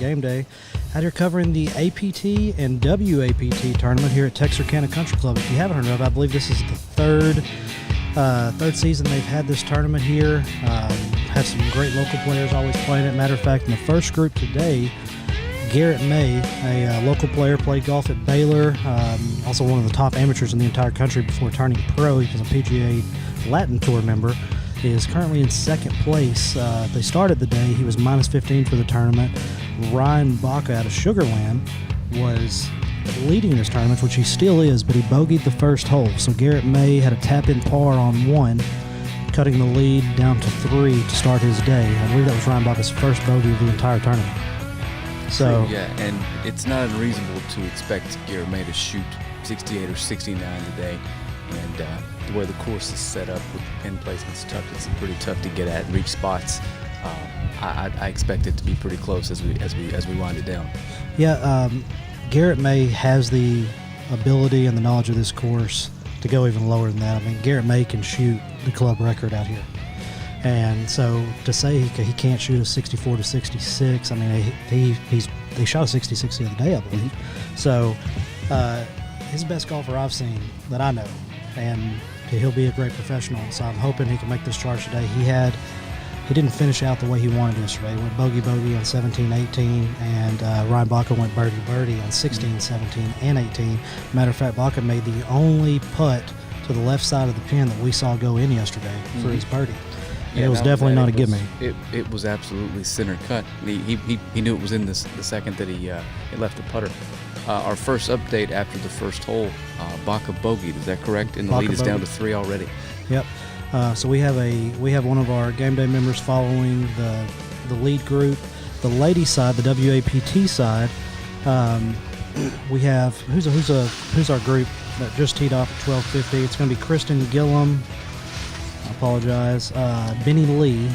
Game Day. Out here covering the APT and WAPT tournament here at Texarkana Country Club. If you haven't heard of it, I believe this is the third season they've had this tournament here. Had some great local players always playing it. Matter of fact, in the first group today, Garrett May, a local player, played golf at Baylor, also one of the top amateurs in the entire country before turning pro. He was a PGA Latin Tour member, is currently in second place. They started the day. He was minus 15 for the tournament. Ryan Baca out of Sugar Land was leading this tournament, which he still is, but he bogeyed the first hole. So Garrett May had a tap-in par on 1, cutting the lead down to 3 to start his day. I believe that was Ryan Baca's first bogey of the entire tournament. So yeah, and it's not unreasonable to expect Garrett May to shoot 68 or 69 today. And the way the course is set up with pin placements, it's pretty tough to get at and reach spots. I expect it to be pretty close as we wind it down. Yeah, Garrett May has the ability and the knowledge of this course to go even lower than that. I mean, Garrett May can shoot the club record out here. And so to say he can't shoot a 64 to 66, I mean, they shot a 66 the other day, I believe. So he's the best golfer I've seen that I know, and he'll be a great professional. So I'm hoping he can make this charge today. He didn't finish out the way he wanted yesterday. He went bogey on 17, 18, and Ryan Baca went birdie on 16, 17, and 18. Matter of fact, Baca made the only putt to the left side of the pin that we saw go in yesterday for his birdie. Yeah, it was definitely not a gimme. It was absolutely center cut. He knew it was in the second that he left the putter. Our first update after the first hole, Baca bogeyed. Is that correct? And the lead is down to 3 already. Yep. So we have one of our game day members following the lead group. The ladies side, the WAPT side, we have who's our group that just teed off at 12:50. It's going to be Kristen Gillum. I apologize. Benny Lee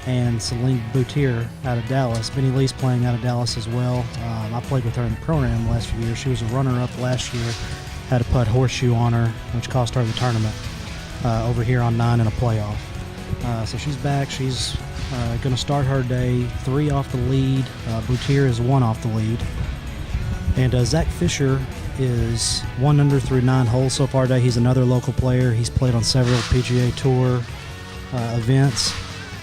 and Celine Boutier out of Dallas. Benny Lee's playing out of Dallas as well. I played with her in the program the last few years. She was a runner-up last year. Had a putt horseshoe on her, which cost her the tournament over here on 9 in a playoff. So she's back. She's going to start her day 3 off the lead. Boutier is 1 off the lead. And Zach Fisher is 1 under through 9 holes so far today. He's another local player. He's played on several PGA Tour events.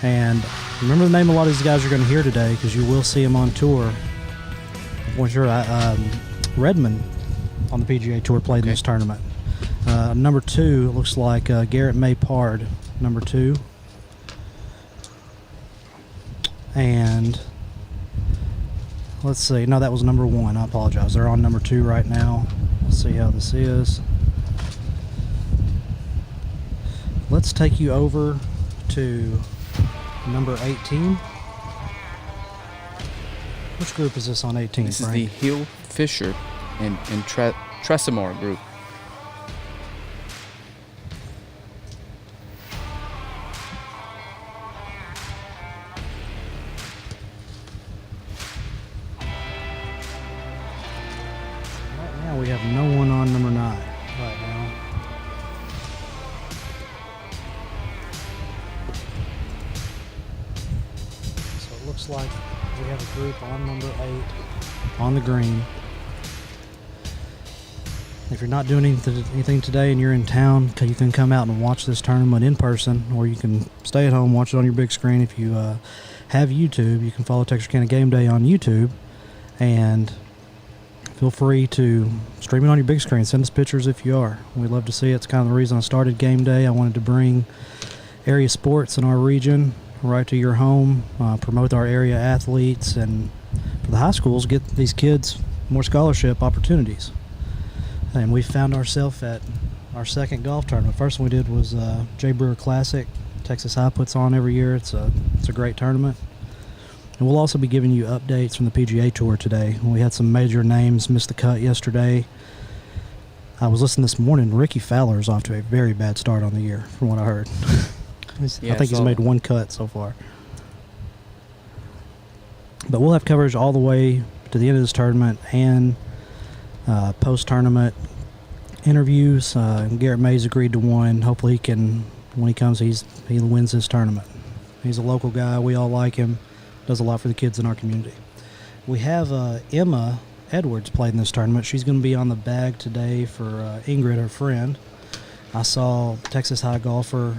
And remember the name a lot of these guys you're going to hear today, because you will see them on tour. Redmond on the PGA Tour played in this tournament. Number 2, it looks like Garrett May parred number 2. And let's see. No, that was number 1. I apologize. They're on number 2 right now. Let's see how this is. Let's take you over to number 18. Which group is this on 18? This is the Hill, Fisher, and Tresimar group. We have no one on number 9 right now. So it looks like we have a group on number 8 on the green. If you're not doing anything today and you're in town, you can come out and watch this tournament in person, or you can stay at home, watch it on your big screen. If you have YouTube, you can follow Texarkana Game Day on YouTube, and feel free to stream it on your big screen. Send us pictures if you are. We'd love to see it. It's kind of the reason I started Game Day. I wanted to bring area sports in our region right to your home, promote our area athletes, and for the high schools, get these kids more scholarship opportunities. And we found ourselves at our second golf tournament. First one we did was J. Brewer Classic. Texas High puts on every year. It's a great tournament. And we'll also be giving you updates from the PGA Tour today. We had some major names miss the cut yesterday. I was listening this morning. Ricky Fowler is off to a very bad start on the year, from what I heard. I think he's made 1 cut so far. But we'll have coverage all the way to the end of this tournament and post-tournament interviews. Garrett May's agreed to one. Hopefully he can, when he comes, he wins this tournament. He's a local guy. We all like him. Does a lot for the kids in our community. we have Emma Edwards played in this tournament. She's going to be on the bag today for Ingrid, her friend. I saw Texas High golfer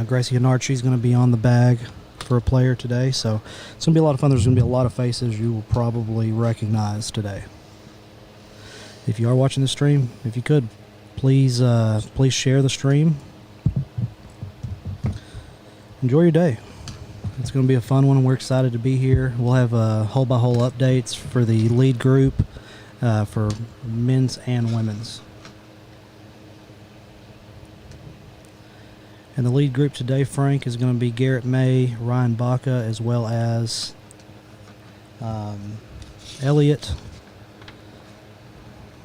Gracie Hennard. She's going to be on the bag for a player today. So it's going to be a lot of fun. There's going to be a lot of faces you will probably recognize today. If you are watching the stream, if you could, please share the stream. Enjoy your day. It's going to be a fun one, and we're excited to be here. We'll have hole-by-hole updates for the lead group for men's and women's. And the lead group today, Frank, is going to be Garrett May, Ryan Baca, as well as Elliott.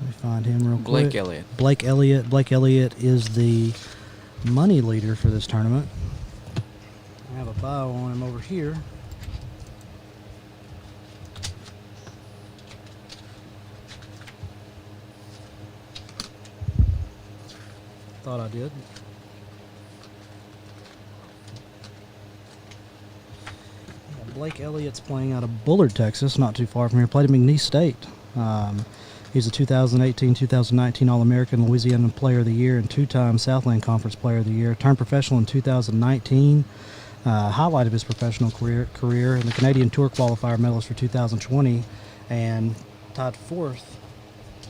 Let me find him real quick. Blake Elliott. Blake Elliott. Blake Elliott is the money leader for this tournament. I have a bio on him over here. Thought I did. Blake Elliott's playing out of Bullard, Texas, not too far from here. Played at McNeese State. He's a 2018-2019 All-American Louisiana Player of the Year and two-time Southland Conference Player of the Year. Turned professional in 2019. Highlight of his professional career and the Canadian Tour Qualifier medalist for 2020, and tied fourth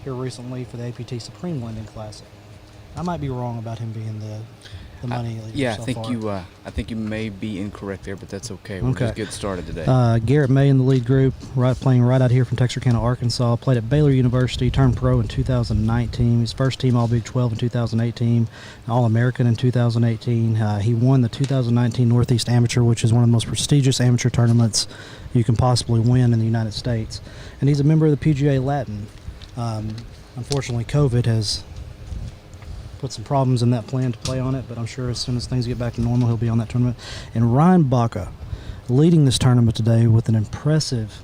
here recently for the APT Supreme Lending Classic. I might be wrong about him being the money leader. Yeah, so I think you may be incorrect there, but that's okay. We'll just get started today. Garrett May in the lead group, playing right out here from Texarkana, Arkansas. Played at Baylor University, turned pro in 2019. His first team All Big 12 in 2018, All-American in 2018. He won the 2019 Northeast Amateur, which is one of the most prestigious amateur tournaments you can possibly win in the United States. And he's a member of the PGA Latin. Unfortunately, COVID has put some problems in that plan to play on it, but I'm sure as soon as things get back to normal, he'll be on that tournament. And Ryan Baca leading this tournament today with an impressive,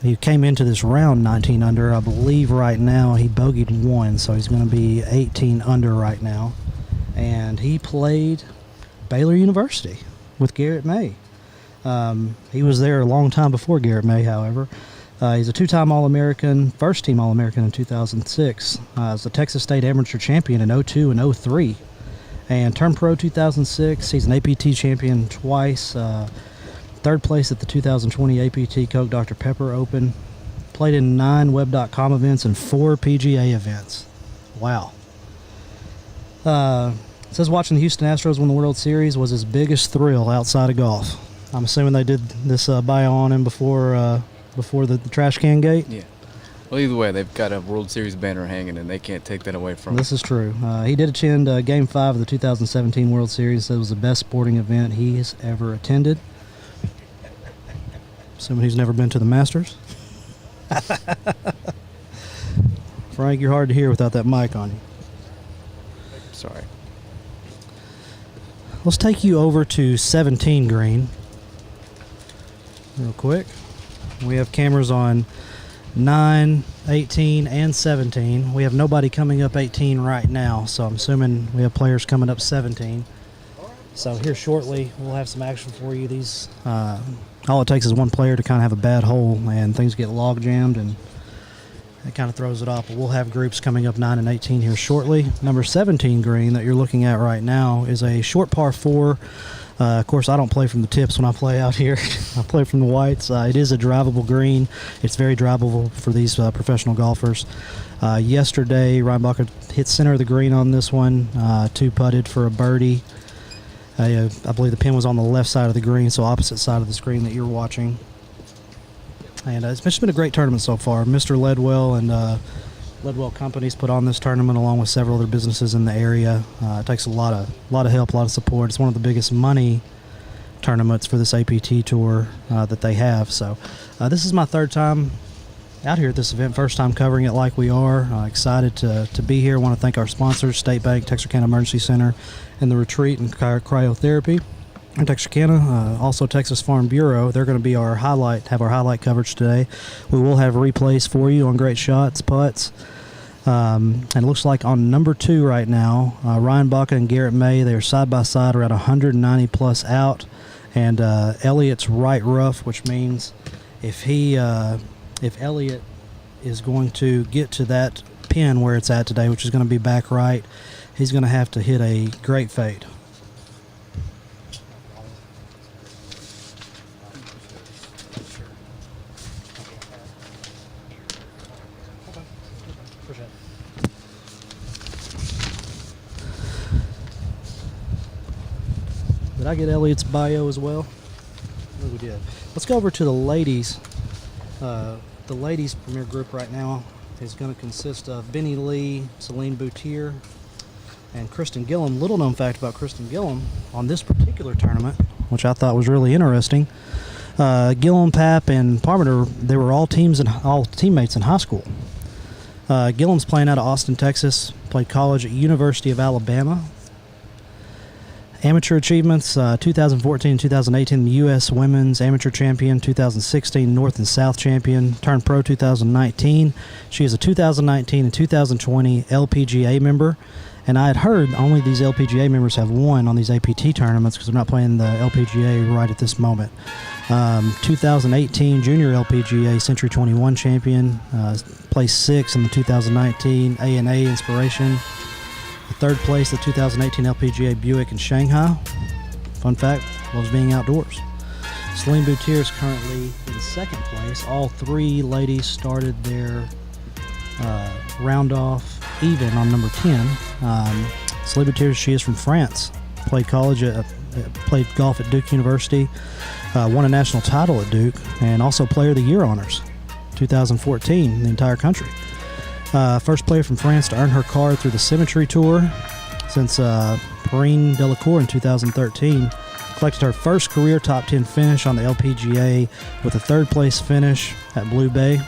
he came into this round 19 under. I believe right now he bogeyed one, so he's going to be 18 under right now. And he played Baylor University with Garrett May. He was there a long time before Garrett May, however. He's a two-time All-American, first-team All-American in 2006. He's a Texas State Amateur Champion in 02 and 03. And turned pro 2006. He's an APT champion twice. Third place at the 2020 APT Coke Dr. Pepper Open. Played in 9 Web.com events and 4 PGA events. Wow. It says watching the Houston Astros win the World Series was his biggest thrill outside of golf. I'm assuming they did this bio on him before the trash can gate. Yeah. Well, either way, they've got a World Series banner hanging, and they can't take that away from him. This is true. He did attend Game 5 of the 2017 World Series. It was the best sporting event he has ever attended. Assuming he's never been to the Masters. Frank, you're hard to hear without that mic on you. Sorry. Let's take you over to 17 green real quick. We have cameras on 9, 18, and 17. We have nobody coming up 18 right now, so I'm assuming we have players coming up 17. So here shortly, we'll have some action for you. These all it takes is one player to kind of have a bad hole, and things get log jammed, and it kind of throws it off. But we'll have groups coming up 9 and 18 here shortly. Number 17 green that you're looking at right now is a short par 4. Of course, I don't play from the tips when I play out here. I play from the whites. It is a drivable green. It's very drivable for these professional golfers. Yesterday, Ryan Baca hit center of the green on this one, 2-putted for a birdie. I believe the pin was on the left side of the green, so opposite side of the screen that you're watching. And it's been a great tournament so far. Mr. Ledwell and Ledwell Companies put on this tournament along with several other businesses in the area. It takes a lot of help, a lot of support. It's one of the biggest money tournaments for this APT tour that they have. So this is my third time out here at this event, first time covering it like we are. Excited to be here. I want to thank our sponsors, State Bank, Texarkana Emergency Center, and the Retreat and Cryotherapy in Texarkana. Also Texas Farm Bureau. They're going to be have our highlight coverage today. We will have replays for you on great shots, putts. And it looks like on number 2 right now, Ryan Baca and Garrett May, they're side by side around 190 plus out. And Elliott's right rough, which means if Elliott is going to get to that pin where it's at today, which is going to be back right, he's going to have to hit a great fade. Did I get Elliott's bio as well? I think we did. Let's go over to the ladies. The ladies' premier group right now is going to consist of Benny Lee, Celine Boutier, and Kristen Gillum. Little known fact about Kristen Gillum on this particular tournament, which I thought was really interesting. Gillum, Papp, and Parmenter, they were all teammates in high school. Gillum's playing out of Austin, Texas. Played college at University of Alabama. Amateur achievements, 2014 2018 U.S. Women's Amateur Champion, 2016 North and South Champion, turned pro 2019. She is a 2019 and 2020 LPGA member, and I had heard only these LPGA members have won on these APT tournaments because they're not playing the LPGA right at this moment. 2018 Junior LPGA Century 21 Champion, placed 6th in the 2019 A&A Inspiration. Third place, the 2018 LPGA Buick in Shanghai. Fun fact, loves being outdoors. Celine Boutier is currently in second place. All three ladies started their round off even on number 10. Celine Boutier, she is from France. Played played golf at Duke University. Won a national title at Duke, and also Player of the Year honors, 2014 in the entire country. First player from France to earn her card through the Symmetry Tour since Perrine Delacour in 2013. Collected her first career top 10 finish on the LPGA with a third place finish at Blue Bay.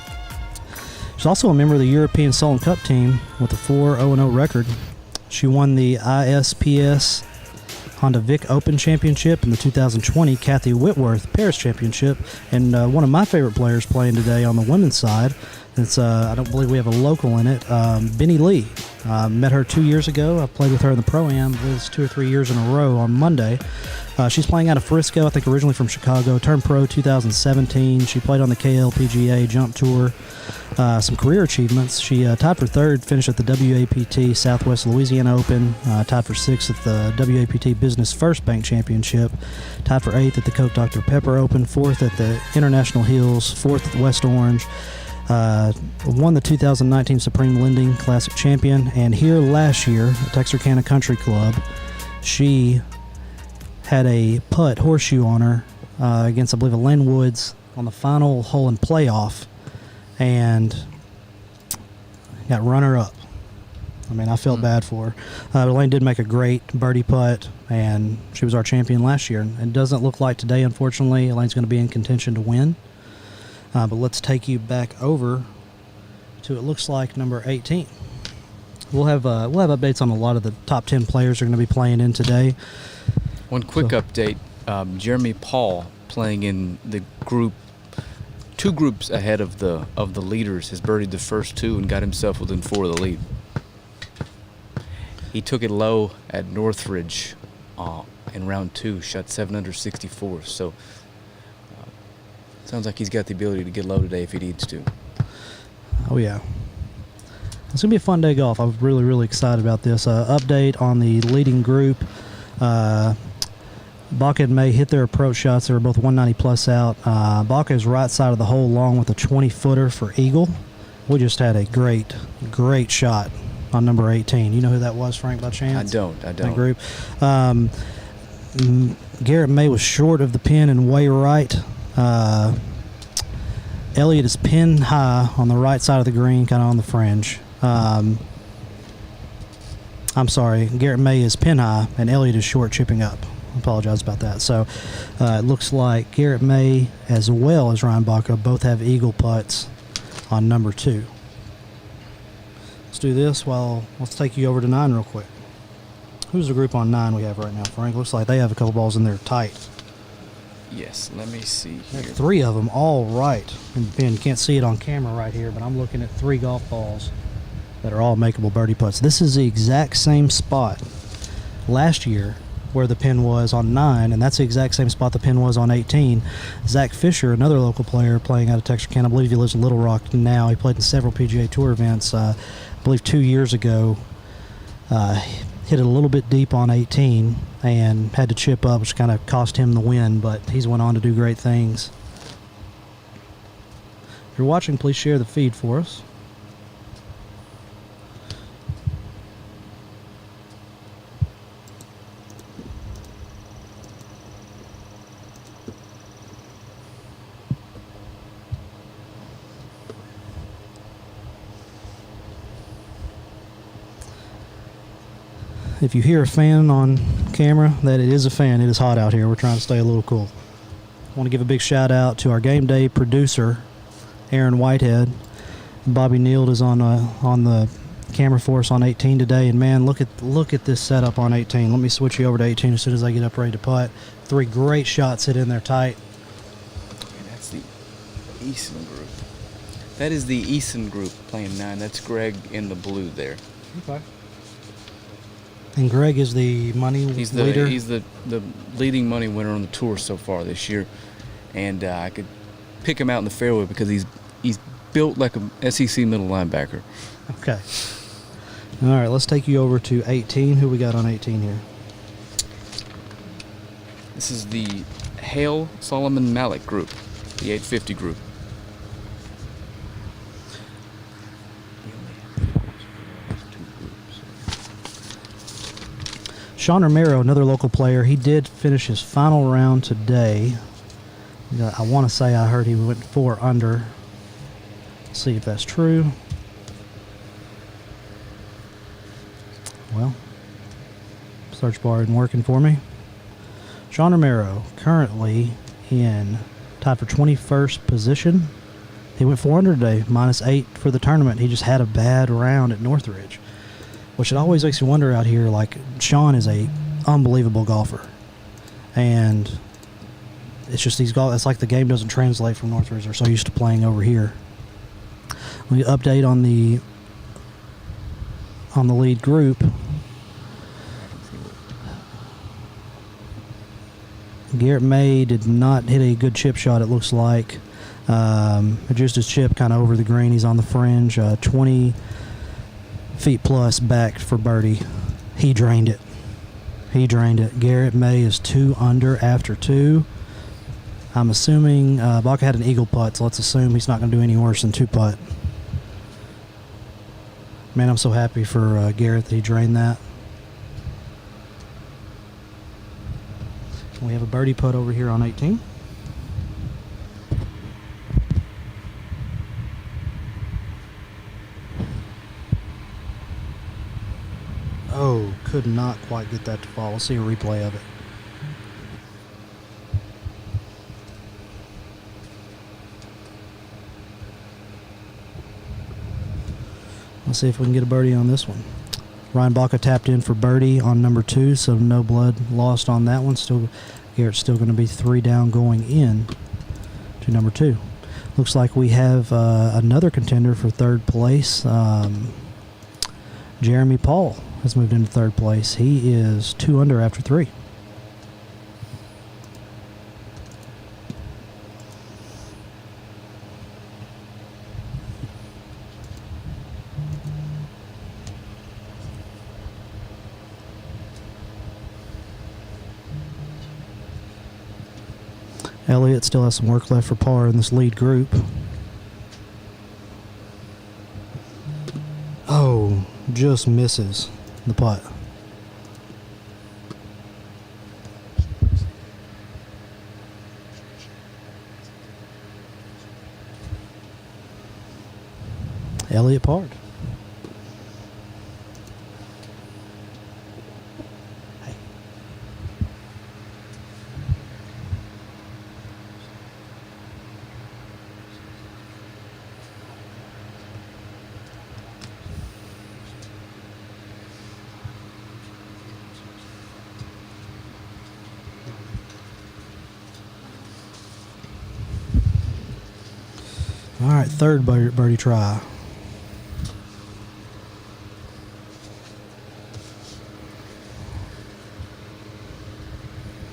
She's also a member of the European Solent Cup team with a 4-0-0 record. She won the ISPS Honda Vic Open Championship and the 2020 Kathy Whitworth Paris Championship. And one of my favorite players playing today on the women's side, it's I don't believe we have a local in it, Benny Lee. Met her 2 years ago. I played with her in the Pro-Am. It was 2 or 3 years in a row on Monday. She's playing out of Frisco, I think originally from Chicago. Turned pro 2017. She played on the KLPGA Jump Tour. Some career achievements. She tied for third, finished at the WAPT Southwest Louisiana Open. Tied for sixth at the WAPT Business First Bank Championship. Tied for eighth at the Coke Dr. Pepper Open. Fourth at the International Hills. Fourth at West Orange. Won the 2019 Supreme Lending Classic Champion. And here last year at Texarkana Country Club, she had a putt horseshoe on her against, I believe, a Len Woods on the final hole in playoff, and got runner-up. I mean, I felt bad for her. Elaine did make a great birdie putt, and she was our champion last year. And it doesn't look like today, unfortunately, Elaine's going to be in contention to win. But let's take you back over to, it looks like, number 18. We'll have updates on a lot of the top 10 players who are going to be playing in today. One quick update, Jeremy Paul, playing in the group, 2 groups ahead of the leaders, has birdied the first 2 and got himself within 4 of the lead. He took it low at Northridge in round 2, shot 7 under 64. So sounds like he's got the ability to get low today if he needs to. Oh yeah, it's gonna be a fun day of golf. I'm really, really excited about this. Update on the leading group. Baca and May hit their approach shots. They were both 190 plus out. Baca is right side of the hole long with a 20-footer for eagle. We just had a great shot on number 18. You know who that was, Frank, by chance? I don't. That group. Garrett May was short of the pin and way right. Elliott is pin high on the right side of the green, kind of on the fringe. I'm sorry, Garrett May is pin high and Elliott is short, chipping up. I apologize about that. So it looks like Garrett May as well as Ryan Baca both have eagle putts on number 2. Let's do this let's take you over to 9 real quick. Who's the group on 9 we have right now, Frank? Looks like they have a couple balls in there tight. Yes, let me see here. 3 of them all right. And Ben, you can't see it on camera right here, but I'm looking at 3 golf balls that are all makeable birdie putts. This is the exact same spot last year where the pin was on 9, and that's the exact same spot the pin was on 18. Zach Fisher, another local player playing out of Texarkana, I believe he lives in Little Rock now. He played in several PGA Tour events. I believe 2 years ago, hit it a little bit deep on 18 and had to chip up, which kind of cost him the win, but he's went on to do great things. If you're watching, please share the feed for us. If you hear a fan on camera, that it is a fan. It is hot out here. We're trying to stay a little cool. I want to give a big shout out to our game day producer, Aaron Whitehead. Bobby Neild is on the camera for us on 18 today. And man, look at this setup on 18. Let me switch you over to 18 as soon as I get up ready to putt. 3 great shots hit in there tight. That's the Eason group. That is the Eason group playing 9. That's Greg in the blue there. Okay. And Greg is the money leader? He's the leading money winner on the tour so far this year. And I could pick him out in the fairway because he's built like a SEC middle linebacker. Okay. All right, let's take you over to 18. Who we got on 18 here? This is the Hale Solomon Malik group, the 850 group. Sean Romero, another local player, he did finish his final round today. I want to say I heard he went 4 under. Let's see if that's true. Well, search bar isn't working for me. Sean Romero, currently tied for 21st position. He went 4 under today, -8 for the tournament. He just had a bad round at Northridge, which it always makes you wonder out here. Like, Sean is a unbelievable golfer, and it's just it's like the game doesn't translate from Northridge. They're so used to playing over here. Let me update on the lead group. Garrett May did not hit a good chip shot, it looks like. Just his chip kind of over the green. He's on the fringe, 20 feet plus back for birdie. He drained it. Garrett May is 2 under after 2. I'm assuming Baca had an eagle putt, so let's assume he's not going to do any worse than 2 putt. Man, I'm so happy for Garrett that he drained that. We have a birdie putt over here on 18. Oh, could not quite get that to fall. We'll see a replay of it. Let's see if we can get a birdie on this one. Ryan Baca tapped in for birdie on number 2, so no blood lost on that one. Garrett's still going to be 3 down going in to number 2. Looks like we have another contender for 3rd place. Jeremy Paul has moved into 3rd place. He is 2 under after 3. Elliott still has some work left for par in this lead group. Oh, just misses the putt. Elliott parred. All right, 3rd birdie try.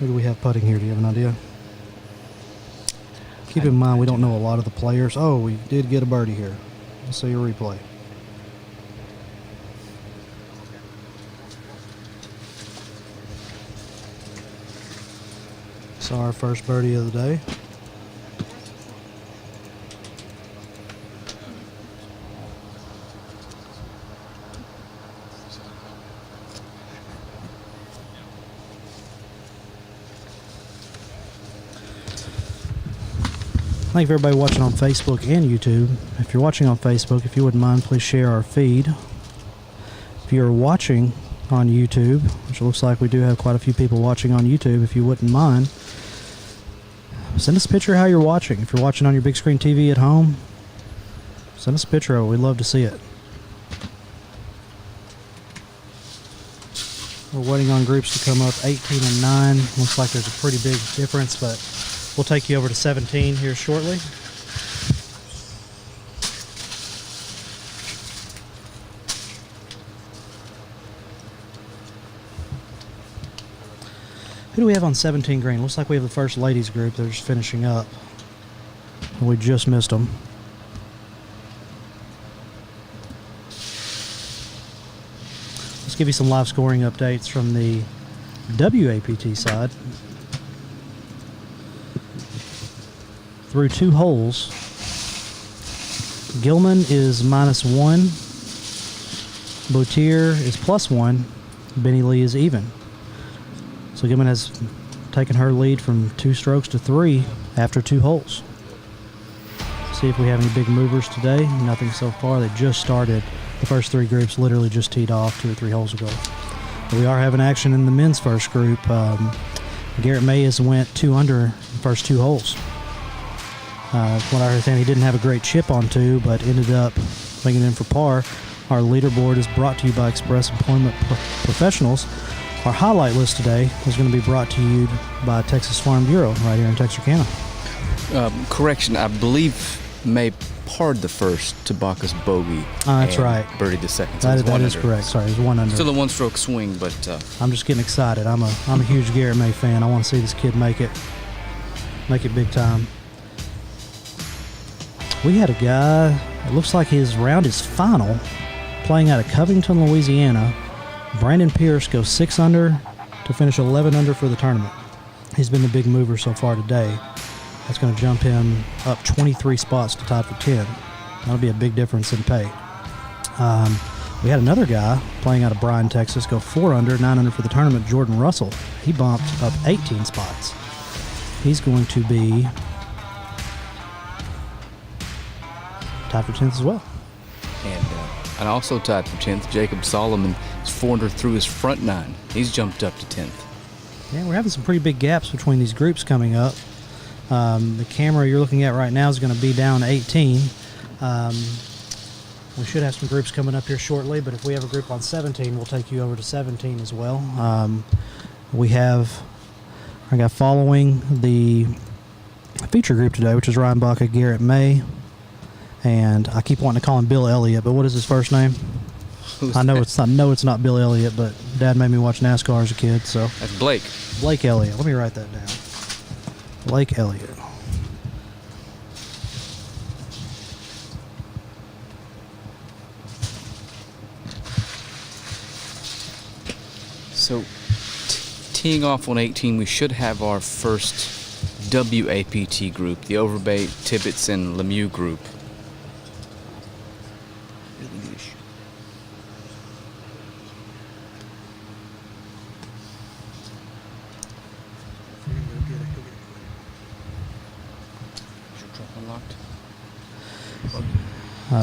Who do we have putting here? Do you have an idea? Keep in mind, we don't know a lot of the players. Oh, we did get a birdie here. Let's see a replay. So our first birdie of the day. Thank you for everybody watching on Facebook and YouTube. If you're watching on Facebook, if you wouldn't mind, please share our feed. If you're watching on YouTube, which looks like we do have quite a few people watching on YouTube, if you wouldn't mind, send us a picture of how you're watching. If you're watching on your big screen TV at home, send us a picture of it. We'd love to see it. We're waiting on groups to come up 18 and 9. Looks like there's a pretty big difference, but we'll take you over to 17 here shortly. Who do we have on 17 green? Looks like we have the first ladies group. They're just finishing up. We just missed them. Let's give you some live scoring updates from the WAPT side. Through 2 holes, Gilman is -1, Boutier is +1, Benny Lee is even. So Gilman has taken her lead from 2 strokes to 3 after 2 holes. See if we have any big movers today. Nothing so far. They just started. The first 3 groups literally just teed off 2 or 3 holes ago. But we are having action in the men's first group. Garrett May has went 2 under the first 2 holes. What I understand, he didn't have a great chip on 2, but ended up making it in for par. Our leaderboard is brought to you by Express Employment Professionals. Our highlight list today is going to be brought to you by Texas Farm Bureau right here in Texarkana. Correction, I believe May parred the first to Baca's bogey. That's right. Birdied the second. So that is correct. Sorry, it was 1 under. Still a 1-stroke swing, but I'm just getting excited. I'm a huge Garrett May fan. I want to see this kid make it big time. We had a guy, it looks like his round is final, playing out of Covington, Louisiana. Brandon Pierce goes 6 under to finish 11 under for the tournament. He's been the big mover so far today. That's going to jump him up 23 spots to tie for 10. That'll be a big difference in pay. We had another guy playing out of Bryan, Texas, go 4 under, 9 under for the tournament, Jordan Russell. He bumped up 18 spots. He's going to be tied for 10th as well. And also tied for 10th, Jacob Solomon is 4 under through his front 9. He's jumped up to 10th. Yeah, we're having some pretty big gaps between these groups coming up. The camera you're looking at right now is going to be down 18. We should have some groups coming up here shortly, but if we have a group on 17, we'll take you over to 17 as well. We have our guy following the feature group today, which is Ryan Baca, Garrett May, and I keep wanting to call him Bill Elliott, but what is his first name? I know it's not Bill Elliott, but Dad made me watch NASCAR as a kid, so that's Blake. Blake Elliott. Let me write that down. Blake Elliott. So, teeing off on 18, we should have our first WAPT group, the Overbay, Tibbetts, and Lemieux group.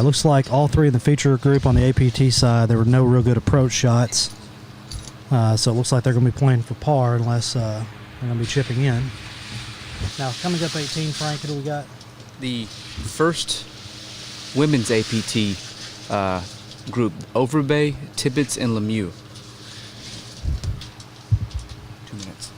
Looks like all 3 in the feature group on the APT side, there were no real good approach shots. So it looks like they're going to be playing for par unless they're going to be chipping in. Now, coming up 18, Frank, who do we got? The first women's APT group, Overbay, Tibbetts, and Lemieux. 2 minutes.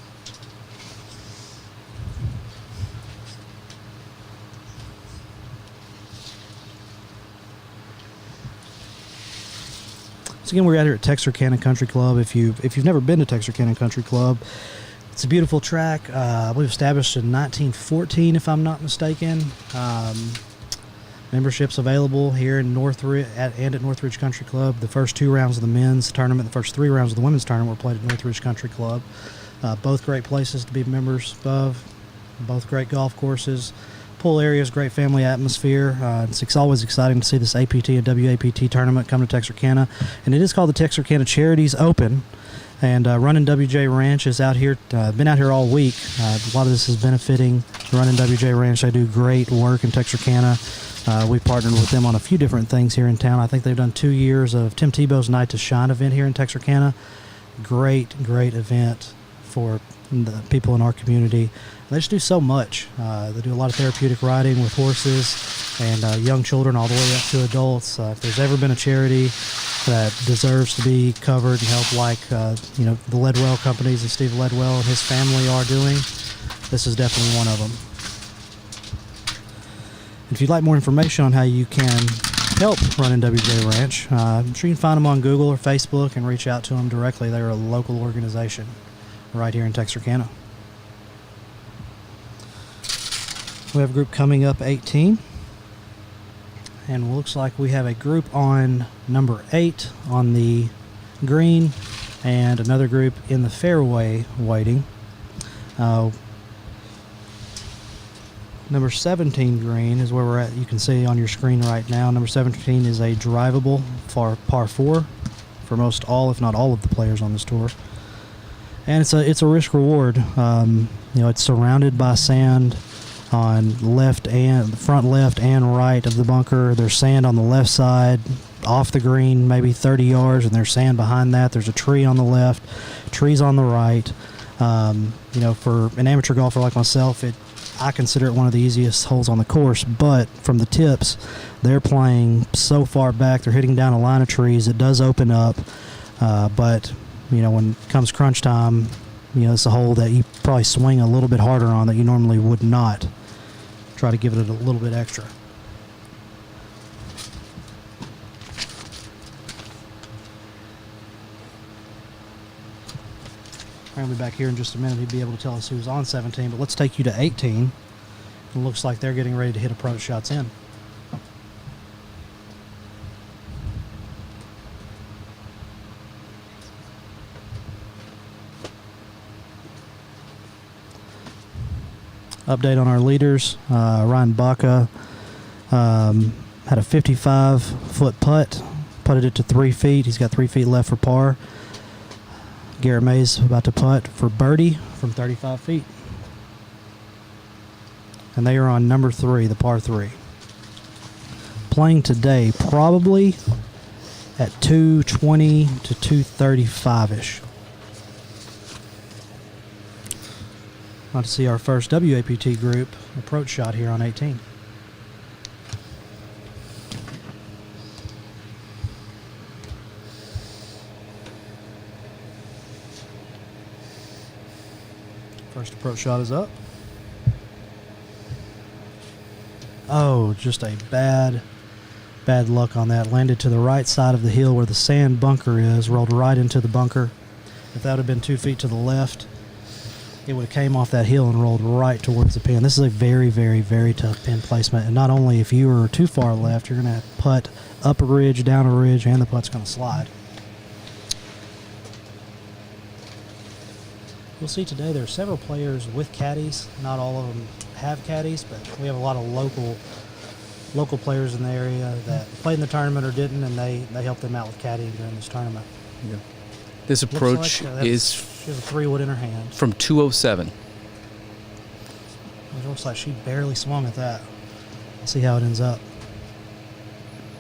So again, we're out here at Texarkana Country Club. If you've never been to Texarkana Country Club, It's a beautiful track. I believe established in 1914, if I'm not mistaken. Memberships available here in Northridge and at Northridge Country Club. The first 2 rounds of the men's tournament, the first 3 rounds of the women's tournament were played at Northridge Country Club. Both great places to be members of. Both great golf courses. Pool areas, great family atmosphere. It's always exciting to see this APT and WAPT tournament come to Texarkana. And it is called the Texarkana Charities Open. And Running WJ Ranch is out here, been out here all week. A lot of this is benefiting Running WJ Ranch. They do great work in Texarkana. We've partnered with them on a few different things here in town. I think they've done 2 years of Tim Tebow's Night to Shine event here in Texarkana. Great event for the people in our community. They just do so much. They do a lot of therapeutic riding with horses and young children all the way up to adults. If there's ever been a charity that deserves to be covered and helped, like the Ledwell companies and Steve Ledwell and his family are doing, this is definitely one of them. If you'd like more information on how you can help Running WJ Ranch, I'm sure you can find them on Google or Facebook and reach out to them directly. They're a local organization right here in Texarkana. We have a group coming up 18, and it looks like we have a group on number 8 on the green and another group in the fairway waiting. Number 17 green is where we're at. You can see on your screen right now. Number 17 is a drivable for par 4 for most all, if not all, of the players on this tour. And it's a risk reward. It's surrounded by sand on the front left and right of the bunker. There's sand on the left side off the green, maybe 30 yards, and there's sand behind that. There's a tree on the left, trees on the right. For an amateur golfer like myself, I consider it one of the easiest holes on the course, but from the tips, they're playing so far back, they're hitting down a line of trees. It does open up, but when it comes crunch time, it's a hole that you probably swing a little bit harder on that you normally would not. Try to give it a little bit extra. Ryan will be back here in just a minute. He'll be able to tell us who's on 17, but let's take you to 18. It looks like they're getting ready to hit approach shots in. Update on our leaders. Ryan Baca had a 55-foot putt, putted it to 3 feet. He's got 3 feet left for par. Garrett May's about to putt for birdie from 35 feet. And they are on number 3, the par 3. Playing today probably at 220 to 235-ish. Want to see our first WAPT group approach shot here on 18. First approach shot is up. Oh, just a bad luck on that. Landed to the right side of the hill where the sand bunker is, rolled right into the bunker. If that would have been 2 feet to the left, it would have came off that hill and rolled right towards the pin. This is a very, very, very tough pin placement. And not only if you are too far left, you're going to putt up a ridge, down a ridge, and the putt's going to slide. You'll see today there are several players with caddies. Not all of them have caddies, but we have a lot of local players in the area that played in the tournament or didn't, and they help them out with caddying during this tournament. Yeah. This approach is she has a 3-wood in her hand. From 207. It looks like she barely swung at that. Let's see how it ends up.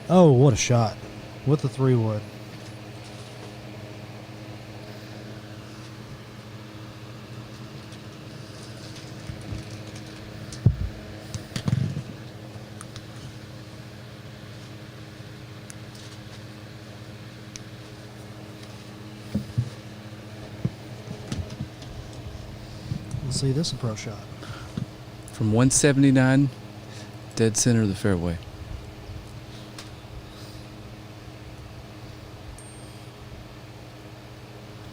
Oh, what a shot with the 3-wood. See this approach shot. From 179, dead center of the fairway.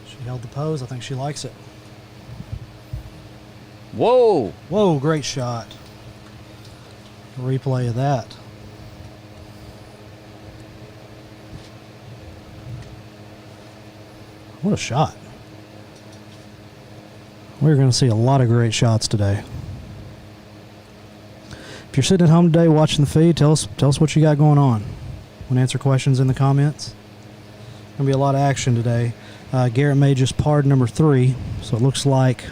She held the pose. I think she likes it. Whoa! Whoa, great shot. Replay of that. What a shot. We're going to see a lot of great shots today. If you're sitting at home today watching the feed, tell us what you got going on. Want to answer questions in the comments? Going to be a lot of action today. Garrett May just parred number 3, so it looks like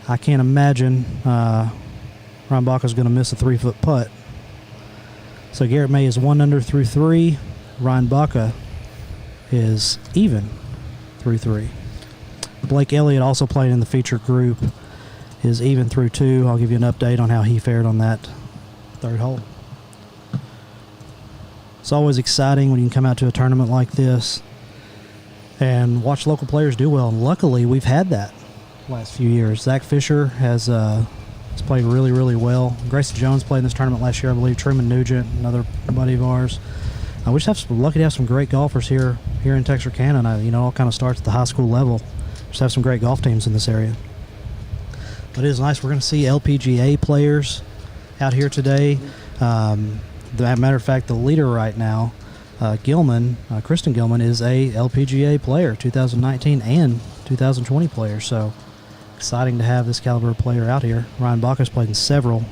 I can't imagine Ryan Baca is going to miss a 3-foot putt. So Garrett May is 1 under through 3. Ryan Baca is even through 3. Blake Elliott, also playing in the feature group, is even through 2. I'll give you an update on how he fared on that 3rd hole. It's always exciting when you can come out to a tournament like this and watch local players do well. And luckily, we've had that last few years. Zach Fisher has played really, really well. Grayson Jones played in this tournament last year, I believe. Truman Nugent, another buddy of ours. We just lucky to have some great golfers here in Texarkana. And it all kind of starts at the high school level. Just have some great golf teams in this area. But it is nice. We're going to see LPGA players out here today. As a matter of fact, the leader right now, Kristen Gilman, is a LPGA player, 2019 and 2020 player. So exciting to have this caliber of player out here. Ryan Baca's played in several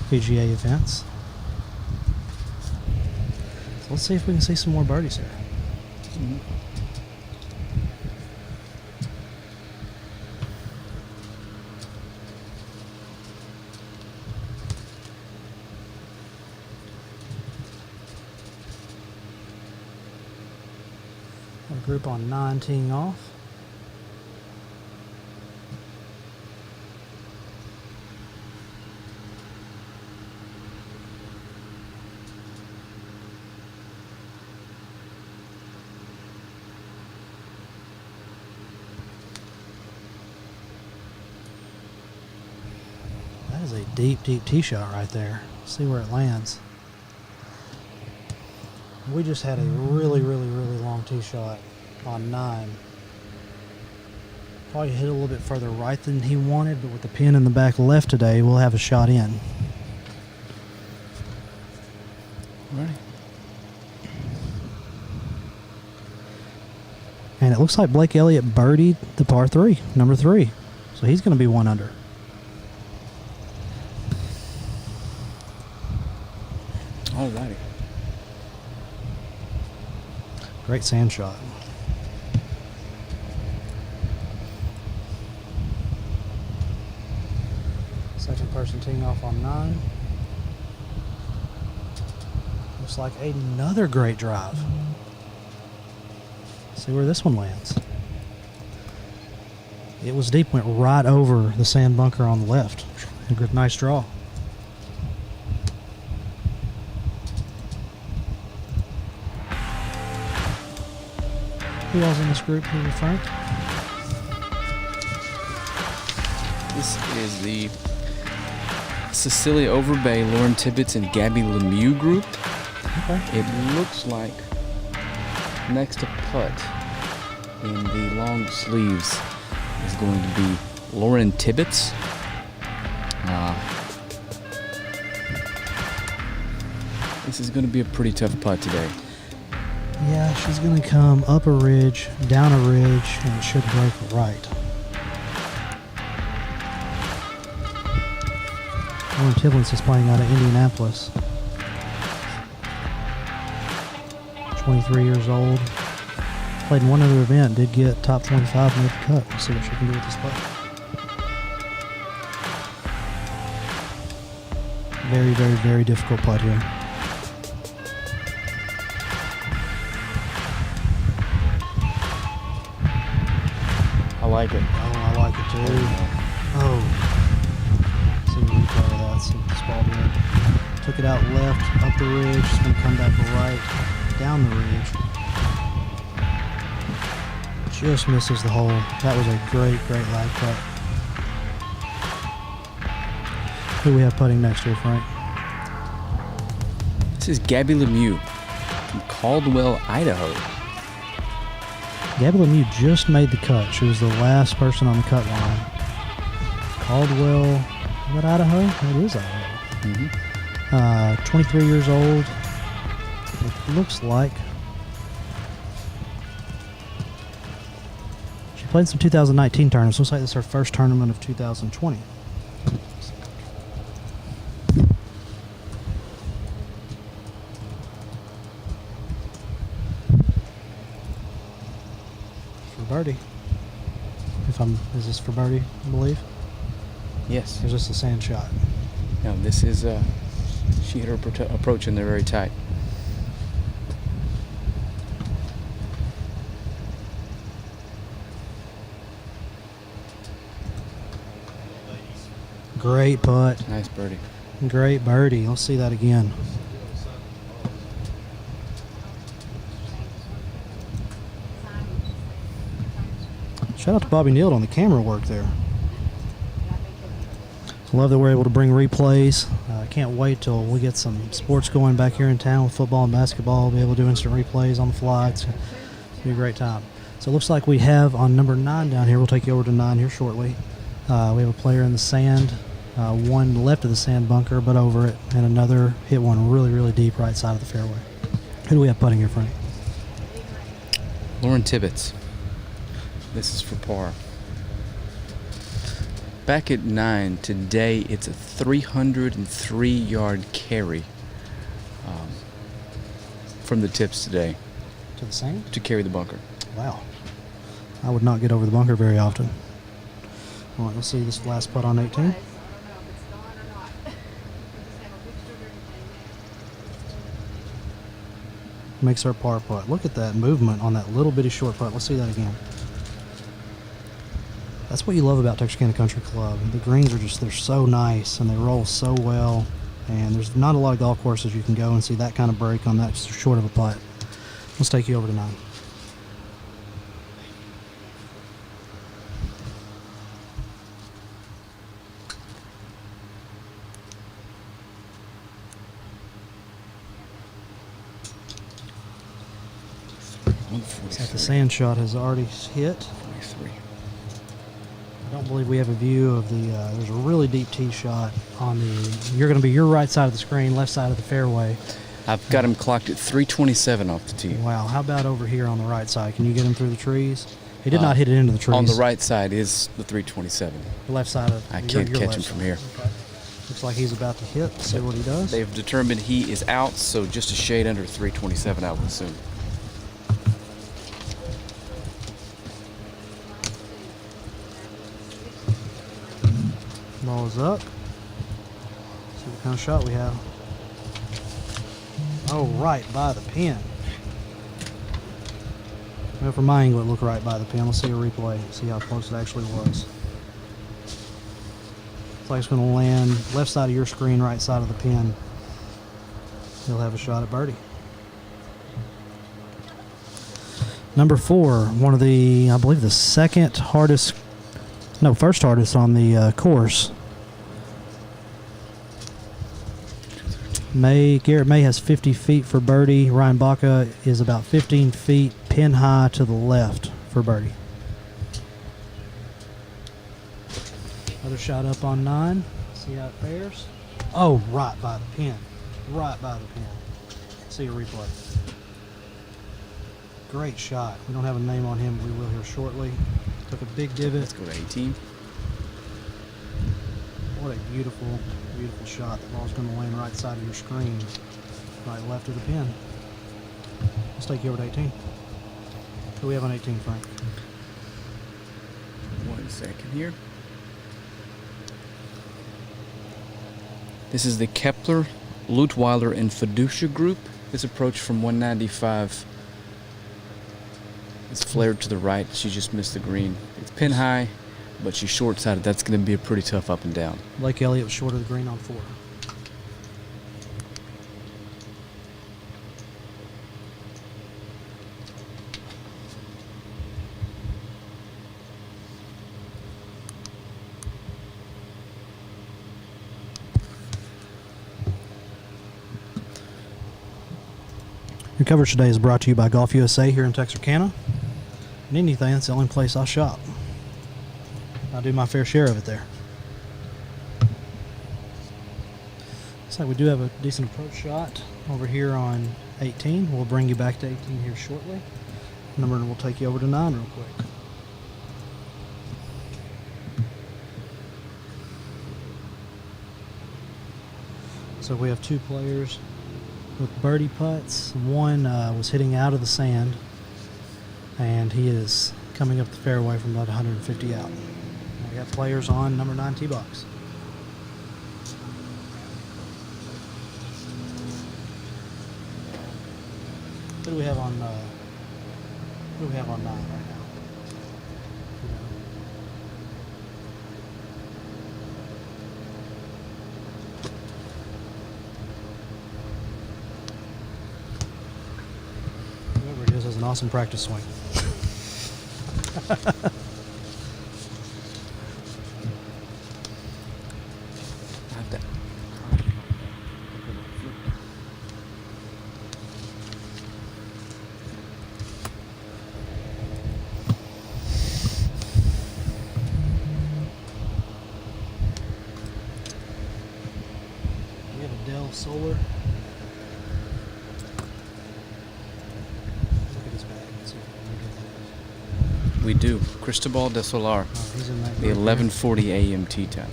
PGA events. So let's see if we can see some more birdies here. Mm-hmm. Group on 9 teeing off. That is a deep, deep tee shot right there. See where it lands. We just had a really, really, really long tee shot on 9. Probably hit a little bit further right than he wanted, but with the pin in the back left today, we'll have a shot in. Ready. And it looks like Blake Elliott birdied the par 3, number 3. So he's going to be 1 under. All righty. Great sand shot. Second person teeing off on 9. Looks like another great drive. See where this one lands. It was deep, went right over the sand bunker on the left. A good, nice draw. Who else in this group here, Frank? This is the Cecilia Overbay, Lauren Tibbetts, and Gabby Lemieux group. Okay. It looks like next to putt in the long sleeves is going to be Lauren Tibbetts. This is going to be a pretty tough putt today. Yeah, she's going to come up a ridge, down a ridge, and it should break right. Lauren Tibbetts is playing out of Indianapolis. 23 years old. Played in one other event, did get top 25, made the cut. We'll see what she can do with this putt. Very, very, very difficult putt here. I like it. Oh, I like it too. Oh. See the replay of that. See what this ball did. Took it out left, up the ridge. It's going to come back right, down the ridge. Just misses the hole. That was a great, great lag putt. Who do we have putting next here, Frank? This is Gabby Lemieux from Caldwell, Idaho. Gabby Lemieux just made the cut. She was the last person on the cut line. Caldwell. Is that Idaho? It is Idaho. Mm-hmm. 23 years old. It looks like. She played some 2019 tournaments. Looks like this is her first tournament of 2020. For birdie. Is this for birdie, I believe? Yes. Or is this a sand shot? No, this is, she hit her approach in there very tight. Great putt. Nice birdie. Great birdie. Let's see that again. Shout out to Bobby Neal on the camera work there. Love that we're able to bring replays. I can't wait till we get some sports going back here in town with football and basketball. Be able to do instant replays on the fly. It's going to be a great time. So it looks like we have on number 9 down here. We'll take you over to 9 here shortly. We have a player in the sand, one left of the sand bunker, but over it, and another hit one really, really deep right side of the fairway. Who do we have putting here, Frank? Lauren Tibbetts. This is for par. Back at 9 today, it's a 303-yard carry from the tips today. To the sand? To carry the bunker. Wow. I would not get over the bunker very often. All right, let's see this last putt on 18. Makes her par putt. Look at that movement on that little bitty short putt. Let's see that again. That's what you love about Texarkana Country Club. The greens are just, they're so nice and they roll so well. And there's not a lot of golf courses you can go and see that kind of break on that short of a putt. Let's take you over to 9. Looks like the sand shot has already hit. 43. I don't believe we have a view of the, there's a really deep tee shot on the, you're going to be your right side of the screen, left side of the fairway. I've got him clocked at 327 off the tee. Wow, how about over here on the right side? Can you get him through the trees? He did not hit it into the trees. On the right side is the 327. The left side of I can't your catch left him from side. here. Okay. Looks like he's about to hit. See what he does. They've determined he is out, so just a shade under 327, I would assume. Ball is up. See what kind of shot we have. Oh, right by the pin. Well, from my angle, it looked right by the pin. Let's see a replay. See how close it actually was. Looks like it's going to land left side of your screen, right side of the pin. He'll have a shot at birdie. Number 4, one of the, I believe, the first hardest on the course. Garrett May has 50 feet for birdie. Ryan Baca is about 15 feet pin high to the left for birdie. Another shot up on 9. See how it fares. Oh, right by the pin. Right by the pin. See a replay. Great shot. We don't have a name on him. We will here shortly. Took a big divot. Let's go to 18. What a beautiful, beautiful shot. The ball's going to land right side of your screen, right left of the pin. Let's take you over to 18. Who do we have on 18, Frank? 1 second here. This is the Kepler, Lutweiler, and Fiducia group. This approach from 195 is flared to the right. She just missed the green. It's pin high, but she's short-sided. That's going to be a pretty tough up and down. Blake Elliott was short of the green on 4. Your coverage today is brought to you by Golf USA here in Texarkana. And anything, that's the only place I shop. I do my fair share of it there. Looks like we do have a decent approach shot over here on 18. We'll bring you back to 18 here shortly. Number will take you over to 9 real quick. So we have 2 players with birdie putts. One was hitting out of the sand, and he is coming up the fairway from about 150 out. We have players on number 9 tee box. Who do we have on? Who do we have on 9 right now? Whoever it is has an awesome practice swing. Solar. Look at his bag. Let's see if we can get that. We do. Cristobal de Solar, He's in that the group 1140 AM tee time.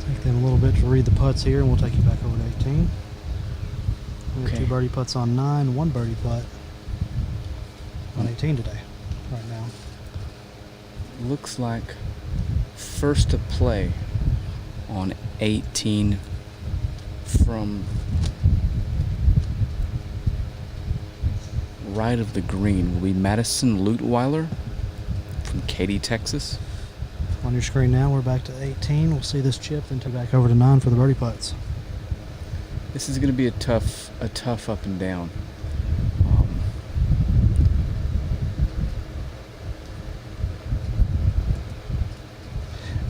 Take them a little bit to read the putts here, and we'll take you back over to 18. We have Okay. 2 birdie putts on 9, 1 birdie putt on 18 today, right now. Looks like first to play on 18 from right of the green will be Madison Lutweiler from Katy, Texas. On your screen now, we're back to 18. We'll see this chip and back over to 9 for the birdie putts. This is going to be a tough up and down.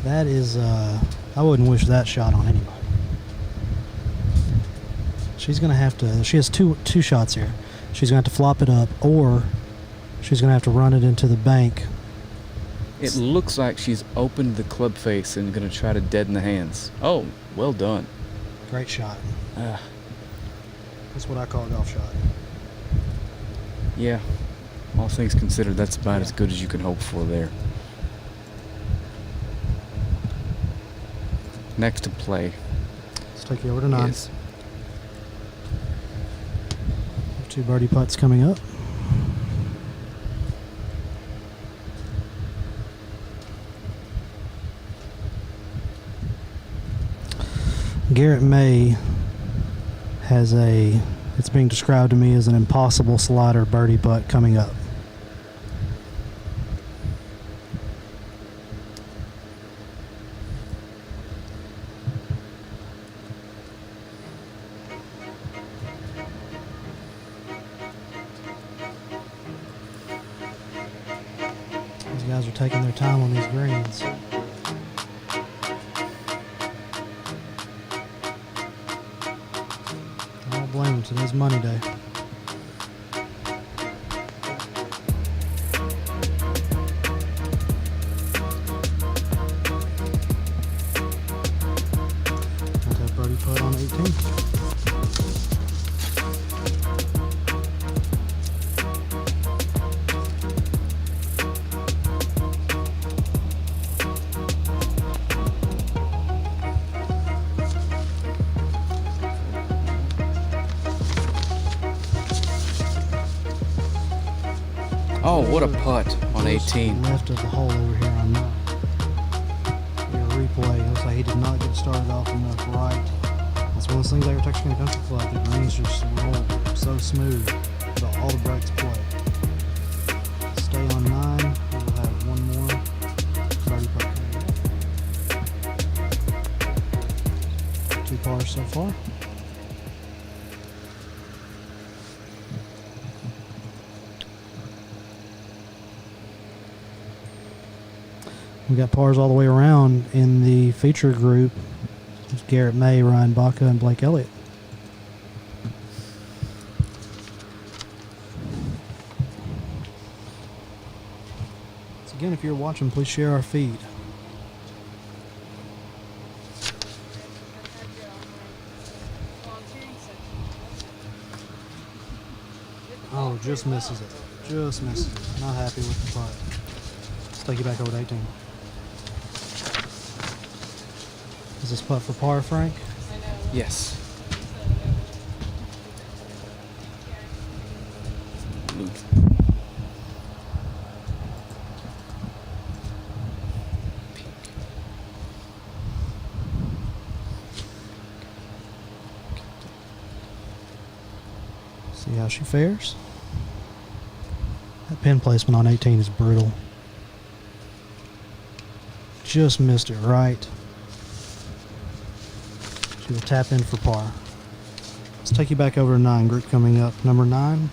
That is, I wouldn't wish that shot on anybody. She's going to have to, she has two shots here. She's going to have to flop it up, or she's going to have to run it into the bank. It looks like she's opened the club face and going to try to deaden the hands. Oh, well done. Great shot. That's what I call a golf shot. Yeah, all things considered, that's about as good as you can hope for there. Next to play Let's take you over to 9. is 2 birdie putts coming up. Garrett May has it's being described to me as an impossible slider birdie putt coming up. These guys are taking their time on these greens. I don't blame them. Today's money day. Got that birdie putt on 18. oh, what a putt on 18. Left of the hole over here on 9. Your replay looks like he did not get started off enough right. That's one of those things like Texarkana Country Club. The greens just roll so smooth. But all the breaks play. Stay on 9. We'll have one more birdie putt. 2 pars so far. We got pars all the way around in the feature group. It's Garrett May, Ryan Baca, and Blake Elliott. So again, if you're watching, please share our feed. Oh, just misses it. Just misses it. Not happy with the putt. Let's take you back over to 18. Is this putt for par, Frank? Yes. Loop. See how she fares. That pin placement on 18 is brutal. Just missed it right. She will tap in for par. Let's take you back over to 9, group coming up. Number 9.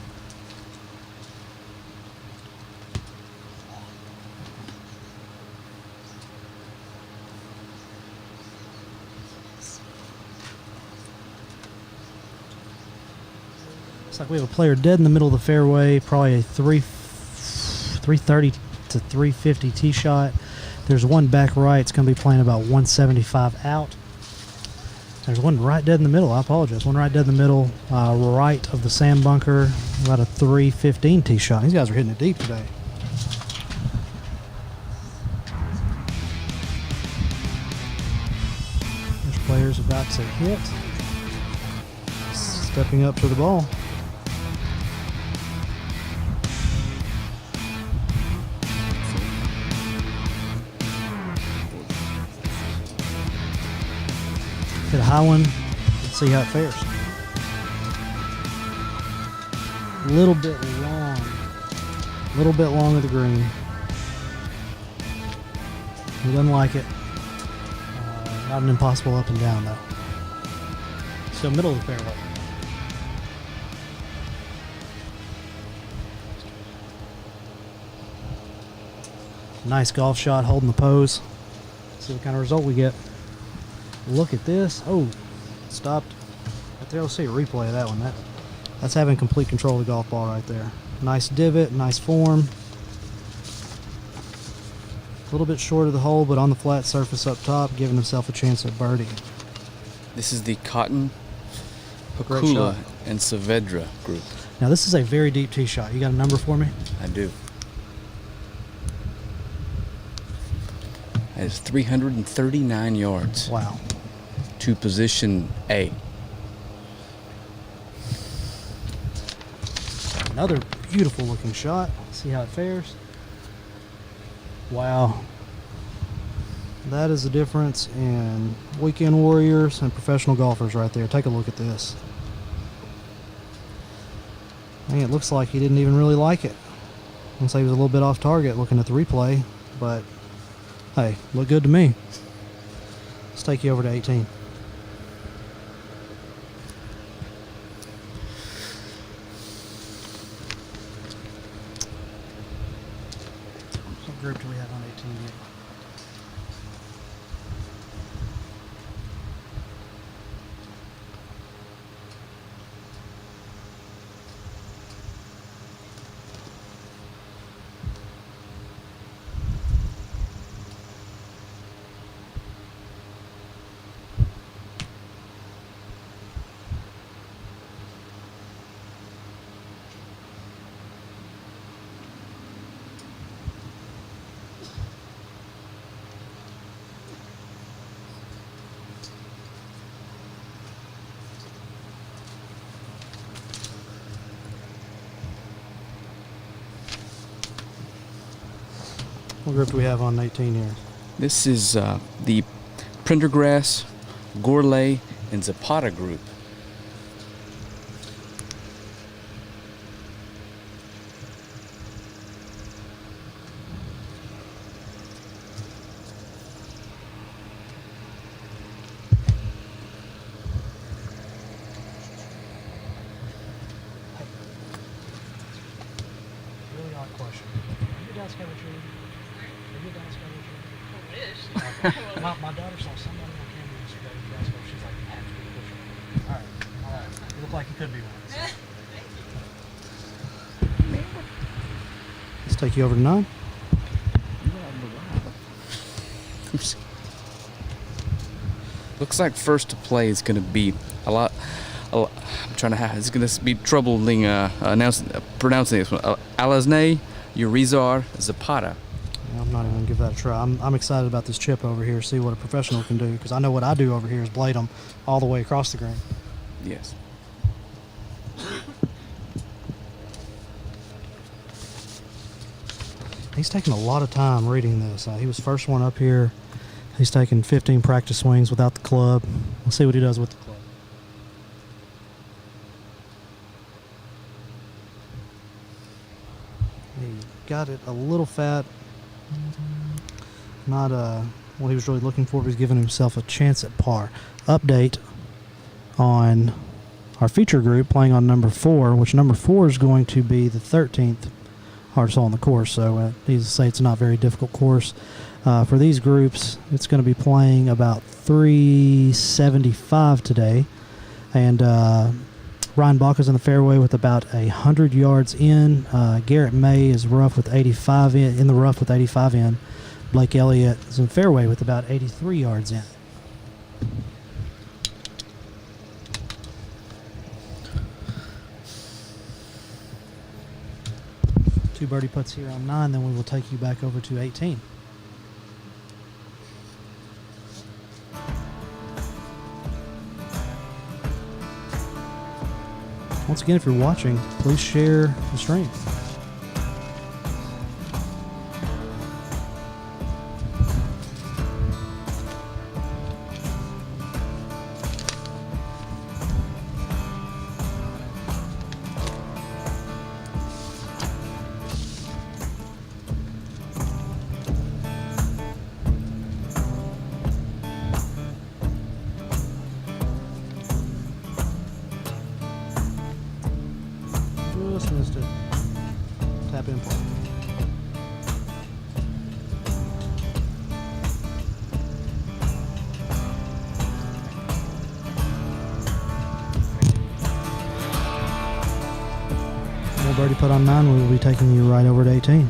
Looks like we have a player dead in the middle of the fairway, probably a 330 to 350 tee shot. There's one back right. It's going to be playing about 175 out. There's one right dead in the middle. I apologize. One right dead in the middle, right of the sand bunker, about a 315 tee shot. These guys are hitting it deep today. This player's about to hit. Stepping up to the ball. Hit a high one. Let's see how it fares. A little bit long. A little bit long of the green. He doesn't like it. Not an impossible up and down though. Still middle of the fairway. Nice golf shot, holding the pose. See what kind of result we get. Look at this. Oh, stopped. Right there, let's see a replay of that one. That's having complete control of the golf ball right there. Nice divot, nice form. A little bit short of the hole, but on the flat surface up top, giving himself a chance at birdie. This is the Cotton, Great Pakula, shot. and Saavedra group. Now this is a very deep tee shot. You got a number for me? I do. That is 339 yards Wow. to position A. Another beautiful looking shot. See how it fares. Wow. That is the difference in weekend warriors and professional golfers right there. Take a look at this. Man, it looks like he didn't even really like it. I'd say he was a little bit off target looking at the replay, but hey, looked good to me. Let's take you over to 18. What group do we have on 18 yet? What group do we have on 18 here? This is the Prendergrass, Gourlay, and Zapata group. Really odd question. Are you down Skyler Tree? Are you down Skyler Tree? I wish. Okay. My daughter saw somebody on camera yesterday. That's what she's like, you have to be a pusher. All right. You look like you could be one. Let's take you over to 9. Looks like first to play is going to be a lot. I'm trying to have. It's going to be troubling pronouncing this one. Alasne Urizar Zapata. I'm not even going to give that a try. I'm excited about this chip over here, see what a professional can do, because I know what I do over here is blade them all the way across the green. Yes. He's taking a lot of time reading this. He was first one up here. He's taken 15 practice swings without the club. We'll see what he does with the club. He got it a little fat. Not what he was really looking for, but he's giving himself a chance at par. Update on our feature group playing on number 4, which number 4 is going to be the 13th hardest hole on the course. So needless to say, it's not a very difficult course. For these groups, it's going to be playing about 375 today. And Ryan Baca is in the fairway with about 100 yards in. Garrett May is rough with 85 in the rough with 85 in. Blake Elliott is in fairway with about 83 yards in. Two birdie putts here on 9, then we will take you back over to 18. Once again, if you're watching, please share the stream. Just missed it. Tap in play. More birdie put on 9. We will be taking you right over to 18.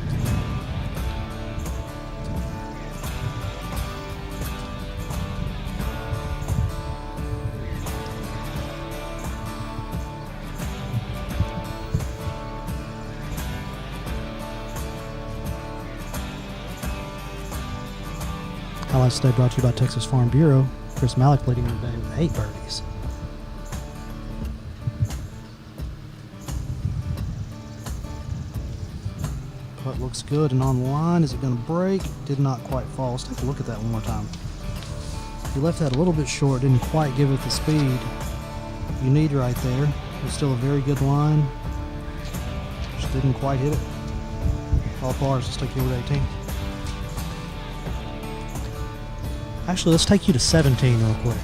Highlights today brought to you by Texas Farm Bureau. Chris Malik leading the day with 8 birdies. Putt looks good and on the line. Is it going to break? Did not quite fall. Let's take a look at that one more time. He left that a little bit short. Didn't quite give it the speed you need right there. It's still a very good line. Just didn't quite hit it. All pars. Let's take you over to 18. Actually, let's take you to 17 real quick.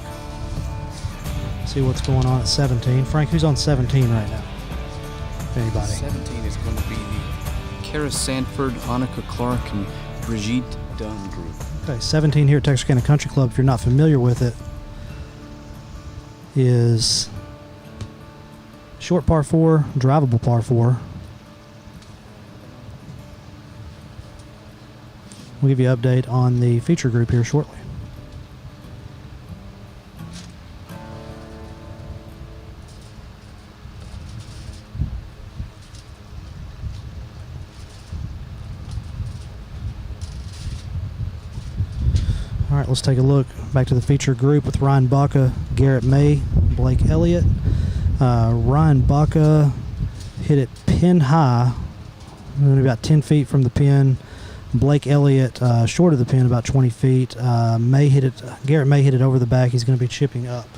See what's going on at 17. Frank, who's on 17 right now? Anybody? 17 is going to be the Kara Sanford, Annika Clark, and Brigitte Dunn group. Okay, 17 here at Texarkana Country Club, if you're not familiar with it, is short par 4, drivable par 4. We'll give you an update on the feature group here shortly. All right, let's take a look back to the feature group with Ryan Baca, Garrett May, Blake Elliott. Ryan Baca hit it pin high, only about 10 feet from the pin. Blake Elliott short of the pin, about 20 feet. Garrett May hit it over the back. He's going to be chipping up.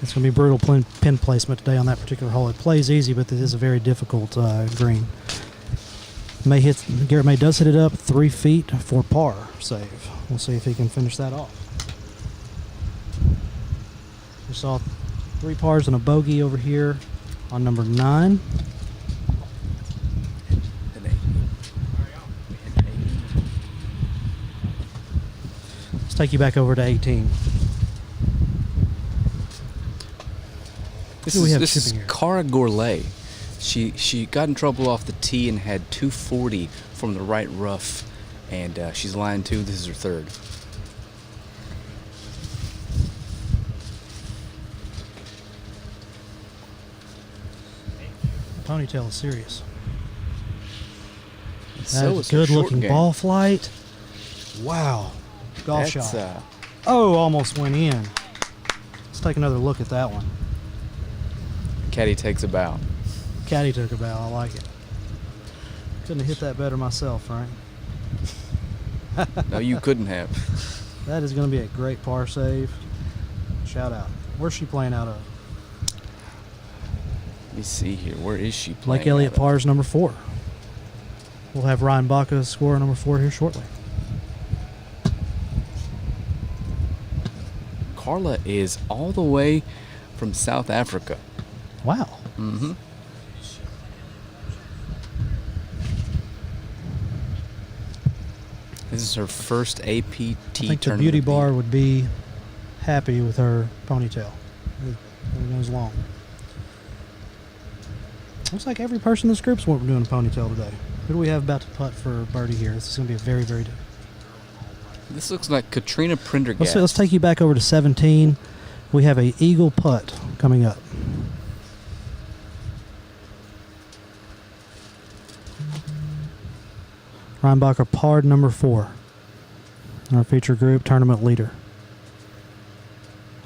It's going to be brutal pin placement today on that particular hole. It plays easy, but this is a very difficult green. Garrett May does hit it up 3 feet for par save. We'll see if he can finish that off. We saw 3 pars and a bogey over here on number 9. Let's take you back over to 18. This is Cara Gourlay. She got in trouble off the tee and had 240 from the right rough and she's line 2. This is her third. Ponytail is serious. So That's a good-looking ball flight. Wow. Golf shot. Oh, almost went in. Let's take another look at that one. Caddy takes a bow. Caddy took a bow. I like it. Couldn't have hit that better myself, right? No, you couldn't have. That is going to be a great par save. Shout out. Where's she playing out of? Let me see here. Where is she playing? Lake Elliott Pars number 4. We'll have Ryan Baca score number 4 here shortly. Carla is all the way from South Africa. Wow. Mm-hmm. This is her first APT I think tournament. the beauty bar would be happy with her ponytail. It goes long. Looks like every person in this group's doing a ponytail today. Who do we have about to putt for birdie here? This is going to be a very, very... This looks like Katrina Prendergast. Let's take you back over to 17. We have a eagle putt coming up. Ryan Baca parred number 4. Our feature group tournament leader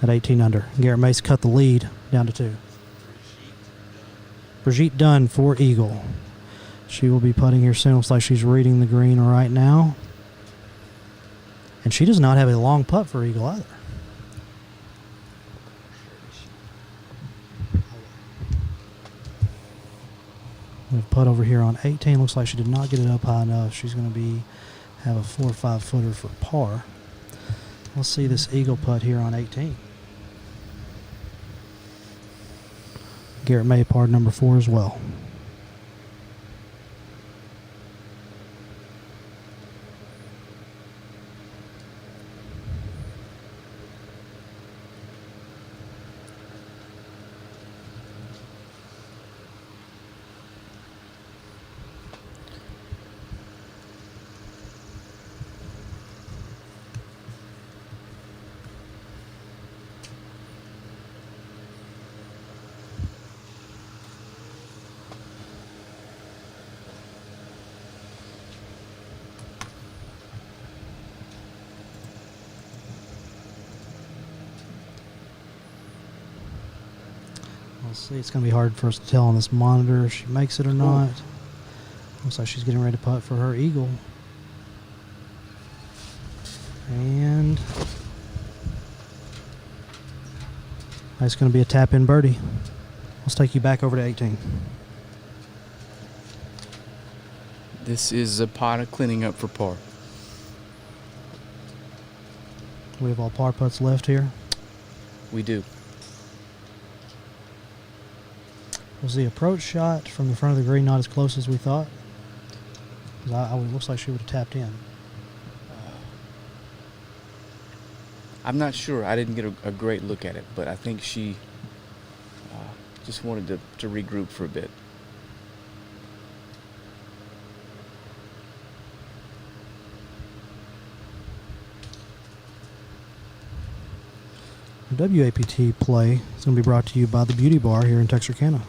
at 18 under. Garrett May's cut the lead down to 2. Brigitte Dunn for eagle. She will be putting here soon. Looks like she's reading the green right now. And she does not have a long putt for eagle either. We have putt over here on 18. Looks like she did not get it up high enough. She's going to have a 4 or 5 footer for par. Let's see this eagle putt here on 18. Garrett May par number 4 as well. Let's see, it's going to be hard for us to tell on this monitor if she makes it or not. Looks like she's getting ready to putt for her eagle. And that's going to be a tap-in birdie. Let's take you back over to 18. This is a pot of cleaning up for par. We have all par putts left here. We do. Was the approach shot from the front of the green not as close as we thought? It looks like she would have tapped in. I'm not sure. I didn't get a great look at it, but I think she just wanted to regroup for a bit. WAPT play is going to be brought to you by the Beauty Bar here in Texarkana.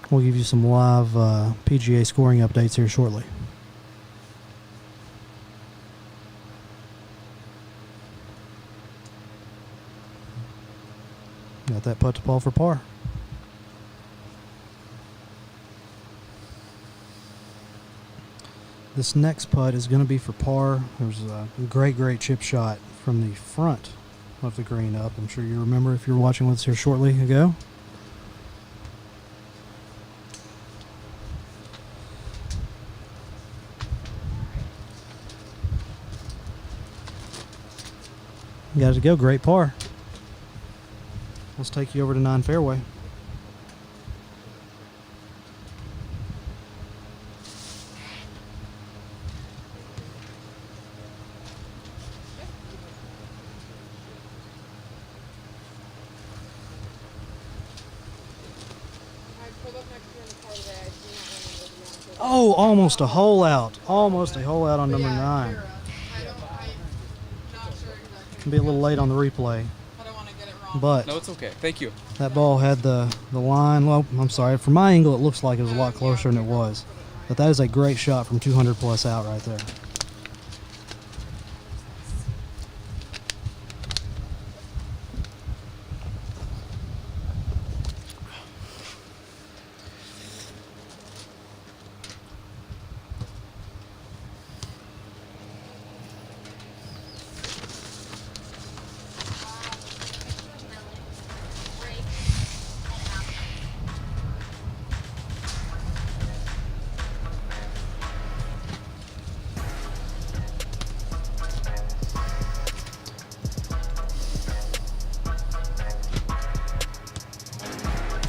We'll give you some live PGA scoring updates here shortly. Got that putt to ball for par. This next putt is going to be for par. There's a great chip shot from the front of the green up. I'm sure you remember if you were watching with us here shortly ago. Got it to go. Great par. Let's take you over to 9 fairway. Oh, almost a hole out. Almost a hole out on number 9. Can be a little late on the replay. But No, it's okay. Thank you. that ball had the line. Well, I'm sorry. From my angle, it looks like it was a lot closer than it was. But that is a great shot from 200 plus out right there.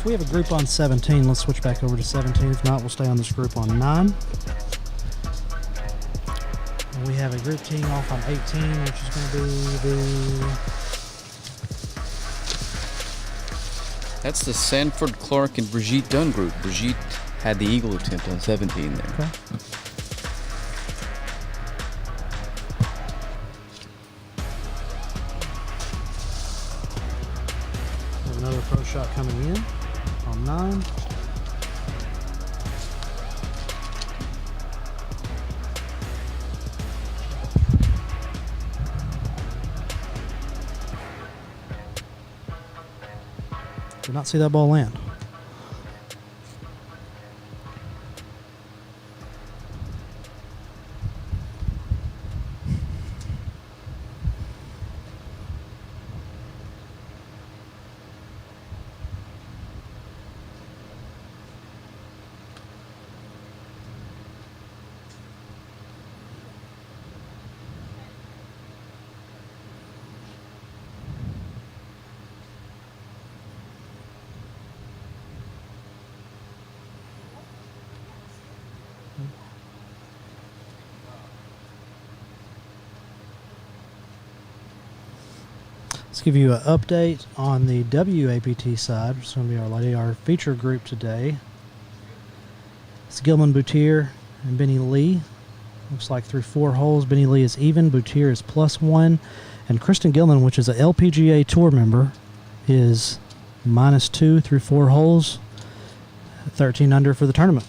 We have a group on 17. Let's switch back over to 17. If not, we'll stay on this group on 9. And we have a group teeing off on 18, which is going to be That's the Sanford, Clark, and Brigitte Dunn group. Brigitte had the eagle attempt on 17 there. Okay. Have another pro shot coming in on 9. Did not see that ball land. Let's give you an update on the WAPT side, which is going to be our feature group today. It's Gilman Boutier and Benny Lee. Looks like through 4 holes, Benny Lee is even, Boutier is +1, and Kristen Gilman, which is a LPGA Tour member, is -2 through 4 holes, 13 under for the tournament.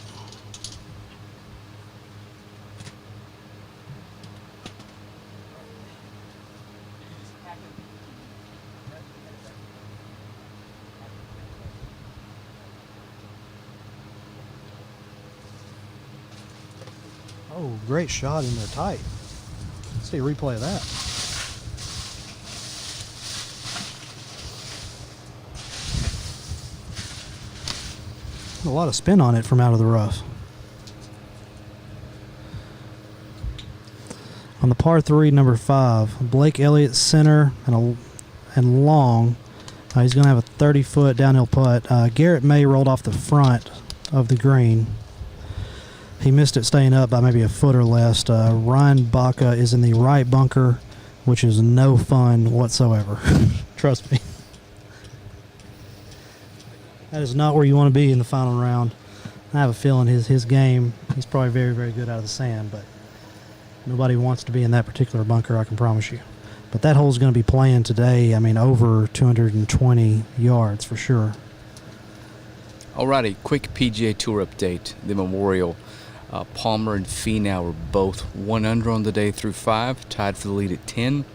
Oh, great shot in there tight. Let's see a replay of that. A lot of spin on it from out of the rough. On the par 3, number 5, Blake Elliott center and long. He's going to have a 30-foot downhill putt. Garrett May rolled off the front of the green. He missed it staying up by maybe a foot or less. Ryan Baca is in the right bunker, which is no fun whatsoever. Trust me. That is not where you want to be in the final round. I have a feeling his game, he's probably very, very good out of the sand, but nobody wants to be in that particular bunker, I can promise you. But that hole's going to be playing today, I mean, over 220 yards for sure. Alrighty, quick PGA Tour update. The Memorial. Palmer and Finau were both 1 under on the day through 5, tied for the lead at 10.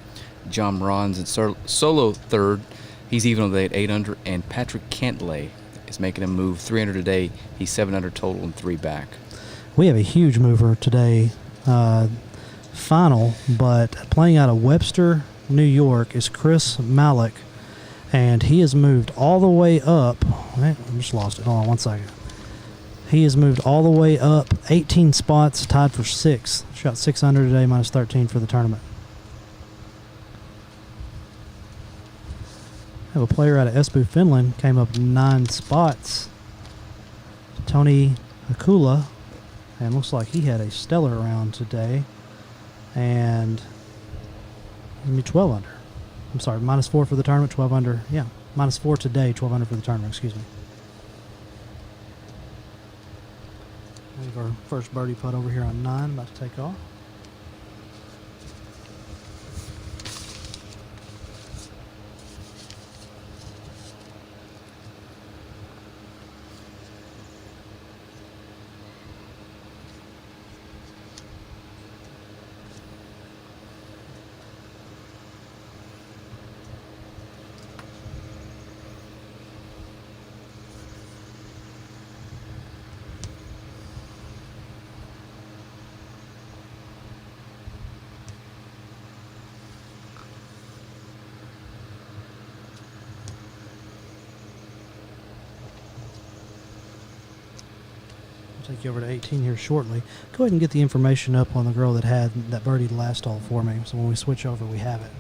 John Morans in solo third. He's even on the day at 8 under, and Patrick Cantlay is making a move 3 under today. He's 7 under total and 3 back. We have a huge mover today, final, but playing out of Webster, New York is Chris Malik, and he has moved all the way up. I just lost it. Hold on one second. He has moved all the way up 18 spots, tied for 6th. Shot 6 under today, -13 for the tournament. I have a player out of Espoo, Finland, came up 9 spots. Tony Akula, and looks like he had a stellar round today. And 12 under. I'm sorry, -4 for the tournament, 12 under. Yeah, -4 today, 12 under for the tournament, excuse me. We have our first birdie putt over here on 9, about to take off. Take you over to 18 here shortly. Go ahead and get the information up on the girl that had that birdie last hole for me. So when we switch over, we have it.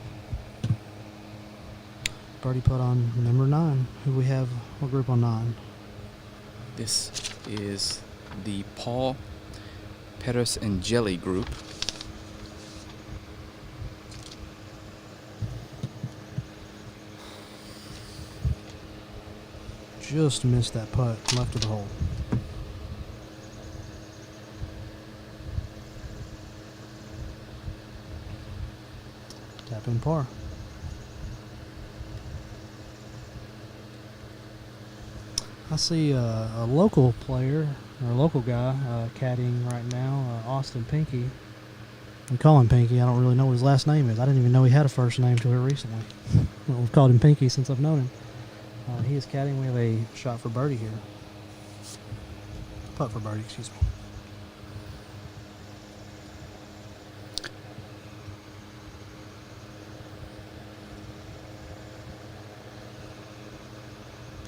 Birdie putt on number 9. Who we have? What group on 9? This is the Paul Pettis and Jelly group. Just missed that putt left of the hole. Tap in par. I see a local player, or a local guy, caddying right now, Austin Pinky. We call him Pinky. I don't really know what his last name is. I didn't even know he had a first name till here recently. Well, we've called him Pinky since I've known him. He is caddying. We have a shot for birdie here. Putt for birdie, excuse me.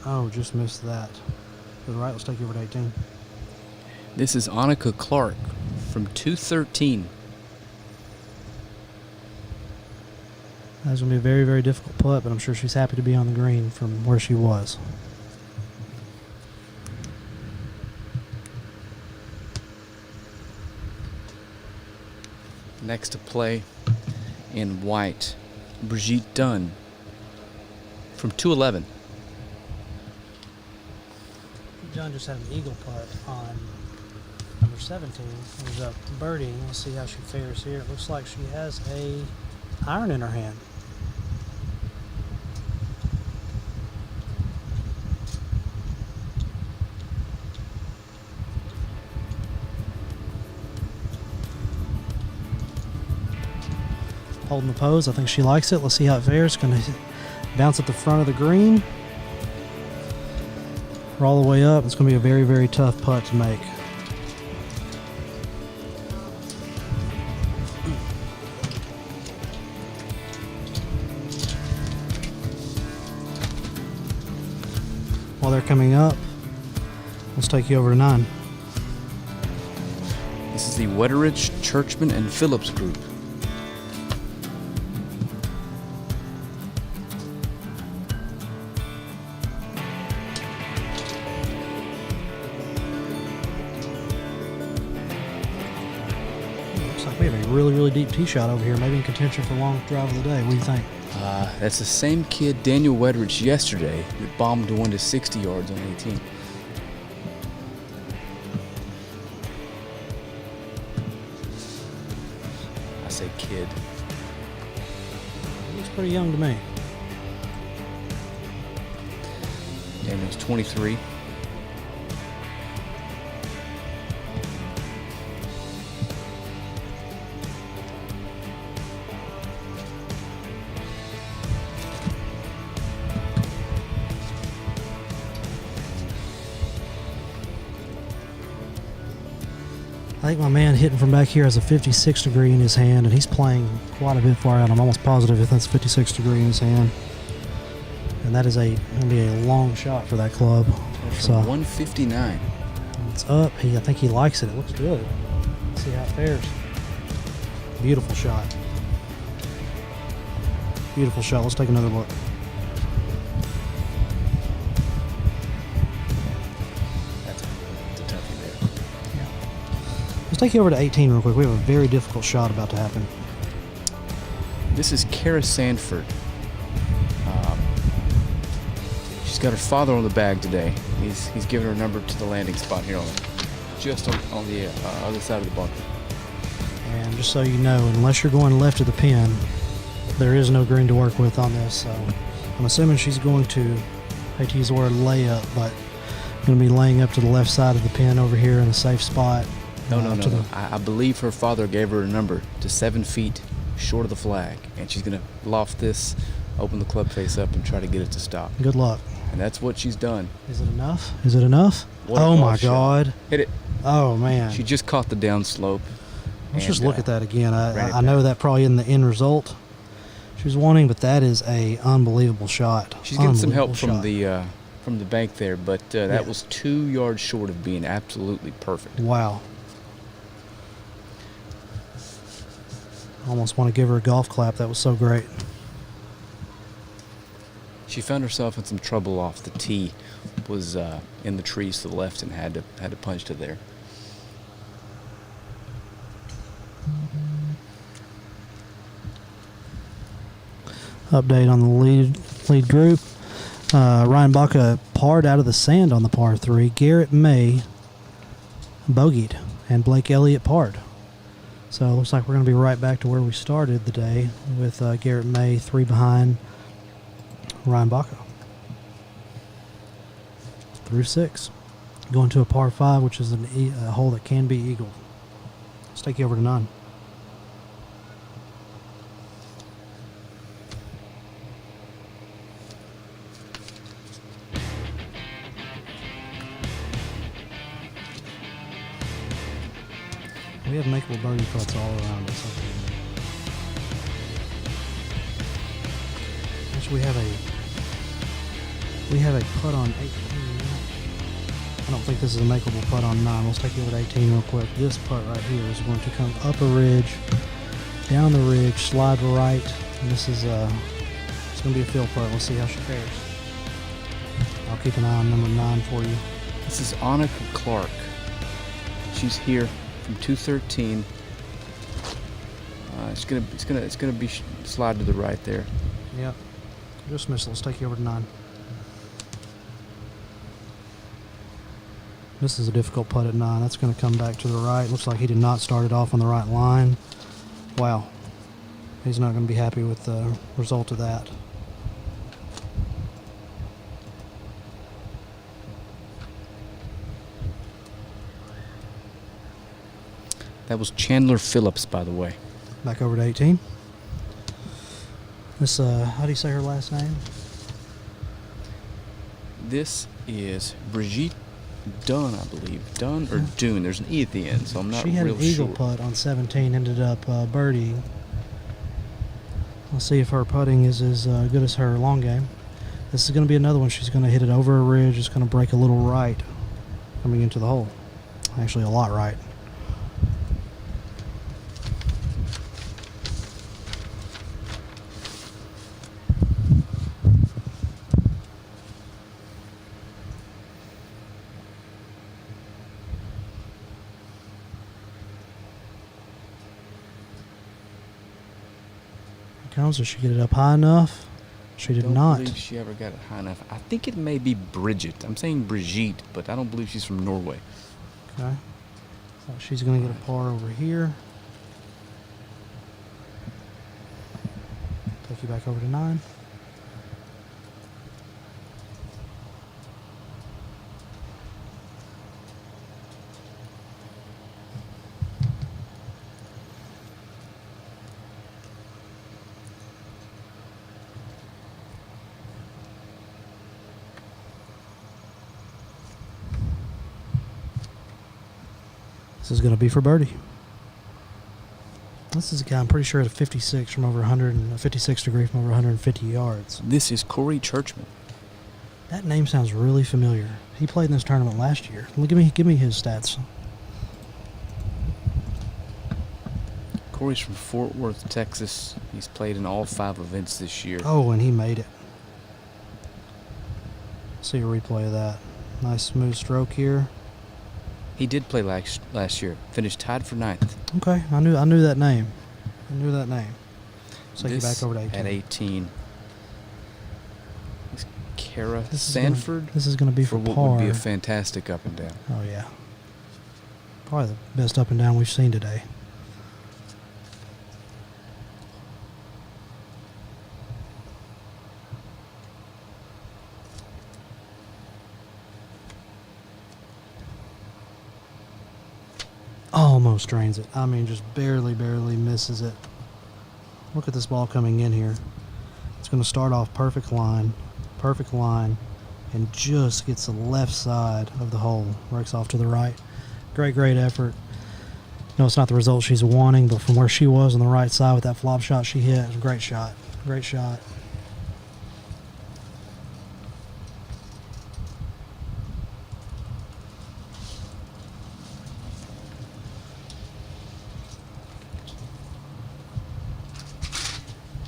Oh, just missed that. To the right, let's take you over to 18. This is Annika Clark from 213. That's going to be a very, very difficult putt, but I'm sure she's happy to be on the green from where she was. Next to play in white, Brigitte Dunn from 211. John just had an eagle putt on number 17. There's a birdie. Let's see how she fares here. It looks like she has a iron in her hand. Holding the pose. I think she likes it. Let's see how it fares. Going to bounce at the front of the green. All the way up. It's going to be a very, very tough putt to make. While they're coming up, let's take you over to 9. This is the Wetteridge, Churchman, and Phillips group. We have a really, really deep tee shot over here, maybe in contention for longest drive of the day. What do you think? That's the same kid, Daniel Wetteridge, yesterday that bombed one to 60 yards on 18. I say kid. He looks pretty young to me. Daniel's 23. I think my man hitting from back here has a 56 degree in his hand, and he's playing quite a bit far out. I'm almost positive if that's 56 degree in his hand. And that is going to be a long shot for that club. So 159. It's up. I think he likes it. It looks good. Let's see how it fares. Beautiful shot. Beautiful shot. Let's take another look. That's a toughie there. Yeah. Let's take you over to 18 real quick. We have a very difficult shot about to happen. This is Kara Sanford. She's got her father on the bag today. He's giving her a number to the landing spot here on just on the other side of the bunker. And just so you know, unless you're going left of the pin, there is no green to work with on this. So I'm assuming she's going to, I hate to use the word layup, but going to be laying up to the left side of the pin over here in a safe spot. No. I believe her father gave her a number to 7 feet short of the flag, and she's going to loft this, open the club face up, and try to get it to stop. Good luck. And that's what she's done. Is it enough? Is it enough? Oh my God. Hit it. Oh man. She just caught the down slope. Let's just look at that again. I know that probably isn't the end result she was wanting, but that is a unbelievable shot. She's getting some help from the bank there, but that was 2 yards short of being absolutely perfect. Wow. I almost want to give her a golf clap. That was so great. She found herself in some trouble off the tee. Was in the trees to the left and had to punch to there. Update on the lead group. Ryan Baca parred out of the sand on the par 3. Garrett May bogeyed, and Blake Elliott parred. So it looks like we're going to be right back to where we started the day with Garrett May 3 behind Ryan Baca. Through 6. Going to a par 5, which is a hole that can be eagled. Let's take you over to 9. We have makeable birdie putts all around us. Actually, we have a putt on 18. I don't think this is a makeable putt on 9. Let's take it over to 18 real quick. This putt right here is going to come up a ridge, down the ridge, slide right, and this is it's going to be a field putt. Let's see how she fares. I'll keep an eye on number 9 for you. This is Annika Clark. She's here from 213. It's gonna be slide to the right there. Yep. Dismissal. Let's take you over to 9. This is a difficult putt at 9. That's going to come back to the right. Looks like he did not start it off on the right line. Wow. He's not going to be happy with the result of that. That was Chandler Phillips, by the way. Back over to 18. This, how do you say her last name? This is Brigitte Dunn, I believe. Dunn or Dune. There's an E at the end, so I'm not real sure. She had an eagle putt on 17, ended up birdieing. Let's see if her putting is as good as her long game. This is going to be another one. She's going to hit it over a ridge. It's going to break a little right coming into the hole. Actually, a lot right. Did she get it up high enough? She did not. I don't believe she ever got it high enough. I think it may be Bridget. I'm saying Brigitte, but I don't believe she's from Norway. Okay. So she's going to get a par over here. Take you back over to 9. This is going to be for birdie. This is a guy, I'm pretty sure, at a 56 from over 56 degree from over 150 yards. This is Corey Churchman. That name sounds really familiar. He played in this tournament last year. Give me his stats. Corey's from Fort Worth, Texas. He's played in all 5 events this year. Oh, and he made it. See a replay of that. Nice smooth stroke here. He did play last year. Finished tied for 9th. Okay, I knew that name. So you back over to 18. At 18. Is Kara Sanford. This is going to be for par. What would be a fantastic up and down. Oh yeah. Probably the best up and down we've seen today. Almost drains it. I mean, just barely misses it. Look at this ball coming in here. It's going to start off perfect line, and just gets the left side of the hole. Breaks off to the right. Great effort. No, it's not the result she's wanting, but from where she was on the right side with that flop shot she hit, it was a great shot. Great shot.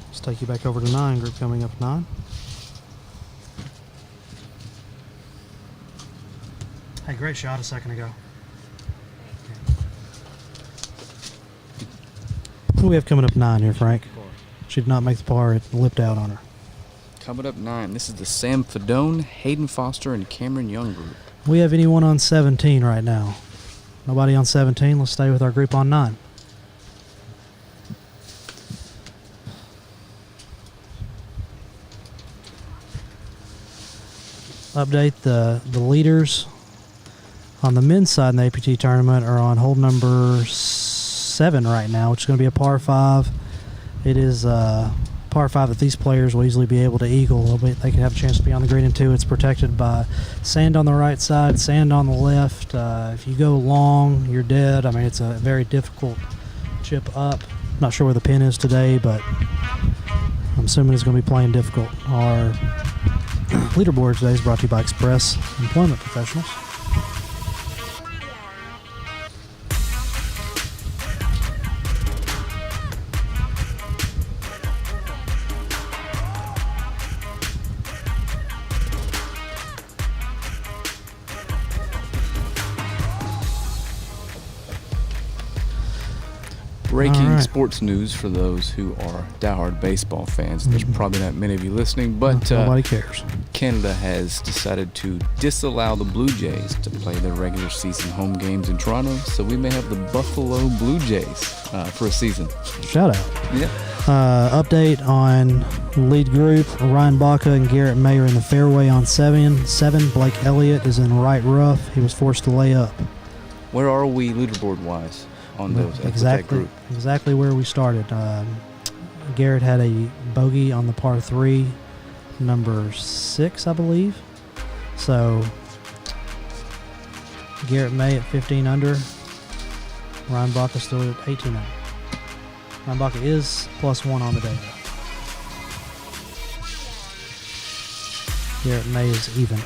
Let's take you back over to 9. Group coming up 9. Hey, great shot a second ago. What do we have coming up 9 here, Frank? She did not make the par. It lipped out on her. Coming up 9, this is the Sam Fedone, Hayden Foster, and Cameron Young group. We have anyone on 17 right now? Nobody on 17. Let's stay with our group on 9. Update, the leaders on the men's side in the APT tournament are on hole number 7 right now, which is going to be a par 5. It is par 5 that these players will easily be able to eagle. They can have a chance to be on the green in 2. It's protected by sand on the right side, sand on the left. If you go long, you're dead. I mean, it's a very difficult chip up. Not sure where the pin is today, but I'm assuming it's going to be playing difficult. Our leaderboard today is brought to you by Express Employment Professionals. Breaking sports news for those who are diehard baseball fans. There's probably not many of you listening, but nobody cares. Canada has decided to disallow the Blue Jays to play their regular season home games in Toronto, so we may have the Buffalo Blue Jays for a season. Shout out. Yeah. Update on lead group. Ryan Baca and Garrett May are in the fairway on 7. Blake Elliott is in right rough. He was forced to lay up. Where are we leaderboard-wise on those? That group? Exactly where we started. Garrett had a bogey on the par 3, number 6, I believe. So Garrett May at 15 under. Ryan Baca still at 18 under. Ryan Baca is +1 on the day, though. Garrett May is even.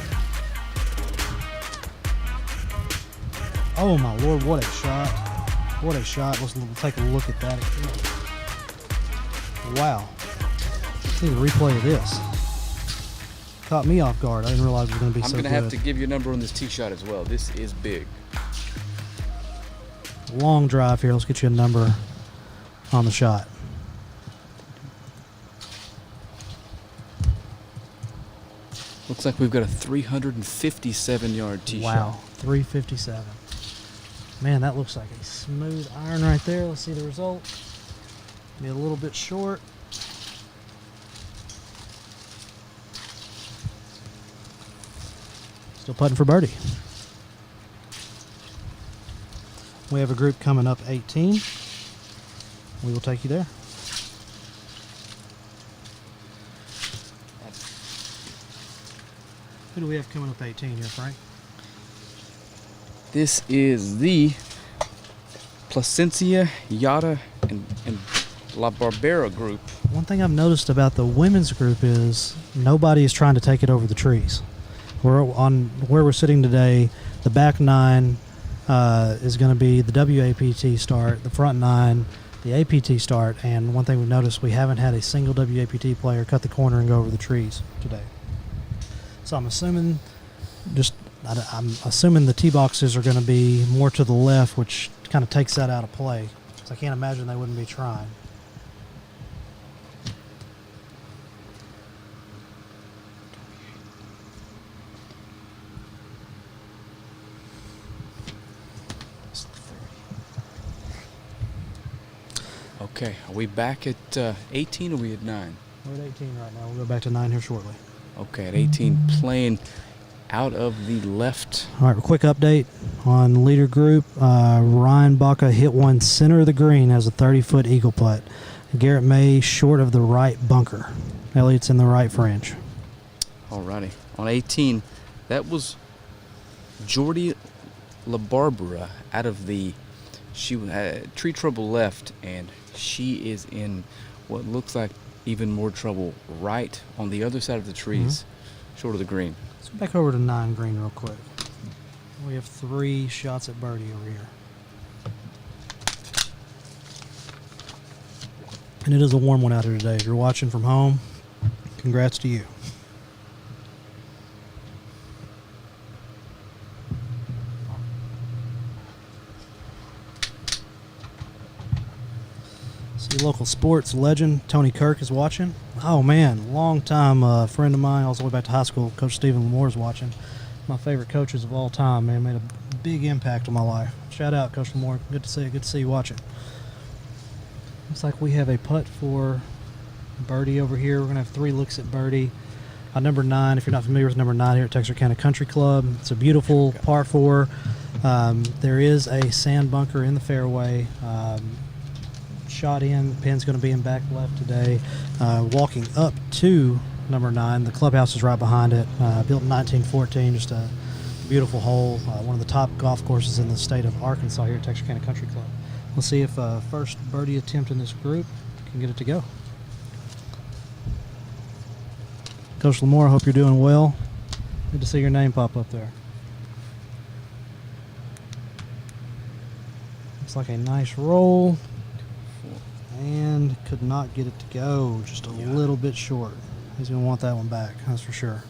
Oh my Lord, what a shot. What a shot. Let's take a look at that again. Wow. Let's see the replay of this. Caught me off guard. I didn't realize it was going to be so good. I'm going to have to give you a number on this tee shot as well. This is big. Long drive here. Let's get you a number on the shot. Looks like we've got a 357-yard tee shot. Wow, 357. Man, that looks like a smooth iron right there. Let's see the result. Be a little bit short. Still putting for birdie. We have a group coming up 18. We will take you there. Who do we have coming up 18 here, Frank? This is the Placencia, Yada, and La Barbera group. One thing I've noticed about the women's group is nobody is trying to take it over the trees. We're on where we're sitting today. The back 9 is going to be the WAPT start, the front 9, the APT start, and one thing we've noticed, we haven't had a single WAPT player cut the corner and go over the trees today. So I'm assuming the tee boxes are going to be more to the left, which kind of takes that out of play. So I can't imagine they wouldn't be trying. Okay, are we back at 18 or are we at 9? We're at 18 right now. We'll go back to 9 here shortly. Okay, at 18, playing out of the left. All right, a quick update on leader group. Ryan Baca hit one center of the green as a 30-foot eagle putt. Garrett May short of the right bunker. Elliott's in the right fringe. Alrighty. On 18, that was Jordy LaBarbera out of the tree trouble left, and she is in what looks like even more trouble right on the other side of the trees, short of the green. Let's go back over to 9 green real quick. We have 3 shots at birdie over here. And it is a warm one out here today. If you're watching from home, congrats to you. See, local sports legend Tony Kirk is watching. Oh man, long time friend of mine, all the way back to high school. Coach Stephen Lamore is watching. My favorite coaches of all time, man, made a big impact on my life. Shout out, Coach Lamore. Good to see you. Good to see you watching. Looks like we have a putt for birdie over here. We're going to have 3 looks at birdie. Number 9, if you're not familiar with number 9 here at Texarkana Country Club, it's a beautiful par 4. There is a sand bunker in the fairway. Shot in, pin's going to be in back left today. Walking up to number 9, the clubhouse is right behind it. Built in 1914, just a beautiful hole. One of the top golf courses in the state of Arkansas here at Texarkana Country Club. We'll see if first birdie attempt in this group can get it to go. Coach Lamore, I hope you're doing well. Good to see your name pop up there. Looks like a nice roll. And could not get it to go. Just a little bit short. He's going to want that one back, that's for sure.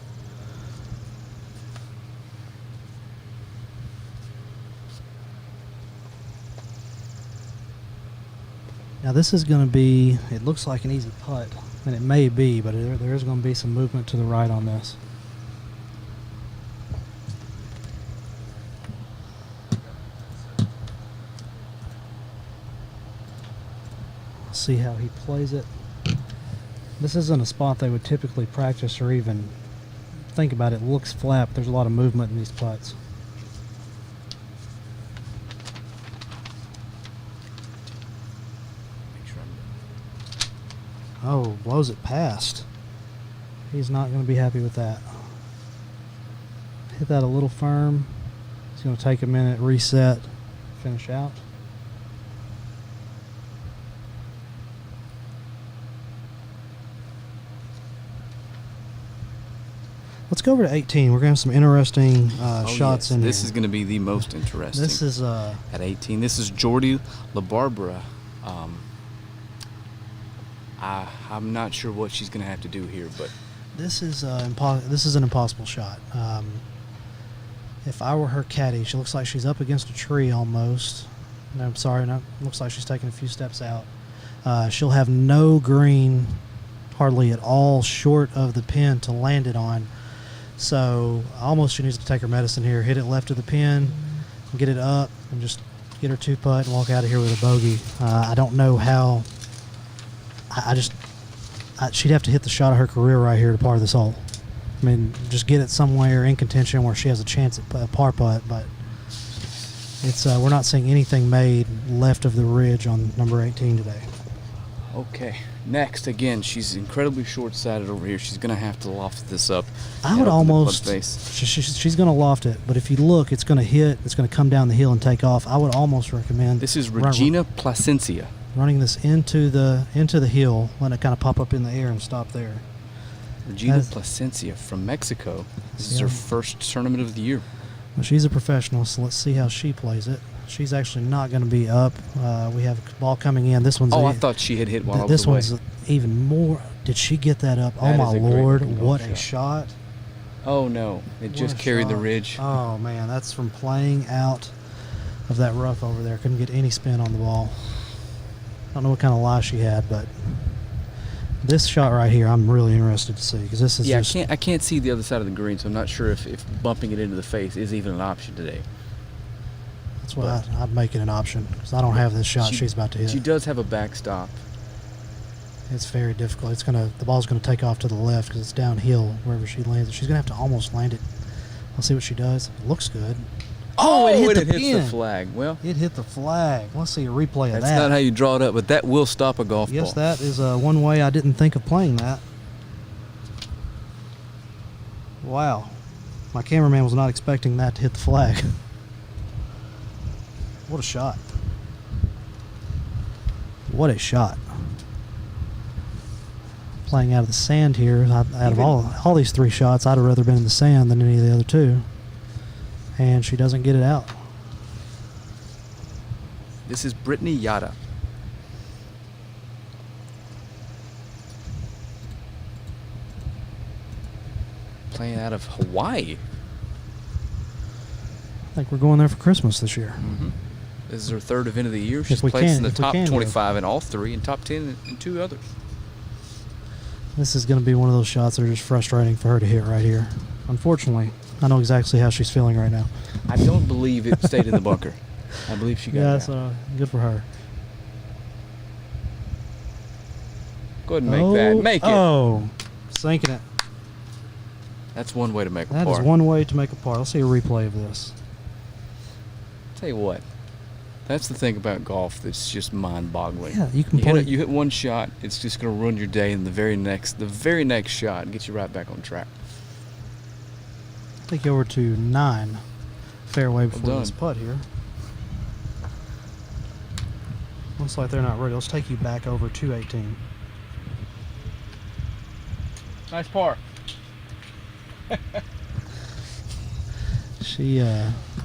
Now this is going to be, it looks like an easy putt, and it may be, but there is going to be some movement to the right on this. See how he plays it. This isn't a spot they would typically practice or even think about. It looks flat, but there's a lot of movement in these putts. Oh, blows it past. He's not going to be happy with that. Hit that a little firm. It's going to take a minute, reset, finish out. Let's go over to 18. We're going to have some interesting shots in here. This is going to be the most interesting. This is at 18. This is Jordy LaBarbera. I'm not sure what she's going to have to do here, but this is an impossible shot. If I were her caddy, she looks like she's up against a tree almost. No, I'm sorry. No, looks like she's taking a few steps out. She'll have no green, hardly at all, short of the pin to land it on. So almost she needs to take her medicine here, hit it left of the pin, get it up, and just get her 2-putt and walk out of here with a bogey. I don't know how. She'd have to hit the shot of her career right here to par this hole. I mean, just get it somewhere in contention where she has a chance at a par putt, but it's we're not seeing anything made left of the ridge on number 18 today. Okay. Next, again, she's incredibly short-sighted over here. She's going to have to loft this up. I would almost. She's going to loft it, but if you look, it's going to hit. It's going to come down the hill and take off. I would almost recommend. This is Regina Plasencia. Running this into the hill, letting it kind of pop up in the air and stop there. Regina Plasencia from Mexico. This is her first tournament of the year. Well, she's a professional, so let's see how she plays it. She's actually not going to be up. We have a ball coming in. This one's. I thought she had hit while I was This away. one's even more. Did she get that up? That oh my Lord! What shot. a shot! Oh no! It just carried the ridge. Oh man, that's from playing out of that rough over there. Couldn't get any spin on the ball. I don't know what kind of lie she had, but this shot right here, I'm really interested to see because this is. Yeah, just, I can't see the other side of the green, so I'm not sure if bumping it into the face is even an option today. That's why I'd make it an option, because I don't have this shot she's about to hit. She does have a backstop. It's very difficult. The ball's gonna take off to the left because it's downhill wherever she lands it. She's gonna have to almost land it. I'll see what she does. It looks good. Oh, it hits pin. the flag. Well, It hit the flag. Let's see a replay of that. that's not how you draw it up, but that will stop a golf ball. Yes, that is one way I didn't think of playing that. Wow. My cameraman was not expecting that to hit the flag. What a shot. What a shot. Playing out of the sand here. Out of all these 3 shots, I'd have rather been in the sand than any of the other 2. And she doesn't get it out. This is Brittany Yada. Playing out of Hawaii. I think we're going there for Christmas this year. Mm-hmm. This is her 3rd event of the year. She's we placed can- in the if we top can, 25 in all 3 and top 10 in 2 others. This is going to be one of those shots that are just frustrating for her to hit right here. Unfortunately, I know exactly how she's feeling right now. I don't believe it stayed in the bunker. I believe she got Yeah, it. so good for her. Go ahead and make that. Make it. Oh, sinking it. That's one way to make a That par. is one way to make a par. Let's see a replay of this. Tell you what, that's the thing about golf that's just mind-boggling. Yeah, you can You play. hit one shot, it's just going to ruin your day, and the very next shot and get you right back on track. Take you over to 9 fairway before done. this putt here. Looks like they're not ready. Let's take you back over to 18. Nice par.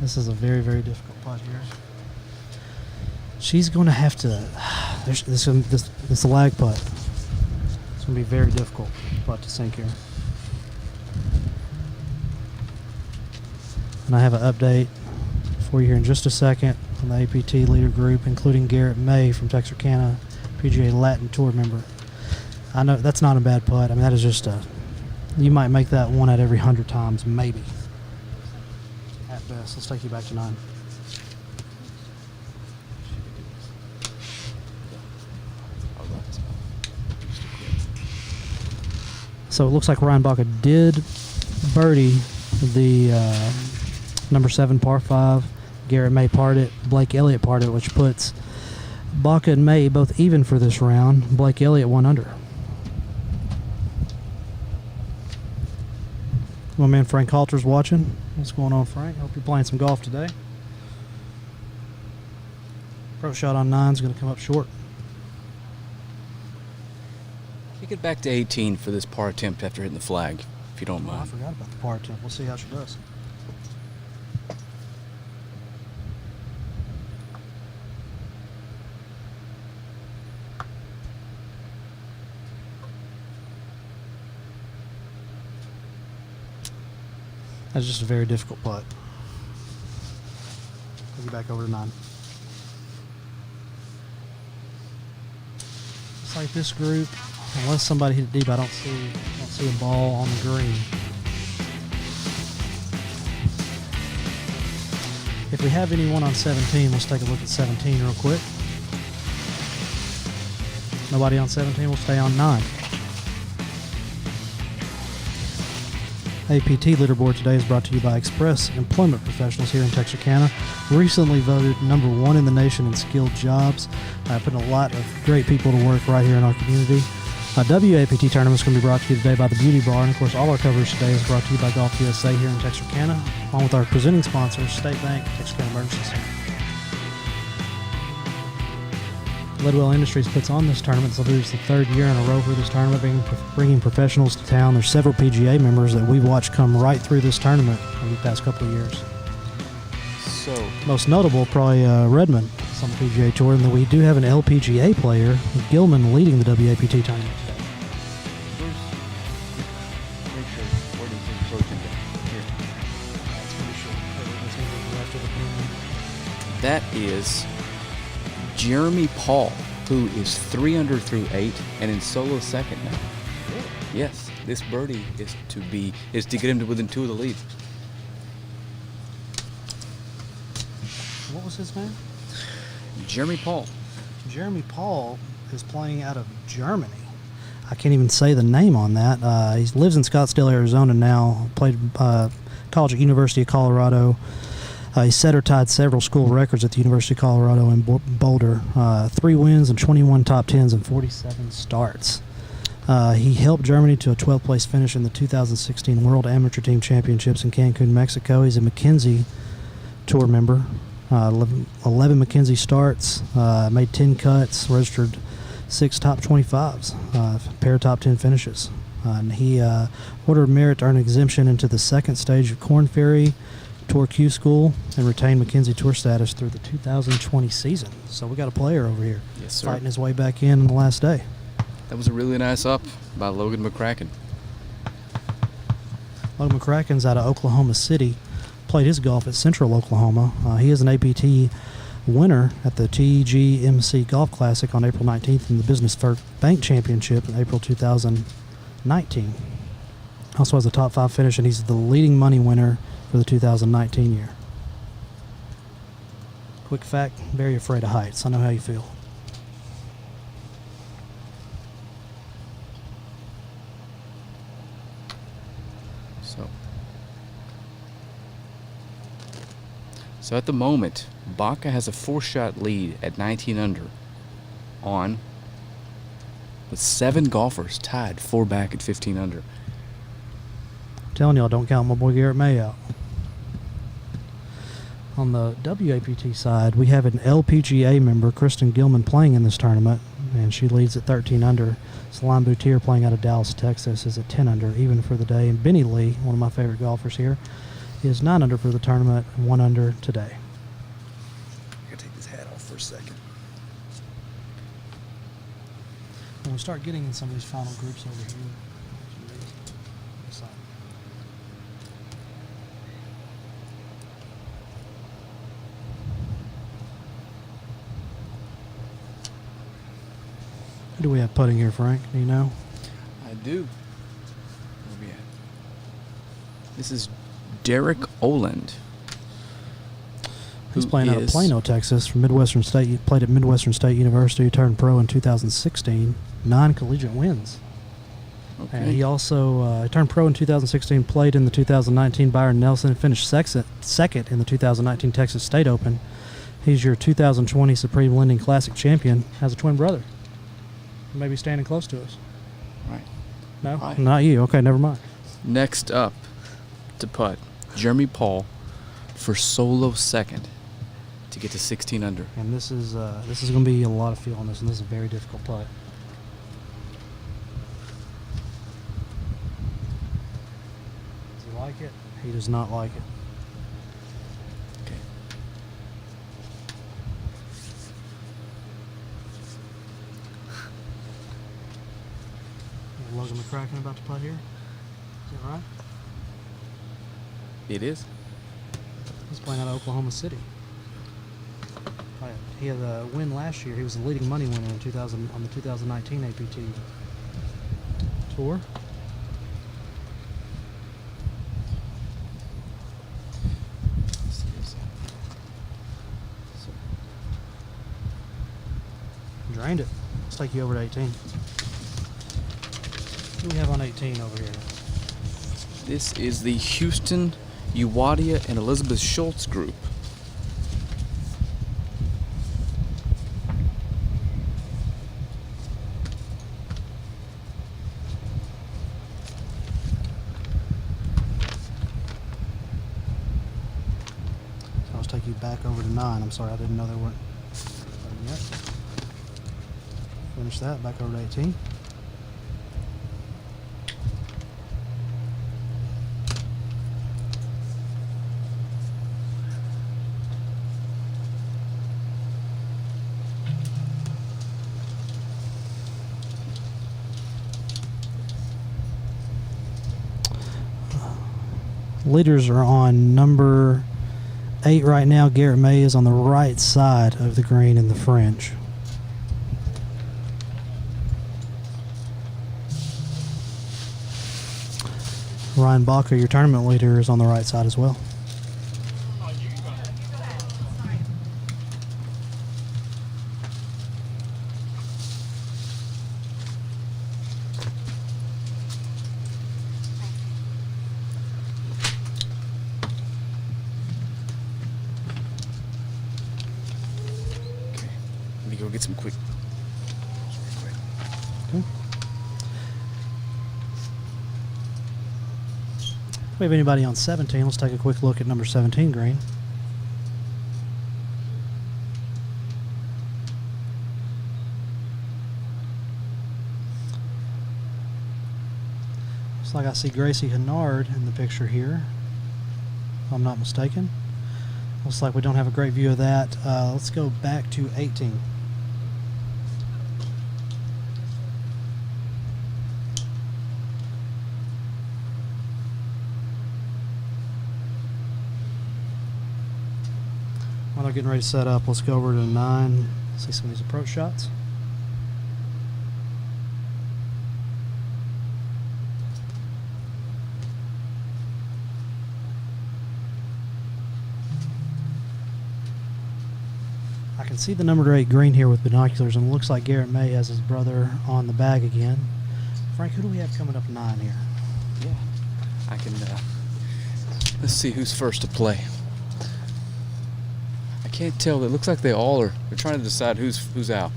This is a very, very difficult putt here. She's going to have to. This lag putt. It's going to be very difficult putt to sink here. And I have an update for you here in just a second on the APT leader group, including Garrett May from Texarkana, PGA Latin Tour member. I know that's not a bad putt. I mean, that is just you might make that one out every 100 times, maybe. At best. Let's take you back to 9. So it looks like Ryan Baca did birdie the number 7 par 5. Garrett May parred it. Blake Elliott parred it, which puts Baca and May both even for this round. Blake Elliott 1 under. My man Frank Halter's watching. What's going on, Frank? Hope you're playing some golf today. Approach shot on 9 is going to come up short. Kick it back to 18 for this par attempt after hitting the flag, if you don't Oh, I mind. forgot about the par attempt. We'll see how she does. That's just a very difficult putt. Take you back over to 9. It's like this group, unless somebody hit it deep, I don't see a ball on the green. If we have anyone on 17, let's take a look at 17 real quick. Nobody on 17, we'll stay on 9. APT leaderboard today is brought to you by Express Employment Professionals here in Texarkana. Recently voted number 1 in the nation in skilled jobs. Putting a lot of great people to work right here in our community. WAPT tournament is going to be brought to you today by the Beauty Bar. And of course, all our coverage today is brought to you by Golf USA here in Texarkana, along with our presenting sponsors, State Bank, Texarkana Emergency Center. Ledwell Industries puts on this tournament. So it's the 3rd year in a row for this tournament, bringing professionals to town. There's several PGA members that we've watched come right through this tournament in the past couple of years. So, Most notable, probably Redmond on the PGA Tour, and then we do have an LPGA player, Gilman, leading the WAPT tournament today. make sure where does it approach it? Here. That's pretty sure. Everyone's going to be left of the pin. That is Jeremy Paul, who is 3 under through 8 and in solo second now. Yes, this birdie is to get him to within 2 of the lead. What was his name? Jeremy Paul. Jeremy Paul is playing out of Germany. I can't even say the name on that. He lives in Scottsdale, Arizona now. Played college at University of Colorado. He set or tied several school records at the University of Colorado in Boulder. 3 wins and 21 top 10s and 47 starts. He helped Germany to a 12th place finish in the 2016 World Amateur Team Championships in Cancun, Mexico. He's a McKenzie Tour member. 11 McKenzie starts, made 10 cuts, registered 6 top 25s, pair of top 10 finishes. And he ordered merit to earn exemption into the second stage of Korn Ferry Tour Q School and retained McKenzie Tour status through the 2020 season. So we got a player over here, yes, sir, fighting his way back in the last day. That was a really nice up by Logan McCracken. Logan McCracken's out of Oklahoma City. Played his golf at Central Oklahoma. He is an APT winner at the TGMC Golf Classic on April 19th and the Business First Bank Championship in April 2019. Also has a top 5 finish, and he's the leading money winner for the 2019 year. Quick fact, very afraid of heights. I know how you feel. So at the moment, Baca has a 4-shot lead at 19 under on, with 7 golfers tied 4 back at 15 under. I'm telling y'all, don't count my boy Garrett May out. On the WAPT side, we have an LPGA member, Kristen Gilman, playing in this tournament, and she leads at 13 under. Salam Boutier, playing out of Dallas, Texas, is at 10 under, even for the day. And Benny Lee, one of my favorite golfers here, is 9 under for the tournament and 1 under today. I gotta take this hat off for a second. When we start getting in some of these final groups over here, who do we have putting here, Frank? Do you know? I do. Where we at? This is Derek Oland. He's playing out of Plano, Texas, from Midwestern State. He played at Midwestern State University, turned pro in 2016, 9 collegiate wins. Okay. And he also turned pro in 2016, played in the 2019 Byron Nelson, finished second in the 2019 Texas State Open. He's your 2020 Supreme Lending Classic champion, has a twin brother. Maybe standing close to us. Right. No? Hi. Not you. Okay, never mind. Next up to putt, Jeremy Paul for solo second to get to 16 under. And this is going to be a lot of feel on this, and this is a very difficult putt. Does he like it? He does not like it. Okay. Logan McCracken about to putt here. Is that right? It is. He's playing out of Oklahoma City. He had a win last year. He was the leading money winner in 2000 on the 2019 APT Tour. Drained it. Let's take you over to 18. What do we have on 18 over here? This is the Houston, Uwadia, and Elizabeth Schultz group. So I'll take you back over to 9. I'm sorry, I didn't know they weren't yet. Finish that, back over to 18. Leaders are on number 8 right now. Garrett May is on the right side of the green in the French. Ryan Baca, your tournament leader, is on the right side as well. go get some quick. Okay. If we have anybody on 17, let's take a quick look at number 17 green. Looks like I see Gracie Hennard in the picture here, if I'm not mistaken. Looks like we don't have a great view of that. Let's go back to 18. While they're getting ready to set up, let's go over to 9. See some of these approach shots. I can see the number 8 green here with binoculars, and it looks like Garrett May has his brother on the bag again. Frank, who do we have coming up 9 here? Yeah, I can. Let's see who's first to play. I can't tell. It looks like they all are. They're trying to decide who's out.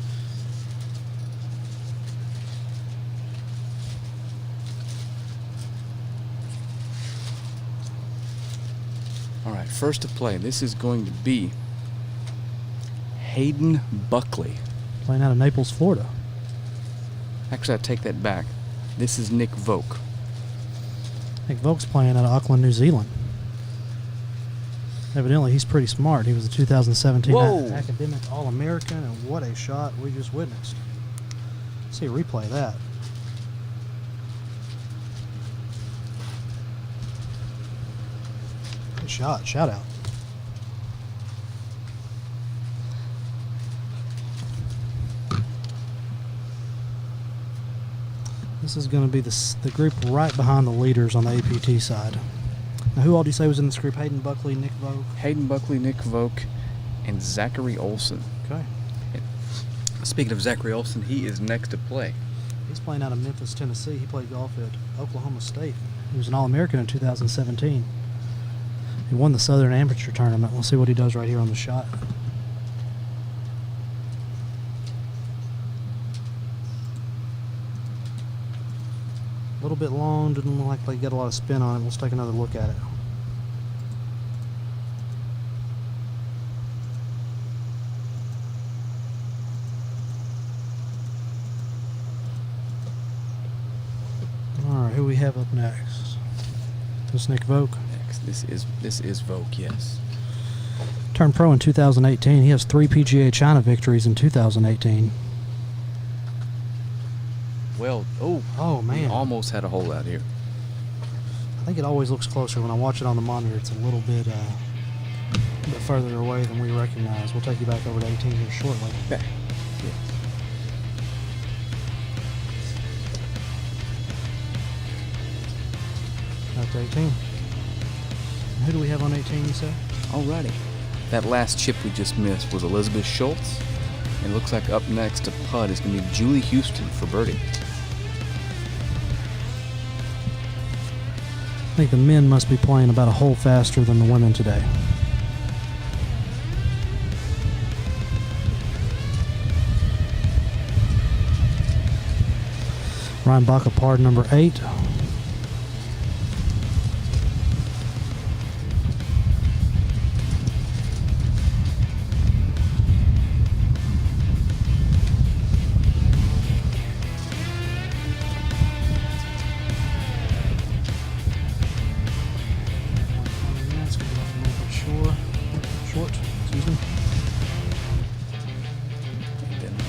All right, first to play. This is going to be Hayden Buckley. Playing out of Naples, Florida. Actually, I take that back. This is Nick Voke. Nick Voke's playing out of Auckland, New Zealand. Evidently, he's pretty smart. He was a 2017 Whoa. academic All-American, and what a shot we just witnessed. Let's see a replay of that. Good shot. Shout out. This is going to be the group right behind the leaders on the APT side. Now, who all do you say was in this group? Hayden Buckley, Nick Voke? Hayden Buckley, Nick Voke, and Zachary Olson. Okay. Speaking of Zachary Olson, he is next to play. He's playing out of Memphis, Tennessee. He played golf at Oklahoma State. He was an All-American in 2017. He won the Southern Amateur Tournament. We'll see what he does right here on the shot. A little bit long, didn't look like they got a lot of spin on it. Let's take another look at it. All right, who we have up next? This Nick Voke. Next, this is Voke, yes. Turned pro in 2018. He has 3 PGA China victories in 2018. Well, Oh, man. he almost had a hole out here. I think it always looks closer when I watch it on the monitor. It's a little bit further away than we recognize. We'll take you back over to 18 here shortly. Back. Back to 18. Who do we have on 18, you said? Alrighty. That last chip we just missed was Elizabeth Schultz. And it looks like up next to putt is going to be Julie Houston for birdie. I think the men must be playing about a hole faster than the women today. Ryan Baca, par number 8.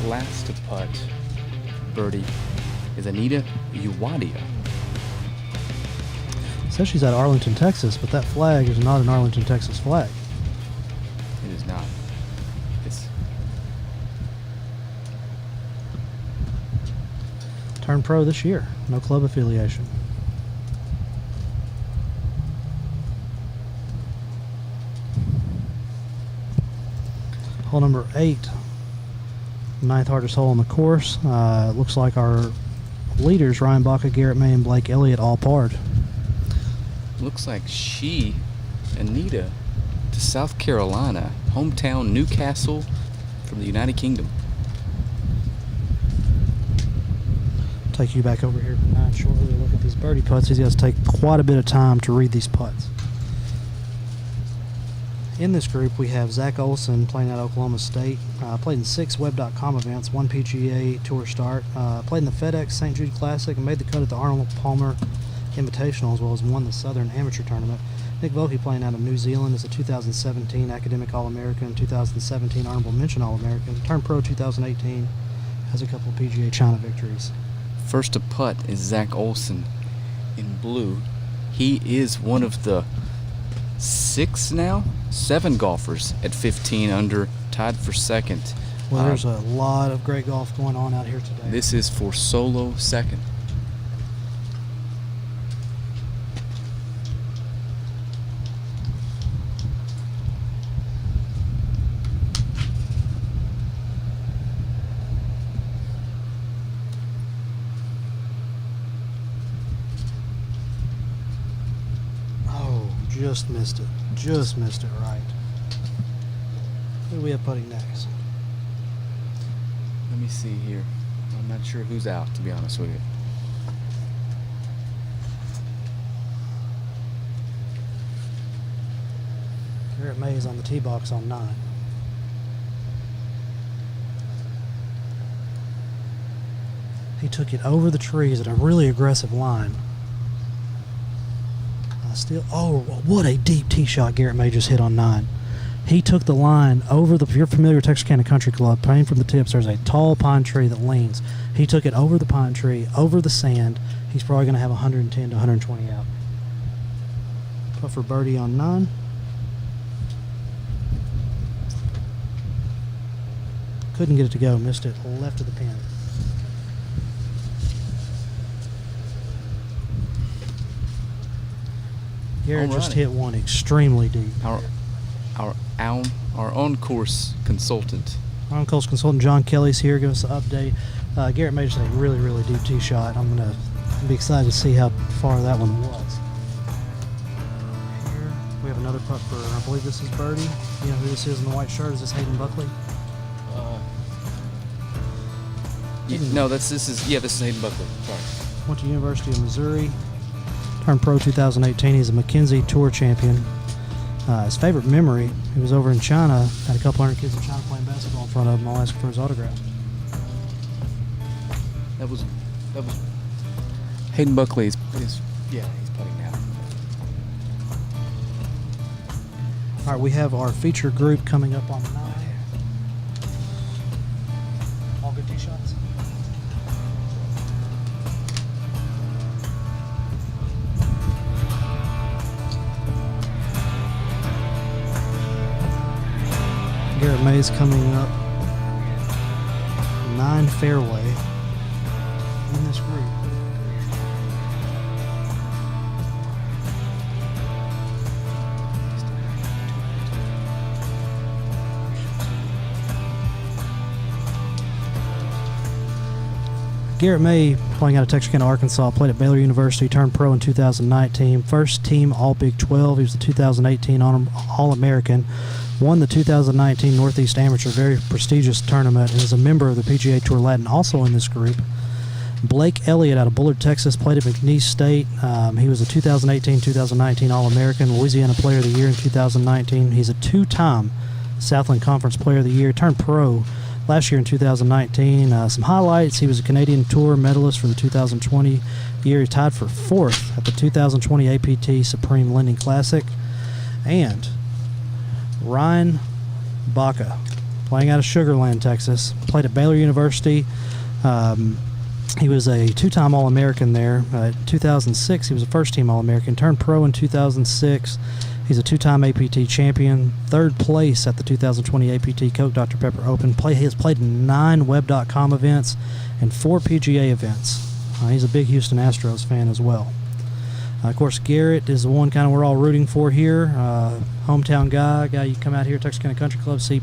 Last to putt, birdie, is Anita Uwadia. Says she's out of Arlington, Texas, but that flag is not an Arlington, Texas flag. It is not. It's Turned pro this year. No club affiliation. Hole number 8. 9th hardest hole on the course. Looks like our leaders, Ryan Baca, Garrett May, and Blake Elliott, all parred. looks like Anita, to South Carolina, hometown Newcastle from the United Kingdom. take you back over here to 9 shortly to look at these birdie putts. He's got to take quite a bit of time to read these putts. In this group, we have Zach Olson playing at Oklahoma State. Played in 6 Web.com events, 1 PGA Tour start. Played in the FedEx St. Jude Classic and made the cut at the Arnold Palmer Invitational, as well as won the Southern Amateur Tournament. Nick Vokey playing out of New Zealand is a 2017 Academic All-American, 2017 Honorable Mention All-American, turned pro 2018, has a couple of PGA China victories. First to putt is Zach Olson in blue. He is one of the 7 golfers at 15 under, tied for second. Well, there's a lot of great golf going on out here today. This is for solo second. Just missed it. Just missed it right. Who do we have putting next? Let me see here. I'm not sure who's out, to be honest with you. Garrett May is on the tee box on 9. He took it over the trees at a really aggressive line. Oh, what a deep tee shot Garrett May just hit on 9. He took the line over the, if you're familiar with Texarkana Country Club, playing from the tips, there's a tall pine tree that leans. He took it over the pine tree, over the sand. He's probably going to have 110 to 120 out. Putt for birdie on 9. Couldn't get it to go, missed it left of the pin. Garrett just hit one extremely deep. Our on-course consultant. On-course consultant John Kelly's here. Give us an update. Garrett May just had a really, really deep tee shot. I'm going to be excited to see how far that one was. Here we have another putt for, I believe this is birdie. You know who this is in the white shirt? Is this Hayden Buckley? No, this is Hayden Buckley. Sorry. Went to University of Missouri. Turned pro 2018. He's a McKenzie Tour champion. His favorite memory, he was over in China, had a couple hundred kids in China playing basketball in front of him, all asking for his autograph. That was Hayden Buckley he's putting now. All right, we have our feature group coming up on the 9. All good tee shots. Garrett May's coming up 9 fairway in this group. Garrett May, playing out of Texarkana, Arkansas, played at Baylor University, turned pro in 2019. First team All Big 12. He was the 2018 All-American. Won the 2019 Northeast Amateur, very prestigious tournament, and is a member of the PGA Tour Latin. Also in this group, Blake Elliott out of Bullard, Texas, played at McNeese State. He was a 2018-2019 All-American, Louisiana Player of the Year in 2019. He's a 2-time Southland Conference Player of the Year, turned pro last year in 2019. Some highlights: he was a Canadian Tour medalist for the 2020 year. He tied for 4th at the 2020 APT Supreme Lending Classic. And Ryan Baca, playing out of Sugar Land, Texas, played at Baylor University. He was a 2-time All-American there. 2006, he was a first-team All-American. Turned pro in 2006. He's a 2-time APT champion. 3rd place at the 2020 APT Coke Dr. Pepper Open. He has played in 9 Web.com events and 4 PGA events. He's a big Houston Astros fan as well. Of course, Garrett is the one kind of we're all rooting for here. Hometown guy you come out here, Texarkana Country Club, see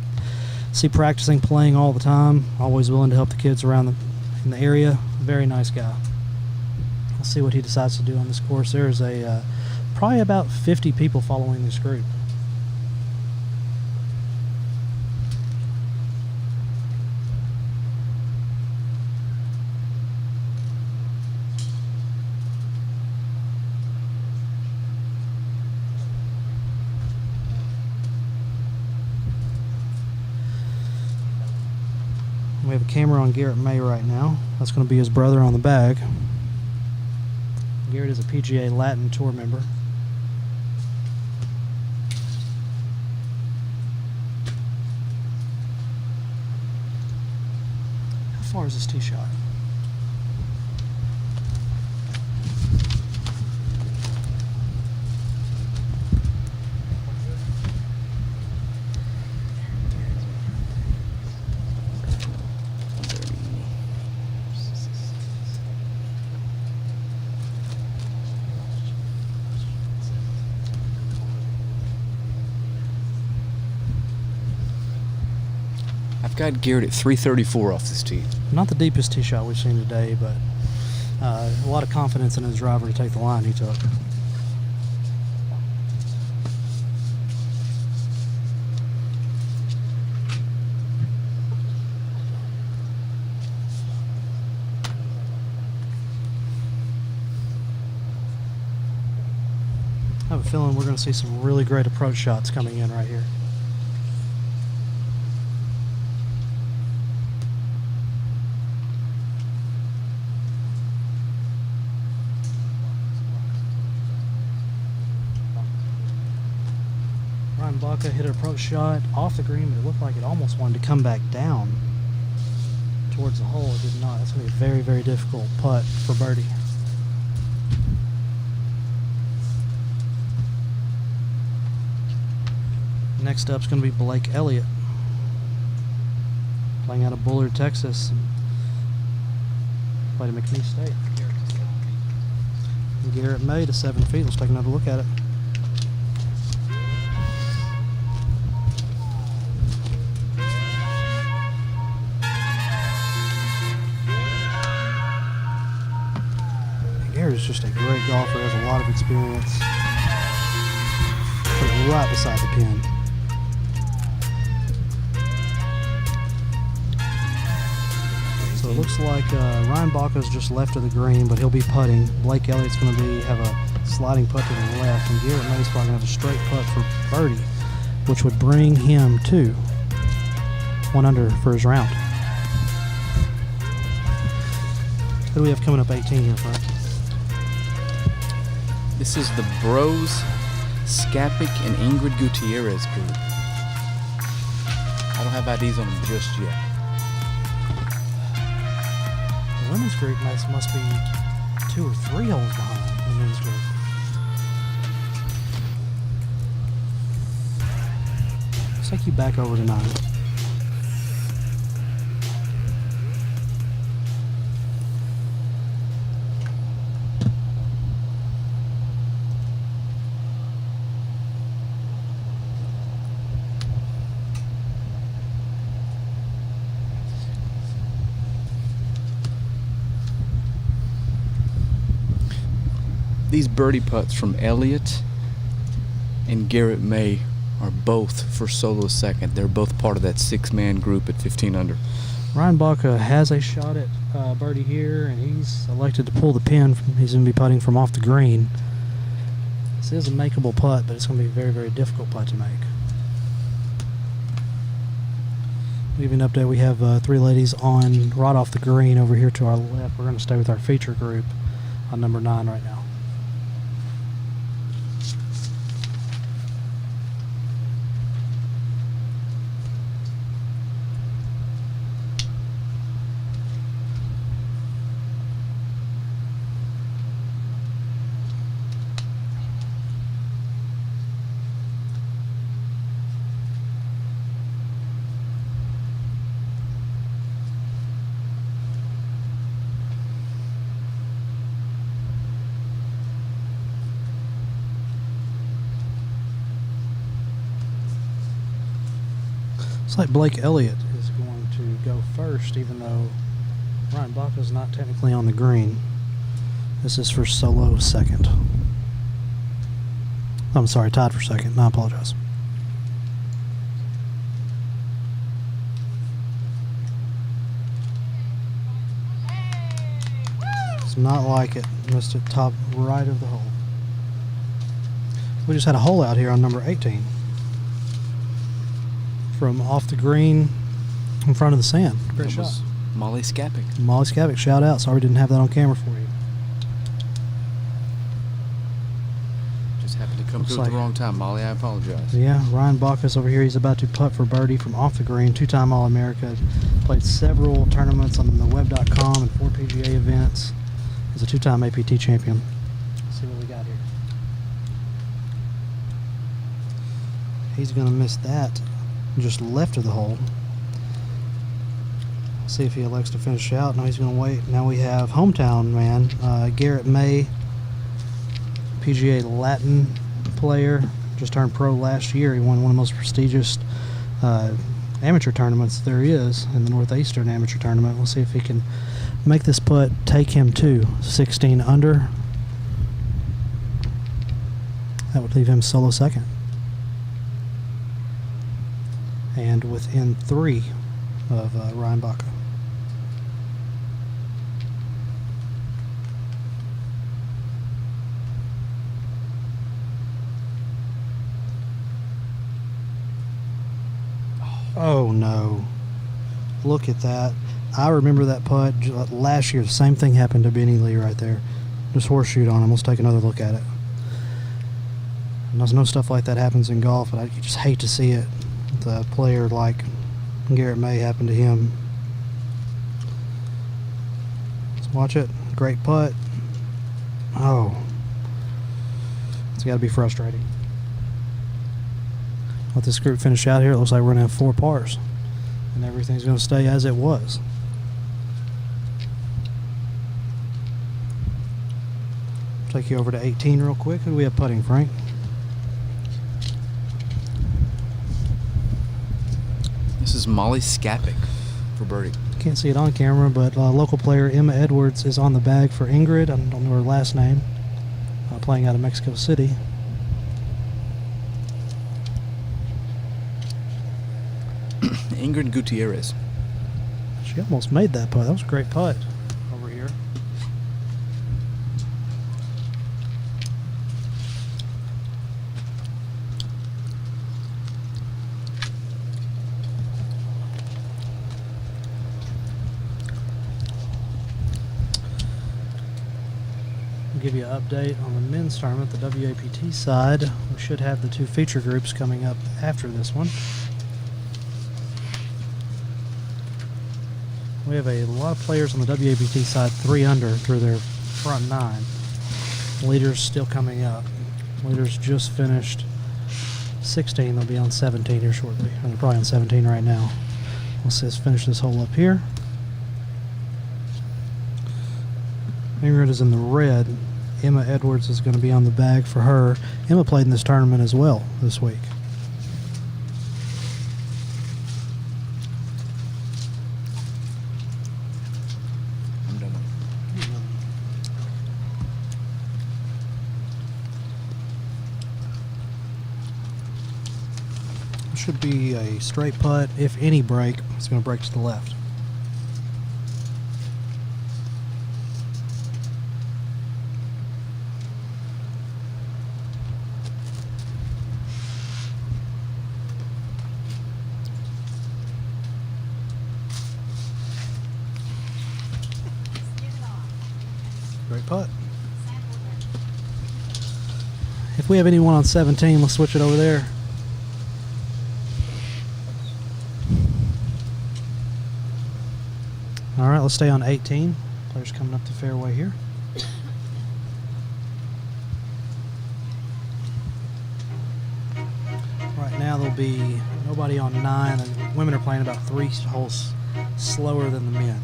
practicing, playing all the time. Always willing to help the kids around in the area. Very nice guy. We'll see what he decides to do on this course. There's probably about 50 people following this group. We have a camera on Garrett May right now. That's going to be his brother on the bag. Garrett is a PGA Latin Tour member. How far is this tee shot? I've got Garrett at 334 off this tee. Not the deepest tee shot we've seen today, but a lot of confidence in his driver to take the line he took. I have a feeling we're going to see some really great approach shots coming in right here. Ryan Baca hit an approach shot off the green, but it looked like it almost wanted to come back down towards the hole. It did not. That's going to be a very, very difficult putt for birdie. Next up is going to be Blake Elliott, playing out of Bullard, Texas. Played at McNeese State. And Garrett May to 7 feet. Let's take another look at it. Garrett's just a great golfer. Has a lot of experience. Put it right beside the pin. So it looks like Ryan Baca's just left of the green, but he'll be putting. Blake Elliott's going to have a sliding putt to the left, and Garrett May's probably going to have a straight putt for birdie, which would bring him to 1 under for his round. Who do we have coming up 18 here, Frank? This is the Bros, Skapik, and Ingrid Gutierrez group. I don't have IDs on them just yet. The women's group must be 2 or 3 holes behind the men's group. Let's take you back over to 9. These birdie putts from Elliott and Garrett May are both for solo second. They're both part of that 6-man group at 15 under. Ryan Baca has a shot at birdie here, and he's elected to pull the pin. He's going to be putting from off the green. This is a makeable putt, but it's going to be a very, very difficult putt to make. To give you an update, we have 3 ladies on right off the green over here to our left. We're going to stay with our feature group on number 9 right now. Looks like Blake Elliott is going to go first, even though Ryan Baca is not technically on the green. This is for solo second. I'm sorry, tied for second. I apologize. It's not like it. Missed it top right of the hole. We just had a hole out here on number 18. From off the green, in front of the sand. Great That shot. was Molly Skapik. Molly Skavic, shout out. Sorry we didn't have that on camera for you. Just happened to come Looks through at the like- wrong time, Molly. I apologize. Yeah, Ryan Baca's over here. He's about to putt for birdie from off the green. Two-time All-America. Played several tournaments on the web.com and 4 PGA events. He's a two-time APT champion. Let's see what we got here. He's going to miss that just left of the hole. See if he elects to finish out. No, he's going to wait. Now we have hometown man, Garrett May, PGA Latin player, just turned pro last year. He won one of the most prestigious amateur tournaments there is in the Northeastern Amateur Tournament. We'll see if he can make this putt take him to 16 under. That would leave him solo second. And within 3 of Ryan Baca. Oh no. Look at that. I remember that putt last year. The same thing happened to Benny Lee right there. Just horseshoed on him. Let's take another look at it. And I know stuff like that happens in golf, but I just hate to see it. The player like Garrett May happened to him. Let's watch it. Great putt. Oh. It's got to be frustrating. Let this group finish out here. It looks like we're going to have 4 pars. And everything's going to stay as it was. Take you over to 18 real quick. Who do we have putting, Frank? This is Molly Skapik for birdie. Can't see it on camera, but local player Emma Edwards is on the bag for Ingrid. I don't know her last name. Playing out of Mexico City. Ingrid Gutierrez. She almost made that putt. That was a great putt over here. I'll give you an update on the men's tournament, the WAPT side. We should have the 2 feature groups coming up after this one. We have a lot of players on the WAPT side 3 under through their front 9. Leaders still coming up. Leaders just finished 16. They'll be on 17 here shortly. Or they're probably on 17 right now. Let's just finish this hole up here. Ingrid is in the red. Emma Edwards is going to be on the bag for her. Emma played in this tournament as well this week. I'm done. Should be a straight putt. If any break, it's going to break to the left. Great putt. If we have anyone on 17, let's switch it over there. All right, let's stay on 18. Players coming up the fairway here. Right now there'll be nobody on 9. And women are playing about 3 holes slower than the men.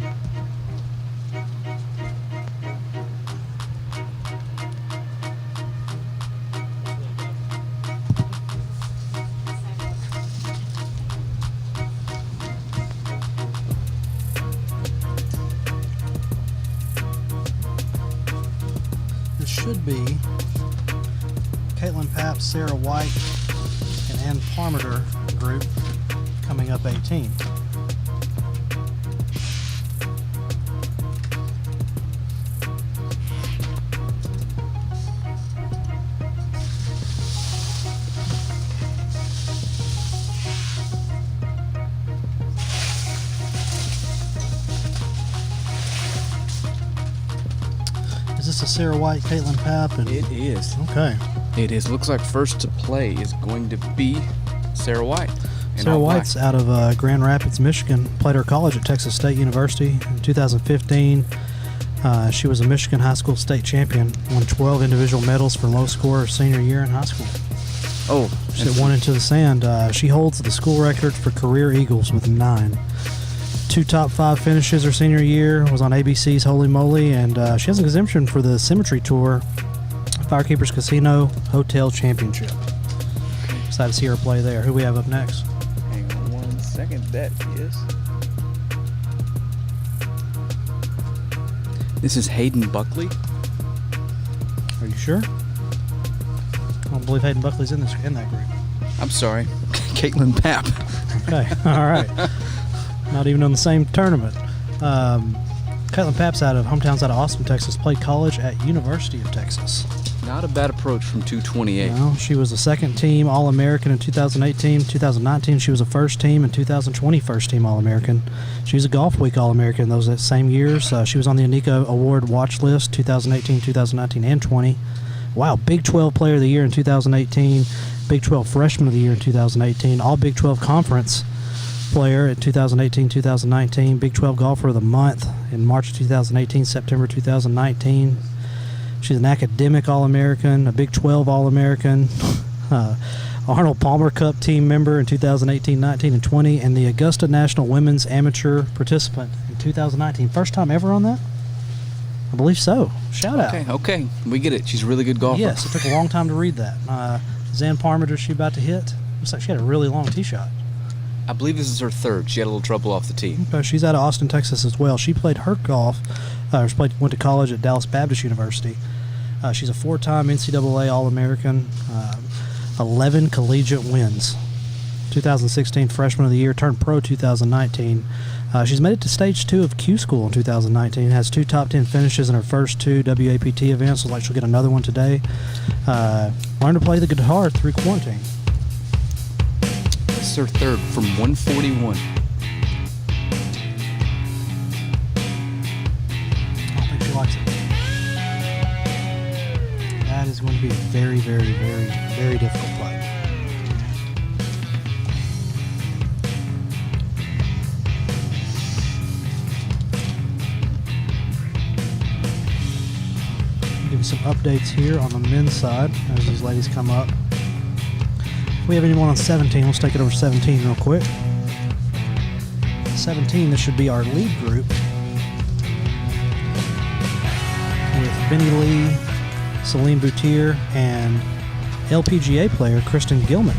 Should be Caitlin Papp, Sarah White, and Ann Parmenter group coming up 18. this is Sarah White, Caitlin Papp, and It is. okay. It is. Looks like first to play is going to be Sarah White. in Sarah all black. White's out of Grand Rapids, Michigan. Played her college at Texas State University in 2015. She was a Michigan high school state champion. Won 12 individual medals for low score her senior year in high school. Oh, She hit one into the sand. She holds the school record for career eagles with 9. 2 top 5 finishes her senior year. Was on ABC's Holy Moly, and she has an exemption for the Symmetry Tour Firekeepers Casino Hotel Championship. Excited to see her play there. Who we have up next? hang on 1 second. That is. This is Hayden Buckley. Are you sure? I don't believe Hayden Buckley's in that group. I'm sorry, Caitlin Papp. Okay, all right. Not even on the same tournament. Caitlin Papp's hometown's out of Austin, Texas. Played college at University of Texas. Not a bad approach from 228. No, she was a second-team All-American in 2018. 2019, she was a first-team, and 2020 first-team All-American. She was a Golf Week All-American those same years. She was on the Anika Award watch list 2018, 2019, and 20. Wow, Big 12 Player of the Year in 2018, Big 12 Freshman of the Year in 2018, All Big 12 Conference Player in 2018, 2019, Big 12 Golfer of the Month in March of 2018, September 2019. She's an academic All-American, a Big 12 All-American, Arnold Palmer Cup team member in 2018, 19, and 20, and the Augusta National Women's Amateur participant in 2019. First time ever on that? I believe so. Shout out. Okay, we get it. She's a really good golfer. Yes, it took a long time to read that. Zan Parmenter, she about to hit? Looks like she had a really long tee shot. I believe this is her third. She had a little trouble off the tee. Okay, she's out of Austin, Texas as well. She played her golf. Went to college at Dallas Baptist University. She's a 4-time NCAA All-American, 11 collegiate wins. 2016 Freshman of the Year, turned pro 2019. She's made it to Stage 2 of Q School in 2019. Has 2 top 10 finishes in her first 2 WAPT events. Looks like she'll get another one today. Learned to play the guitar through quarantine. This is her third from 141. I don't think she likes it. That is going to be a very, very, very, very difficult play. Give you some updates here on the men's side as these ladies come up. If we have anyone on 17, let's take it over 17 real quick. 17, this should be our lead group with Benny Lee, Celine Boutier, and LPGA player Kristen Gilman.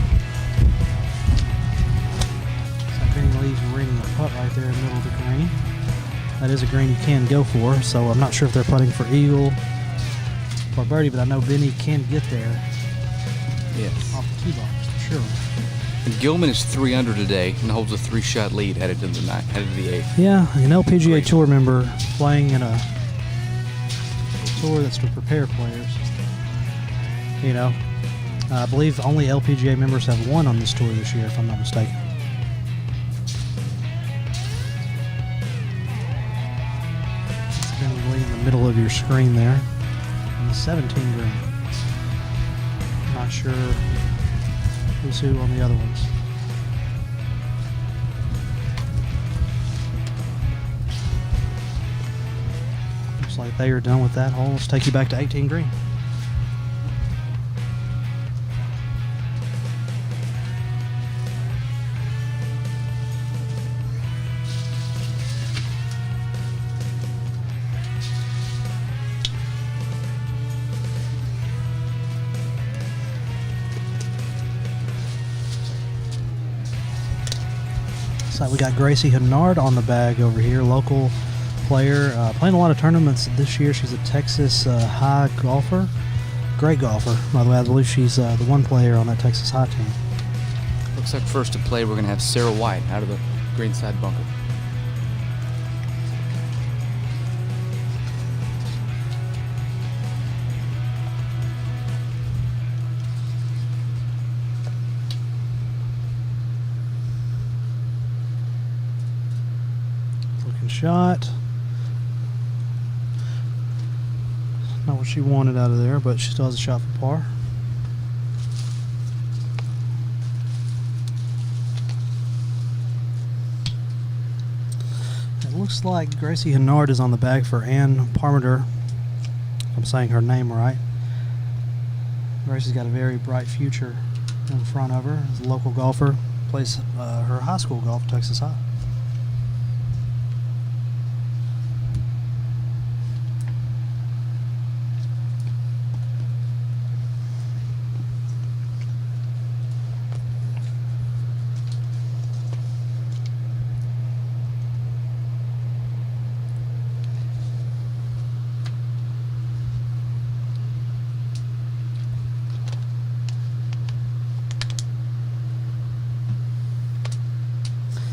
So Benny Lee's reading a putt right there in the middle of the green. That is a green you can go for, so I'm not sure if they're putting for eagle or birdie, but I know Benny can get there Yes. off the tee box for sure. And Gilman is 3 under today and holds a 3-shot lead headed to the 8th. Yeah, an LPGA Great. Tour member playing in a tour that's to prepare players. You know, I believe only LPGA members have won on this tour this year, if I'm not mistaken. It's going to be in the middle of your screen there. And the 17 green. Not sure who's who on the other ones. Looks like they are done with that hole. Let's take you back to 18 green. We got Gracie Hennard on the bag over here, local player, playing a lot of tournaments this year. She's a Texas High golfer, great golfer, by the way. I believe she's the one player on that Texas High team. Looks like first to play, we're going to have Sarah White out of the greenside bunker. Looking shot. Not what she wanted out of there, but she still has a shot for par. It looks like Gracie Hennard is on the bag for Ann Parmenter. If I'm saying her name right. Gracie's got a very bright future in front of her as a local golfer. Plays her high school golf at Texas High.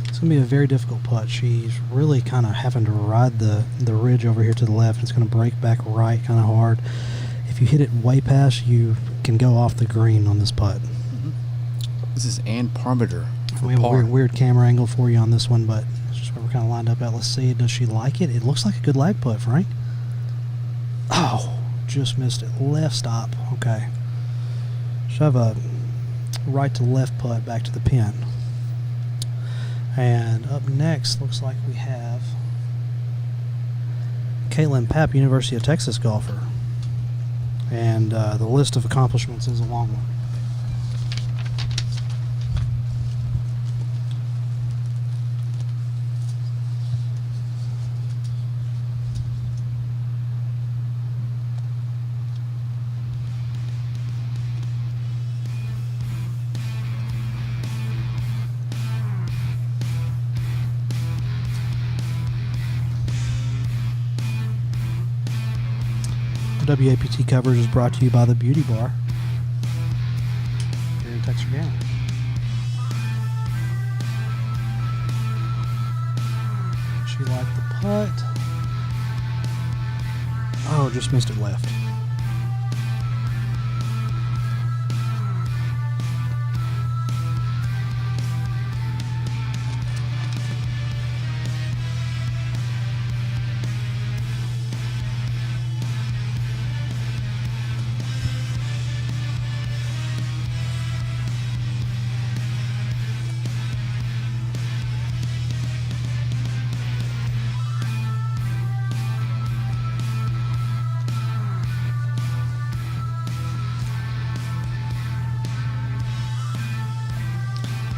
It's going to be a very difficult putt. She's really kind of having to ride the ridge over here to the left. It's going to break back right kind of hard. If you hit it way past, you can go off the green on this putt. Mm-hmm. This is Ann Parmenter. We have a weird camera angle for you on this one, but it's just where we're kind of lined up at. Let's see. Does she like it? It looks like a good lag putt, Frank. Oh, just missed it. Left stop. Okay. Should have a right to left putt back to the pin. And up next, looks like we have Caitlin Papp, University of Texas golfer. And the list of accomplishments is a long one. WAPT coverage is brought to you by the Beauty Bar here in Texarkana. She liked the putt. Oh, just missed it left.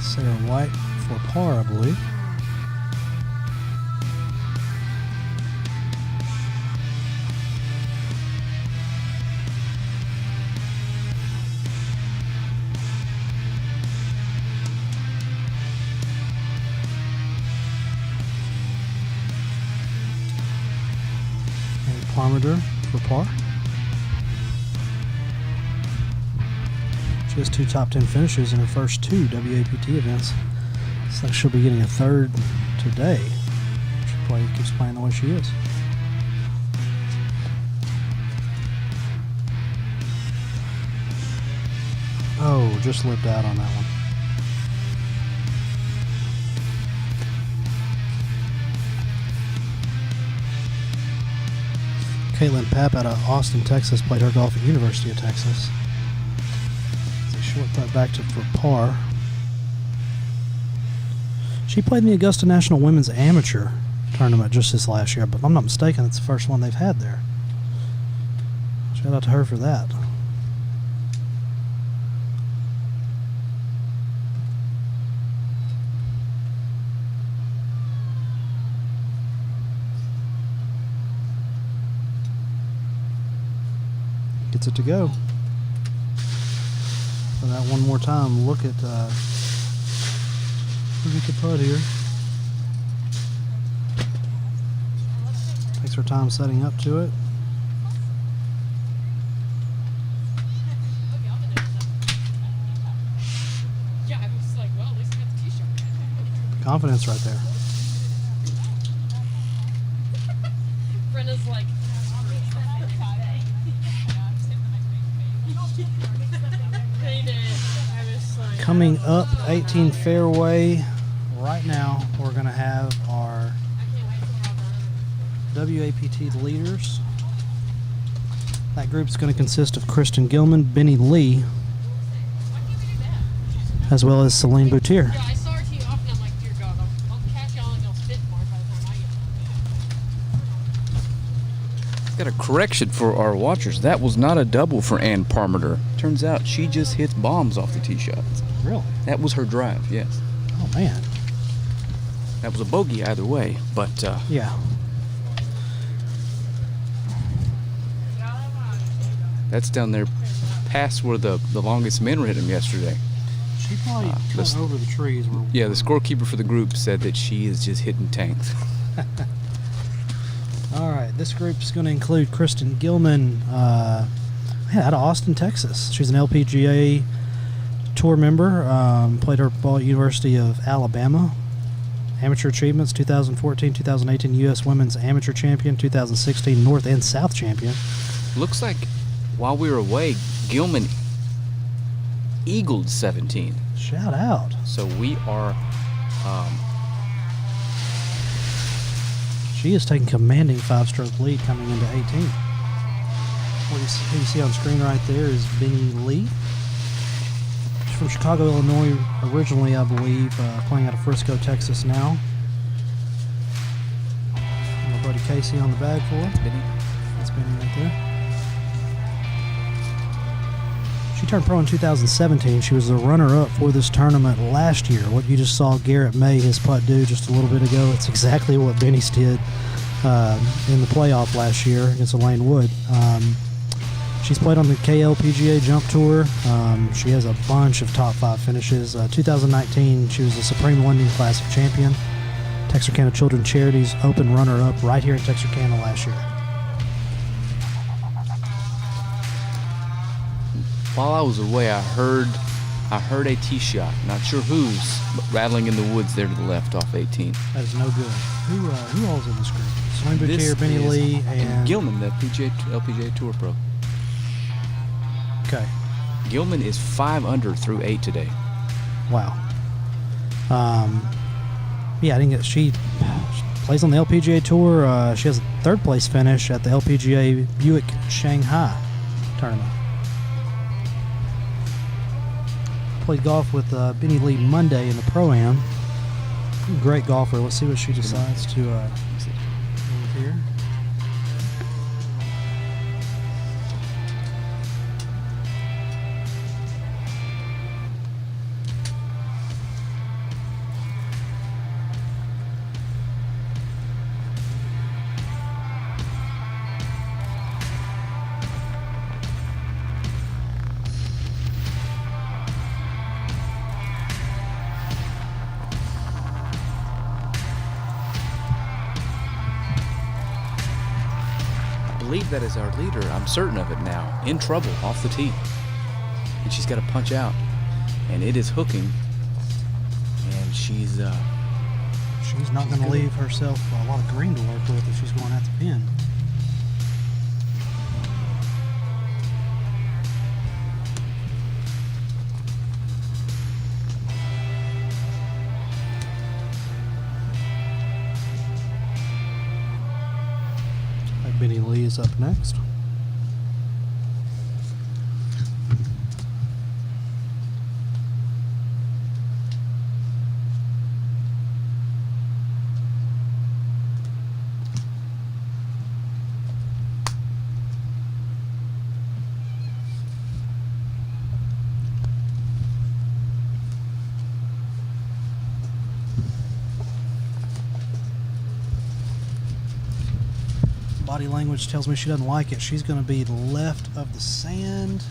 Sarah White for par, I believe. And Parmenter for par. She has 2 top 10 finishes in her first 2 WAPT events. Looks like she'll be getting a third today. She keeps playing the way she is. Oh, just slipped out on that one. Caitlin Papp out of Austin, Texas, played her golf at University of Texas. Short putt back to for par. She played in the Augusta National Women's Amateur Tournament just this last year, but if I'm not mistaken, it's the first one they've had there. Shout out to her for that. Gets it to go. For that one more time, look at the putt here. Takes her time setting up to it. Confidence right there. Brenda's like, coming up 18 fairway right now, we're going to have our WAPT leaders. That group's going to consist of Kristen Gilman, Benny Lee, as well as Celine Boutier. Yeah, I saw her tee off and I'm like, dear God, I'll catch y'all and y'all spit more by the time I get Got a correction for our watchers. That was not a double for Ann Parmenter. Turns out she just hits bombs off the tee shots. Really? That was her drive, yes. Oh, man. That was a bogey either way, but Yeah. that's down there past where the longest men were hitting them yesterday. She probably cut over the trees. Yeah, the scorekeeper for the group said that she is just hitting tanks. All right, this group's going to include Kristen Gilman, out of Austin, Texas. She's an LPGA Tour member. Played her ball at University of Alabama. Amateur achievements: 2014, 2018 U.S. Women's Amateur Champion, 2016 North and South Champion. Looks like while we were away, Gilman eagled 17. Shout out! So we are. She is taking commanding 5-stroke lead coming into 18. What you see on screen right there is Benny Lee. She's from Chicago, Illinois, originally, I believe, playing out of Frisco, Texas now. And my buddy Casey on the bag for her. Benny. That's Benny right there. She turned pro in 2017. She was the runner-up for this tournament last year. What you just saw Garrett May, his putt, do just a little bit ago, it's exactly what Benny's did in the playoff last year against Elaine Wood. She's played on the KLPGA Jump Tour. She has a bunch of top 5 finishes. 2019, she was the Supreme Lending Classic champion. Texarkana Children's Charities Open runner-up right here in Texarkana last year. While I was away, I heard a tee shot. Not sure whose, but rattling in the woods there to the left off 18. That is no good. Who all's in this group? Celine This Boutier, Benny is- Lee, and Gilman, the LPGA Tour pro. Okay. Gilman is 5 under through 8 today. Wow. Yeah, I didn't get. She plays on the LPGA Tour. She has a 3rd place finish at the LPGA Buick Shanghai tournament. Played golf with Benny Lee Monday in the Pro-Am. Great golfer. Let's see what she decides to do here. I believe that is our leader. I'm certain of it now. In trouble off the tee. And she's got to punch out. And it is hooking. And she's She's not going to leave herself a lot of green to work with if she's going at the pin. Benny Lee is up next. Body language tells me she doesn't like it. She's going to be left of the sand,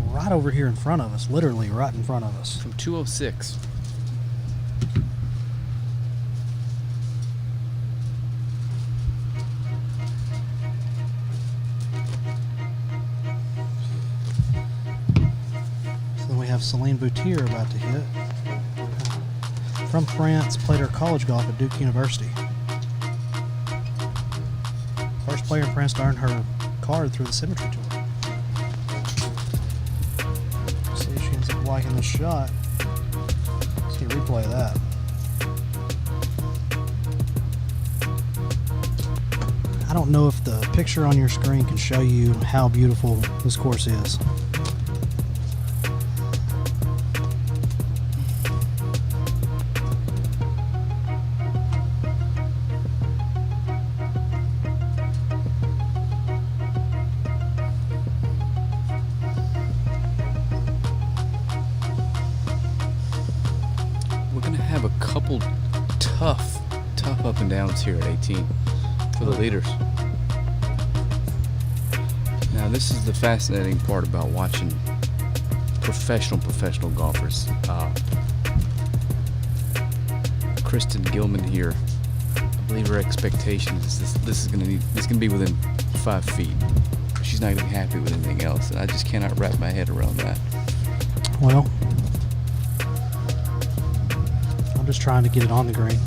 right over here in front of us, literally right in front of us. from 206. So then we have Celine Boutier about to hit. From France, played her college golf at Duke University. First player in France to earn her card through the Symmetry Tour. See if she ends up liking this shot. See a replay of that. I don't know if the picture on your screen can show you how beautiful this course is. We're going to have a couple tough up and downs here at 18 for the leaders. Now, this is the fascinating part about watching professional golfers. Kristen Gilman here, I believe her expectations is this is going to be within 5 feet. She's not going to be happy with anything else, and I just cannot wrap my head around that. Well, I'm just trying to get it on the green.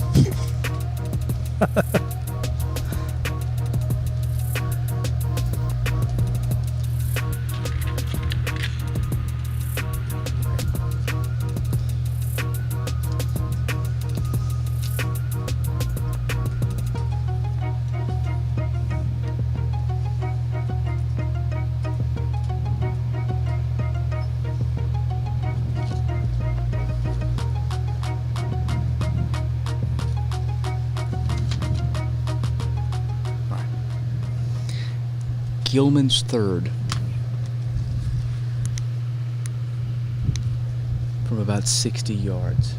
Gilman's third from about 60 yards.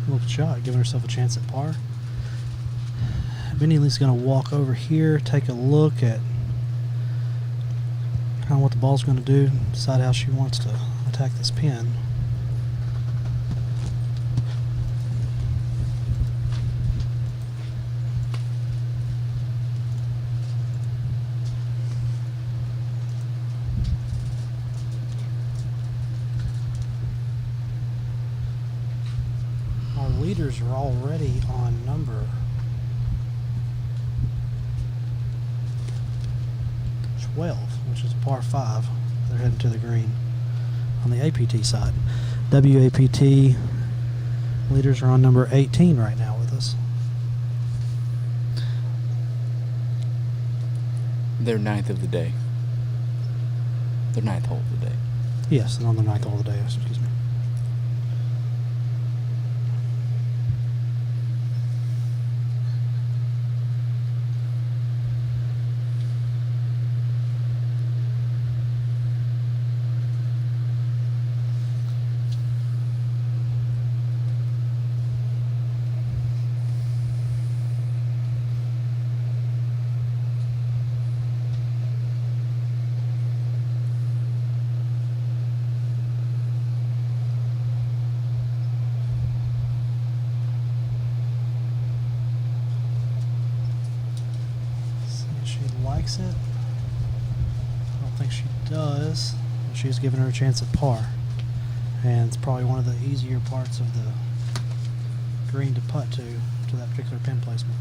Little shot, giving herself a chance at par. Benny Lee's going to walk over here, take a look at kind of what the ball's going to do, decide how she wants to attack this pin. Our leaders are already on number 12, which is a par 5. They're heading to the green on the APT side. WAPT leaders are on number 18 right now with us. They're ninth of the day. They're ninth hole of the day. Yes, and on the 9th hole of the day, excuse me. Likes it. I don't think she does. She's giving her a chance at par, and it's probably one of the easier parts of the green to putt to that particular pin placement.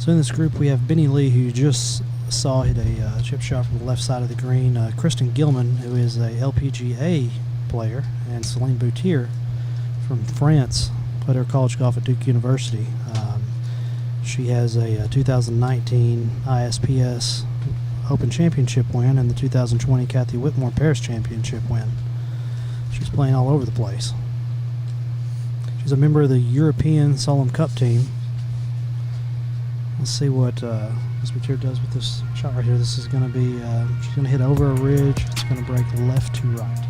So in this group, we have Benny Lee, who just saw hit a chip shot from the left side of the green. Kristen Gilman, who is a LPGA player, and Celine Boutier from France, played her college golf at Duke University. She has a 2019 ISPS Open Championship win and the 2020 Kathy Whitmore Paris Championship win. She's playing all over the place. She's a member of the European Solheim Cup team. Let's see what Ms. Boutier does with this shot right here. This is going to be, she's going to hit over a ridge. It's going to break left to right.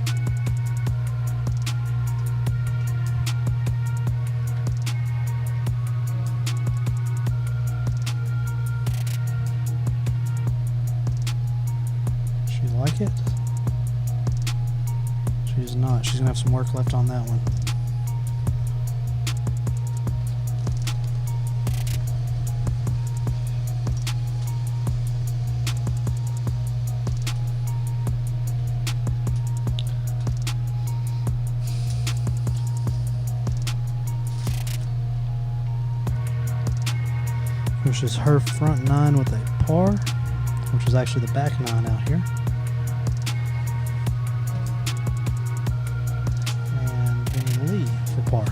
She like it? She's not. She's going to have some work left on that one. finishes her front 9 with a par, which is actually the back 9 out here. And Vinny Lee for par.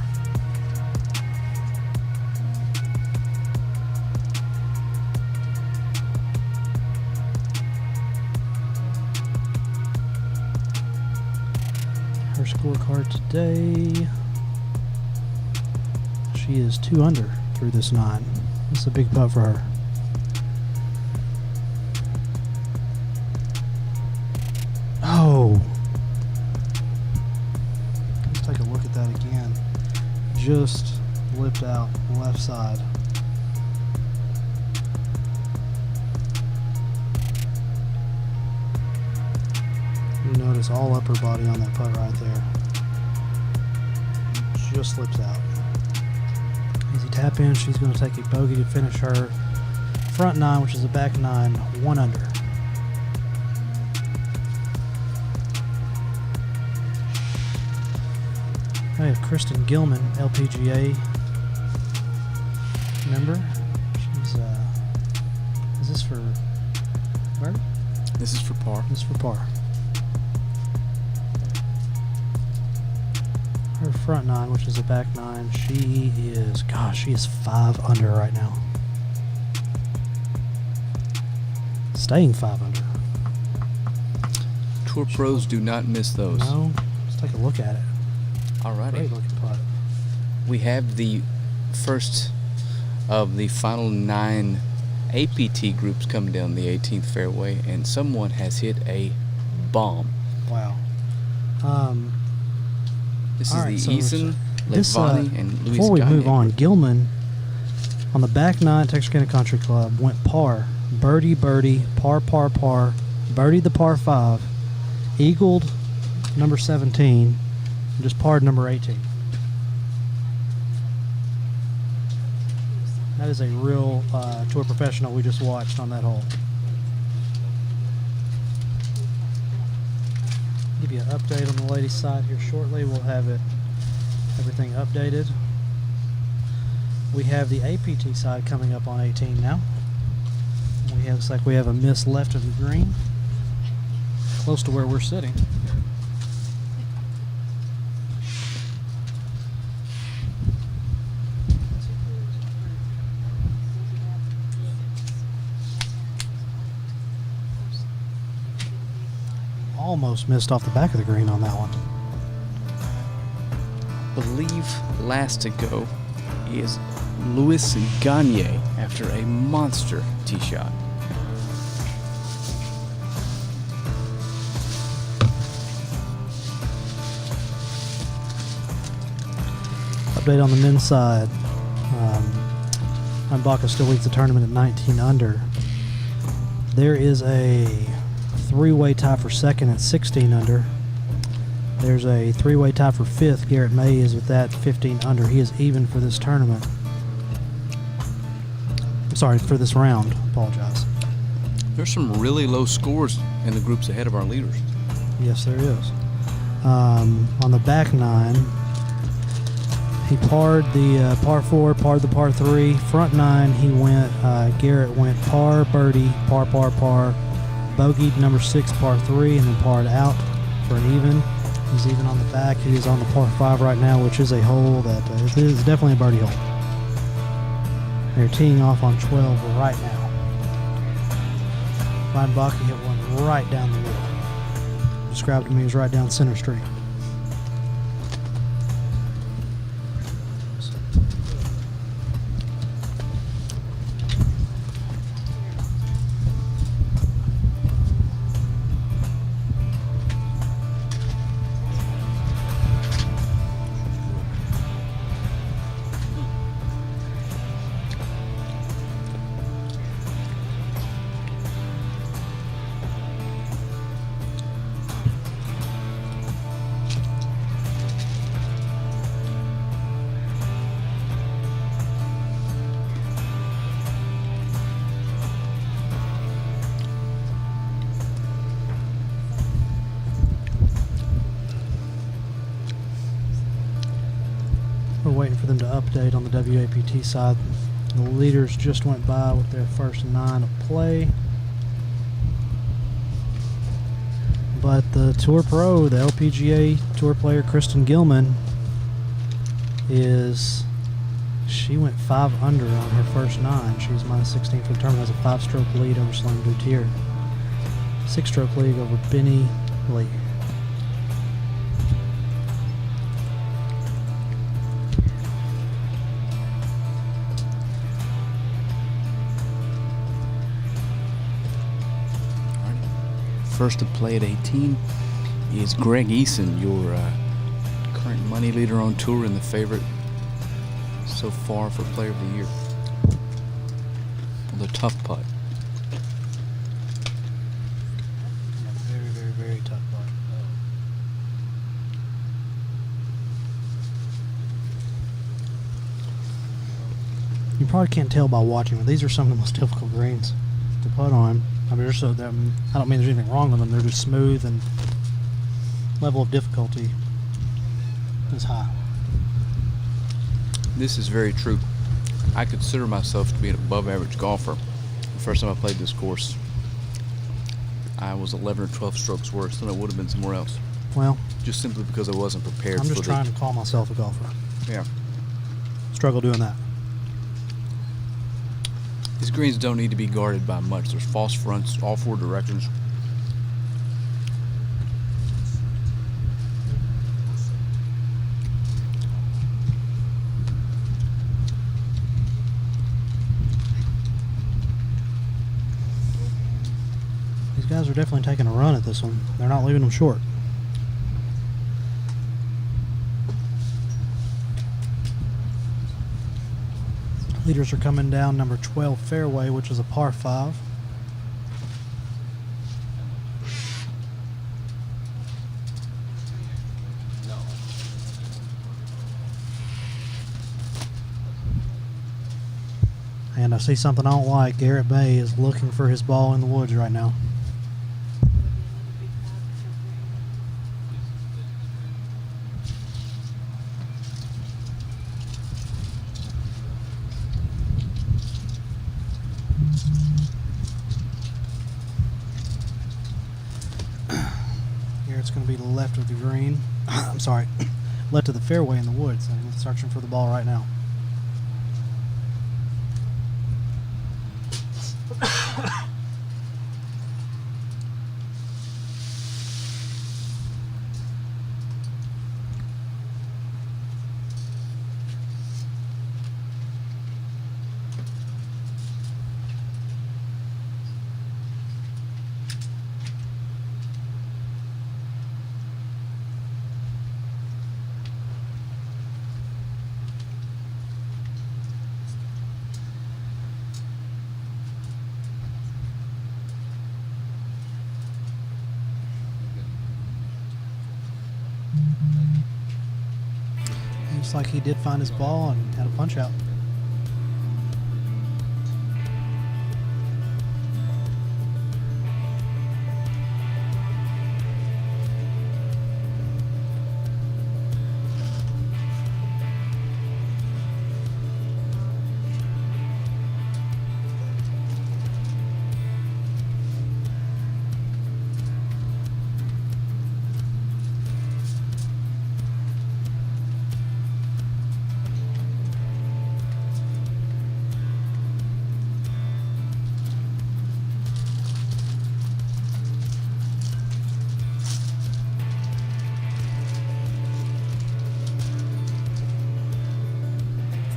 Her scorecard today, she is 2 under through this 9. That's a big putt for her. Oh, let's take a look at that again. Just lipped out left side. You notice all upper body on that putt right there. Just slips out. Easy tap in. She's going to take a bogey to finish her front 9, which is a back 9, 1 under. I have Kristen Gilman, LPGA member. She's is this for birdie? This is for par. This is for par. Her front 9, which is a back 9, she is 5 under right now. Staying 5 under. Tour pros do not miss those. No, let's take a look at it. Alrighty. Great looking putt. We have the first of the final 9 APT groups coming down the 18th fairway, and someone has hit a bomb. Wow. This All is right, the so Eason, this, Levani, and Luis before we Gagne move on, group. Gilman on the back 9 Texarkana Country Club went par, birdie, birdie, par, par, par, birdied the par 5, eagled number 17, and just parred number 18. That is a real tour professional we just watched on that hole. Give you an update on the ladies' side here shortly. We'll have everything updated. We have the APT side coming up on 18 now. Looks like we have a miss left of the green, close to where we're sitting. Almost missed off the back of the green on that one. Believe last to go is Luis Gagne after a monster tee shot. Update on the men's side. Ryan Baca still leads the tournament at 19 under. There is a 3-way tie for second at 16 under. There's a 3-way tie for fifth. Garrett May is with that 15 under. He is even for this tournament. I'm sorry, for this round. Apologize. There's some really low scores in the groups ahead of our leaders. Yes, there is. On the back 9, he parred the par 4, parred the par 3. Front 9, he went, Garrett went par, birdie, par, par, par, bogeyed number 6, par 3, and then parred out for an even. He's even on the back. He is on the par 5 right now, which is a hole that is definitely a birdie hole. They're teeing off on 12 right now. Ryan Baca hit one right down the middle. Described to me as right down Center Street. We're waiting for them to update on the WAPT side. The leaders just went by with their first 9 of play. But the Tour Pro, the LPGA Tour player Kristen Gilman, she went 5 under on her first 9. She was minus 16 for the tournament, has a 5-stroke lead over Sloane Boutier. 6-stroke lead over Benny Lee. First to play at 18 is Greg Eason, your current money leader on tour and the favorite so far for Player of the Year. With a tough putt. Very, very, very tough putt. You probably can't tell by watching, but these are some of the most difficult greens to putt on. I mean, I don't mean there's anything wrong with them. They're just smooth and level of difficulty is high. This is very true. I consider myself to be an above average golfer. The first time I played this course, I was 11 or 12 strokes worse than I would have been somewhere else. Well, Just simply because I wasn't prepared I'm for just trying to call myself a golfer. Yeah. Struggle doing that. These greens don't need to be guarded by much. There's false fronts, all 4 directions. These guys are definitely taking a run at this one. They're not leaving them short. Leaders are coming down number 12 fairway, which is a par 5. And I see something I don't like. Garrett May is looking for his ball in the woods right now. Garrett's going to be left of the green. I'm sorry, left of the fairway in the woods. I'm searching for the ball right now. Looks like he did find his ball and had a punch out.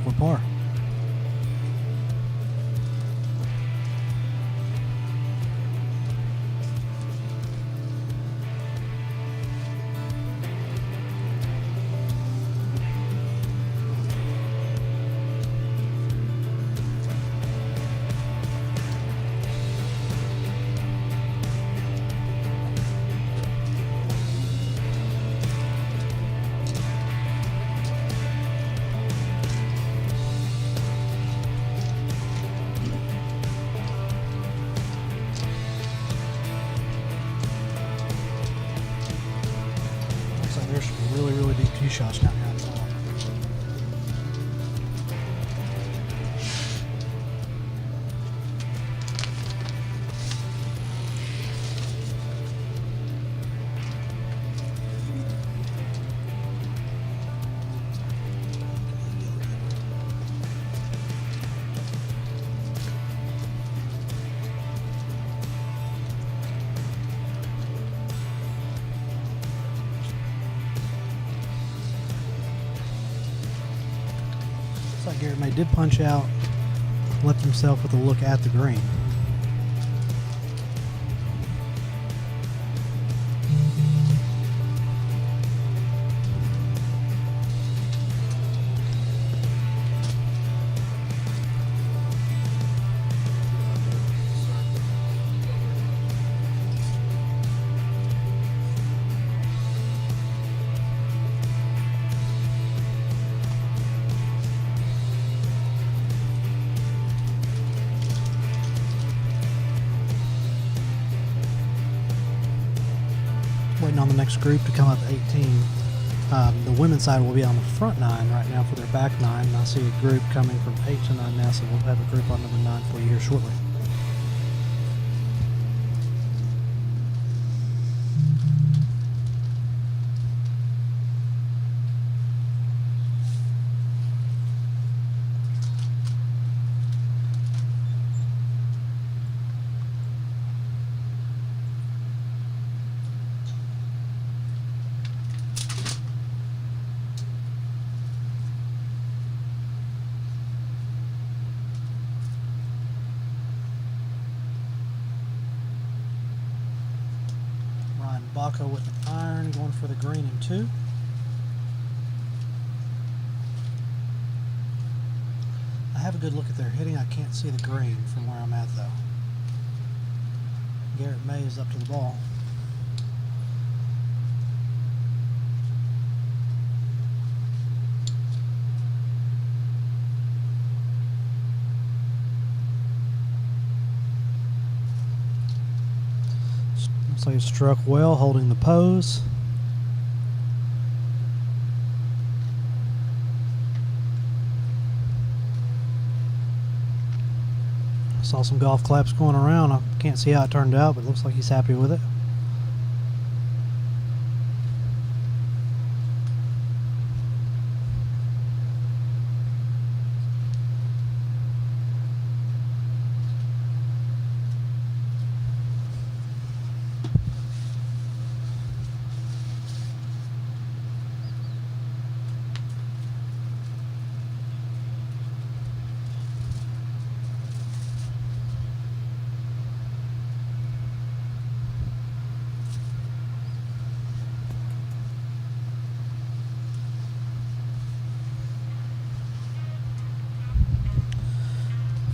For par. Looks like there's some really, really deep tee shots down here on the ball. like Garrett May did punch out, left himself with a look at the green. Waiting on the next group to come up 18. The women's side will be on the front 9 right now for their back 9. And I see a group coming from 8 to 9 now, so we'll have a group on number 9 for you here shortly. Ryan Baca with an iron, going for the green in 2. I have a good look at their hitting. I can't see the green from where I'm at, though. Garrett May is up to the ball. Looks like it struck well, holding the pose. I saw some golf claps going around. I can't see how it turned out, but it looks like he's happy with it.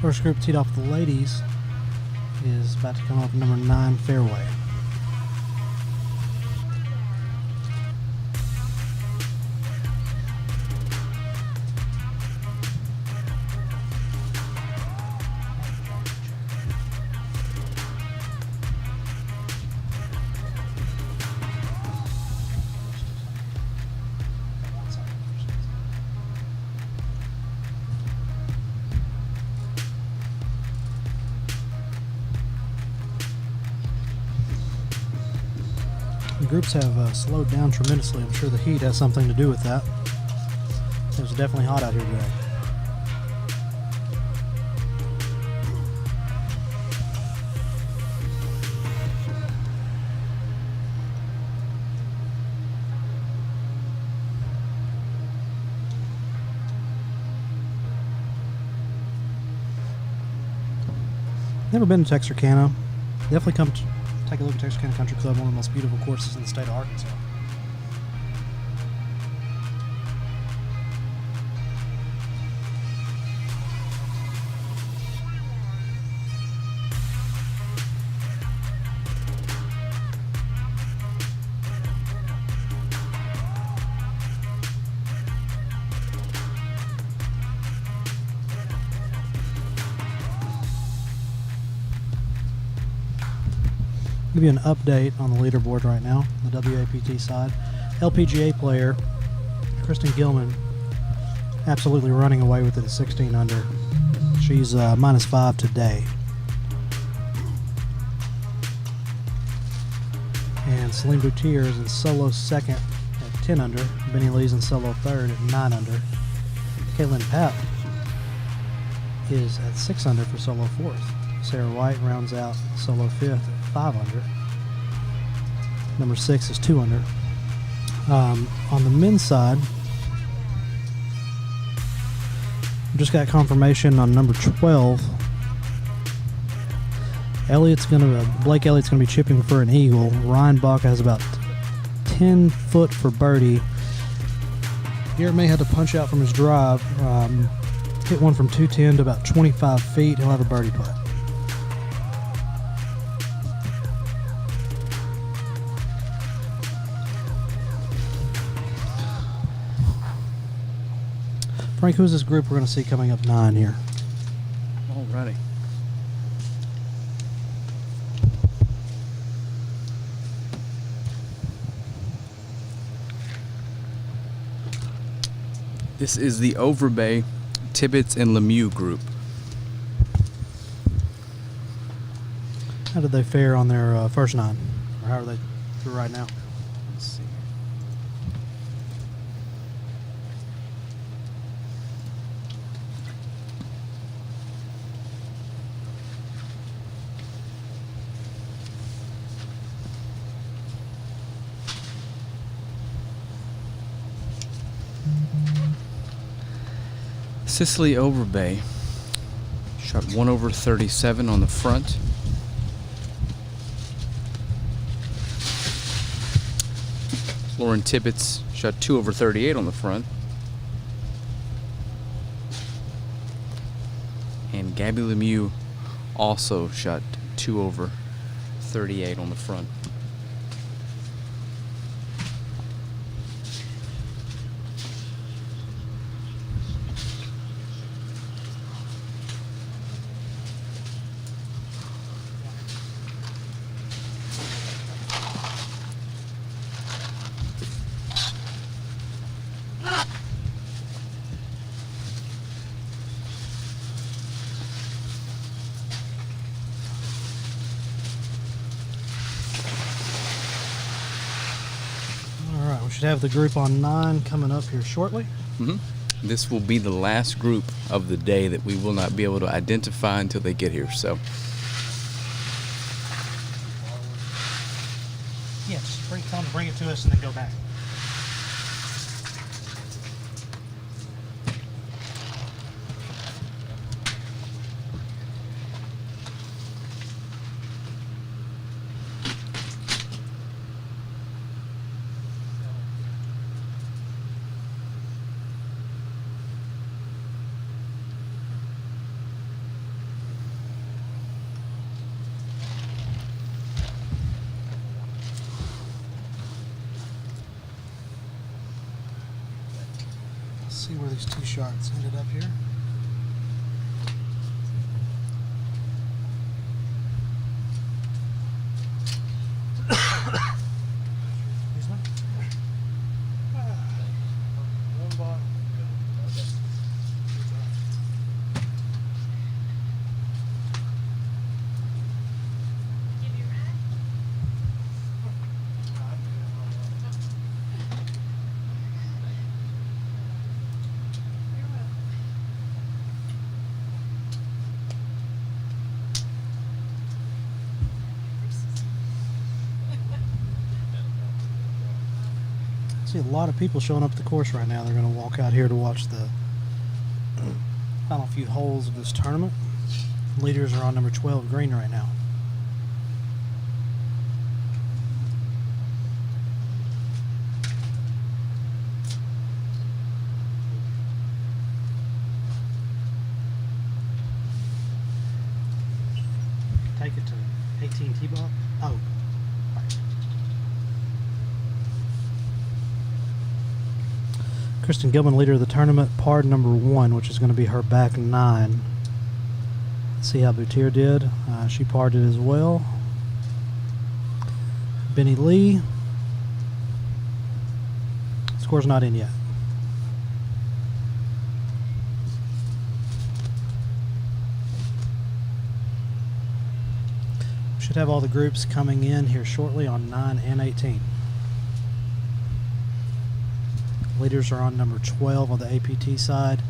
First group teed off the ladies is about to come up number 9 fairway. The groups have slowed down tremendously. I'm sure the heat has something to do with that. It was definitely hot out here today. Never been to Texarkana. Definitely come to take a look at Texarkana Country Club, one of the most beautiful courses in the state of Arkansas. Give you an update on the leaderboard right now, the WAPT side. LPGA player Kristen Gilman absolutely running away with it at 16 under. She's -5 today. And Celine Boutier is in solo second at 10 under. Benny Lee's in solo third at 9 under. Caitlin Papp is at 6 under for solo fourth. Sarah White rounds out solo fifth at 5 under. Number 6 is 2 under. On the men's side, Just got confirmation on number 12. Blake Elliott's gonna be chipping for an eagle. Ryan Baca has about 10 foot for birdie. Garrett May had to punch out from his drive. Hit one from 210 to about 25 feet. He'll have a birdie putt. Frank, who's this group we're going to see coming up 9 here? Alrighty. This is the Overbay, Tibbetts, and Lemieux group. How did they fare on their first 9? Or how are they through right now? Let's see. Sicily Overbay shot 1 over 37 on the front. Lauren Tibbetts shot 2 over 38 on the front. And Gabby Lemieux also shot 2 over 38 on the front. We should have the group on 9 coming up here shortly. This will be the last group of the day that we will not be able to identify until they get here. So, Yeah, just tell them to bring it to us and then go back. See where these 2 shots ended up here. Excuse me. One ball. Give you a ride? You're welcome. See a lot of people showing up at the course right now. They're going to walk out here to watch the final few holes of this tournament. Leaders are on number 12 green right now. Take it to 18 T-ball. Oh. Kristen Gilman, leader of the tournament, par number 1, which is going to be her back 9. Let's see how Boutier did. She parred it as well. Benny Lee. Score's not in yet. Should have all the groups coming in here shortly on 9 and 18. Leaders are on number 12 on the APT side.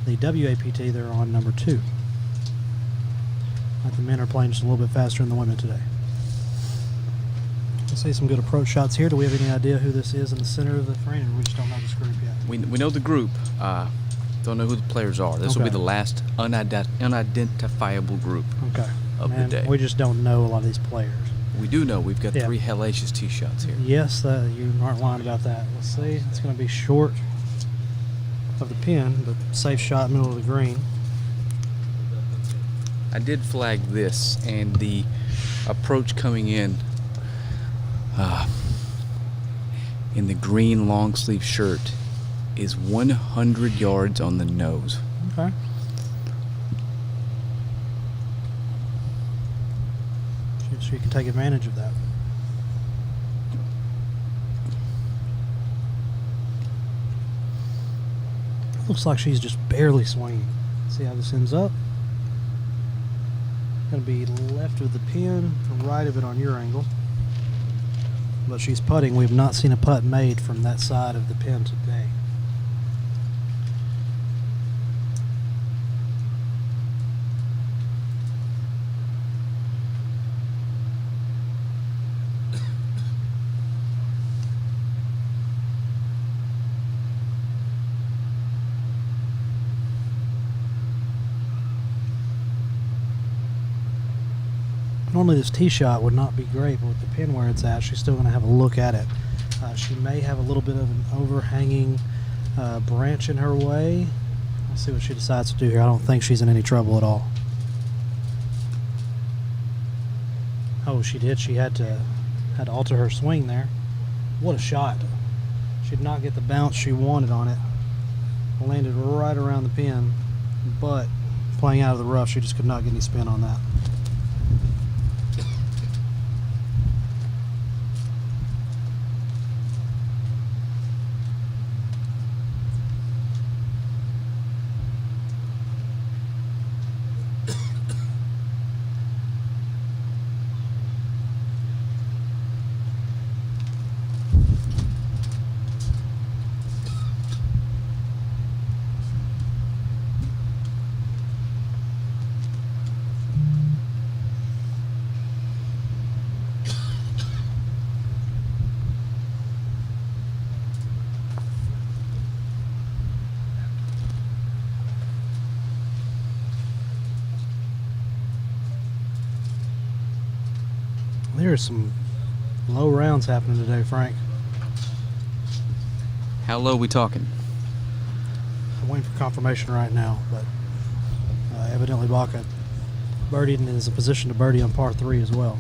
The WAPT, they're on number 2. The men are playing just a little bit faster than the women today. I see some good approach shots here. Do we have any idea who this is in the center of the frame? We just don't know this group yet. we know the group. Don't know who the players are. This will be Okay. the last unidentifiable group Okay. of Man, the day. we just don't know a lot of these players. We do know we've got Yeah. 3 hellacious tee shots here. Yes, you aren't lying about that. Let's see. It's going to be short of the pin, but safe shot, middle of the green. I did flag this, and the approach coming in the green long sleeve shirt is 100 yards on the nose. Okay. She can take advantage of that. Looks like she's just barely swinging. See how this ends up? Going to be left of the pin, right of it on your angle. But she's putting. We've not seen a putt made from that side of the pin today. Normally this tee shot would not be great, but with the pin where it's at, she's still going to have a look at it. She may have a little bit of an overhanging branch in her way. Let's see what she decides to do here. I don't think she's in any trouble at all. Oh, she did. She had to alter her swing there. What a shot. She did not get the bounce she wanted on it. Landed right around the pin, but playing out of the rough, she just could not get any spin on that. There's some low rounds happening today, Frank. How low we talking? I'm waiting for confirmation right now, but evidently Baca birdied and is in position to birdie on par 3 as well.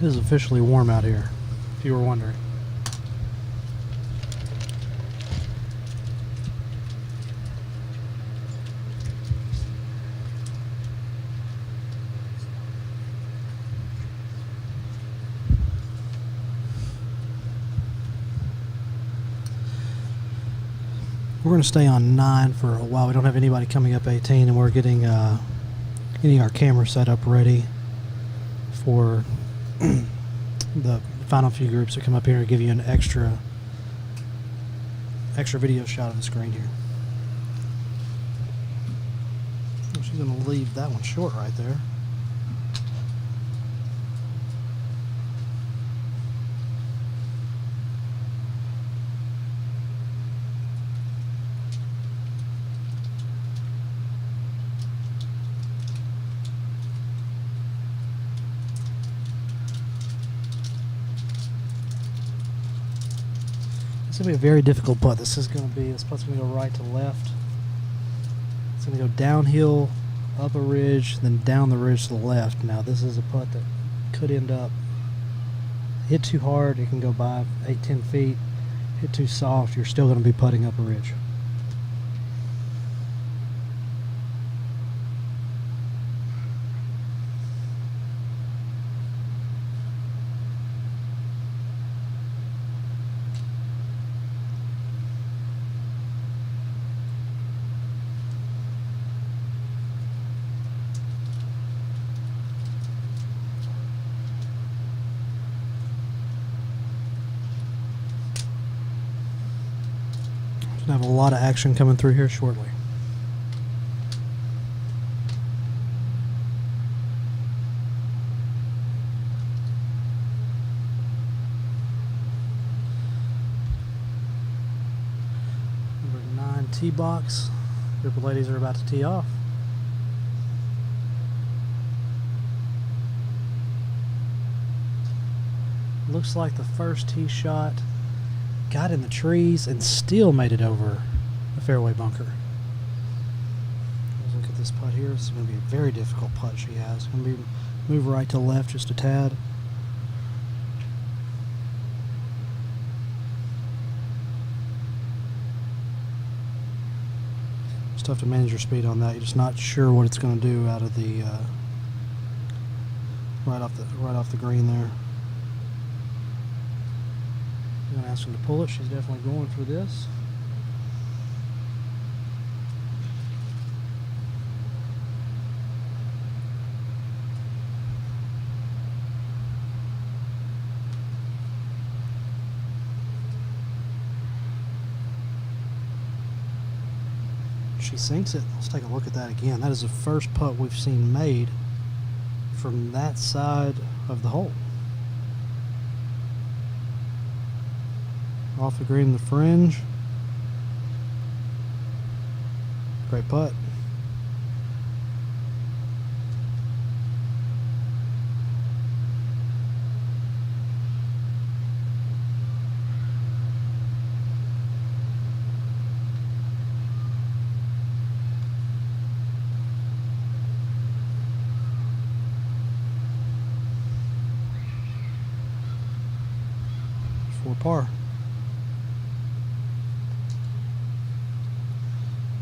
It is officially warm out here, if you were wondering. We're going to stay on 9 for a while. We don't have anybody coming up 18, and we're getting our camera set up ready for the final few groups that come up here and give you an extra video shot of the screen here. Oh, she's going to leave that one short right there. It's going to be a very difficult putt. This putt's going to go right to left. It's going to go downhill, up a ridge, then down the ridge to the left. Now this is a putt that could end up hit too hard, it can go by 8-10 feet. Hit too soft, you're still going to be putting up a ridge. Gonna have a lot of action coming through here shortly. Number 9 tee box. Group of ladies are about to tee off. Looks like the first tee shot got in the trees and still made it over the fairway bunker. Let's look at this putt here. This is going to be a very difficult putt she has. It's going to be move right to left just a tad. It's tough to manage your speed on that. You're just not sure what it's going to do out of the right off the green there. I'm going to ask him to pull it. She's definitely going for this. She sinks it. Let's take a look at that again. That is the first putt we've seen made from that side of the hole. Off the green in the fringe. Great putt. For par.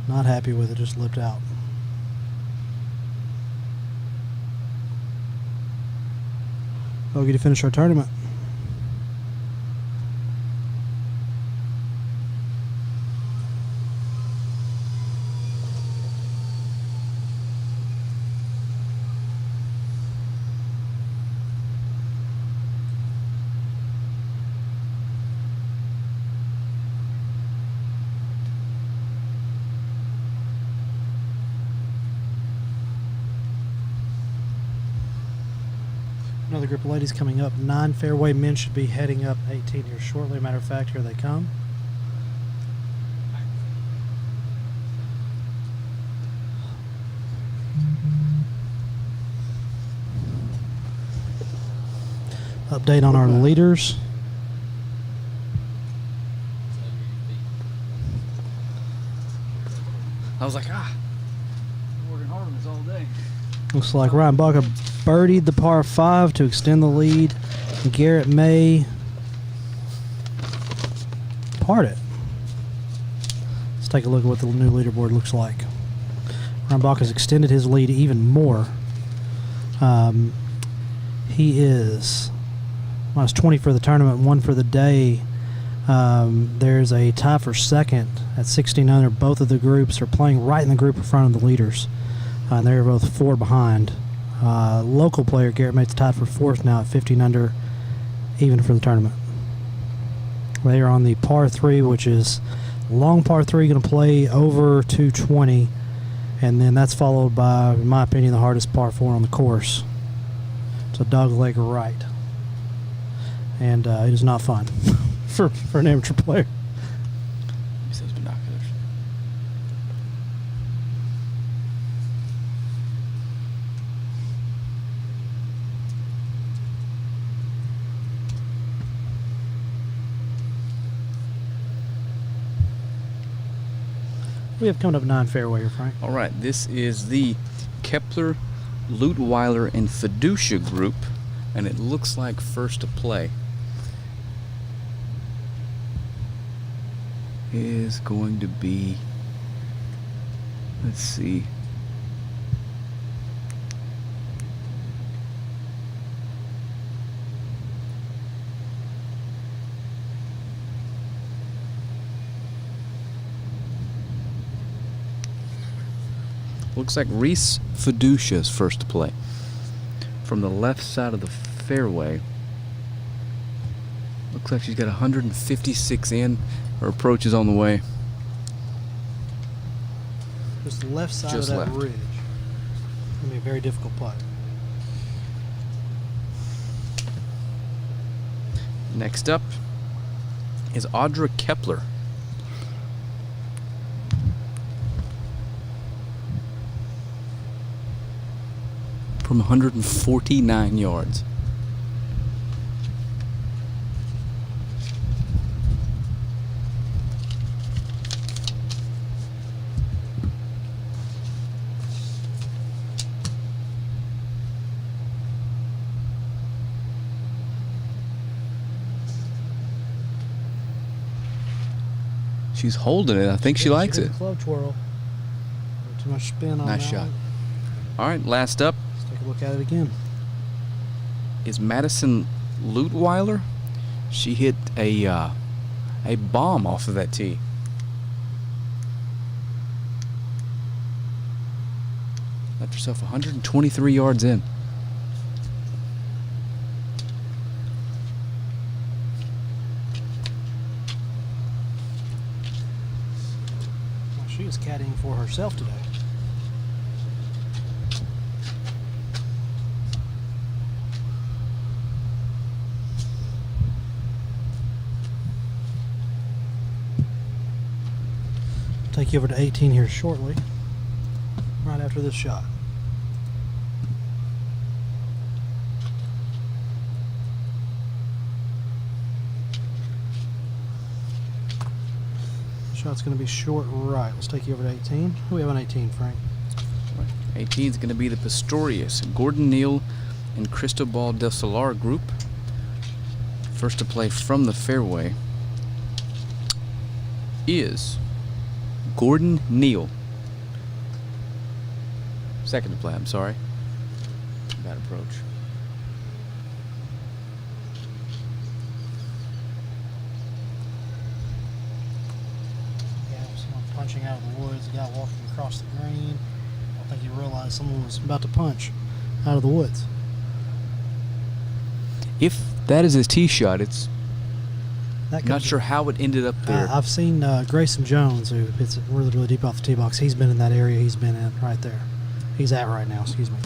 Not happy with it, just lipped out. Bogey to finish our tournament. Another group of ladies coming up. 9 fairway men should be heading up 18 here shortly. Matter of fact, here they come. Update on our leaders. I was like, I'm working hard on this all day. Looks like Ryan Baca birdied the par 5 to extend the lead. Garrett May parred it. Let's take a look at what the new leaderboard looks like. Ryan Baca has extended his lead even more. He is minus 20 for the tournament, 1 for the day. There's a tie for second at 16 under. Both of the groups are playing right in the group in front of the leaders. They're both 4 behind. Local player Garrett May's tied for 4th now at 15 under, even for the tournament. They are on the par 3, which is long par 3, going to play over 220, and then that's followed by, in my opinion, the hardest par 4 on the course. It's a dog leg right, and it is not fun for an amateur player. Use those binoculars. We have coming up 9 fairway here, Frank. All right, this is the Kepler, Lutweiler, and Fiducia group, and it looks like first to play is going to be, let's see, looks like Reese Fiducia's first to play from the left side of the fairway. Looks like she's got 156 in. Her approach is on the way. Just the left side Just of that left. ridge. It's gonna be a very difficult putt. Next up is Audra Kepler. From 149 yards. She's holding it. I think she likes hit it. the club twirl. Too much spin on Nice that shot. one. All right, last up Let's take a look at it again. is Madison Lutweiler. She hit a bomb off of that tee. Left herself 123 yards in. Well, she is caddying for herself today. Take you over to 18 here shortly, right after this shot. Shot's going to be short right. Let's take you over to 18. Who we have on 18, Frank? 18 is going to be the Pistorius, Gordon Neal and Cristobal del Solar group. First to play from the fairway is Gordon Neal. Second to play, I'm sorry. Bad approach. Yeah, someone punching out of the woods. A guy walking across the green. I don't think he realized someone was about to punch out of the woods. If that is his tee shot, it's That not could be- sure how it ended up there. I've seen Grayson Jones, who hits it really, really deep off the tee box. He's been in that area. He's been in right there. He's at right now. Excuse me.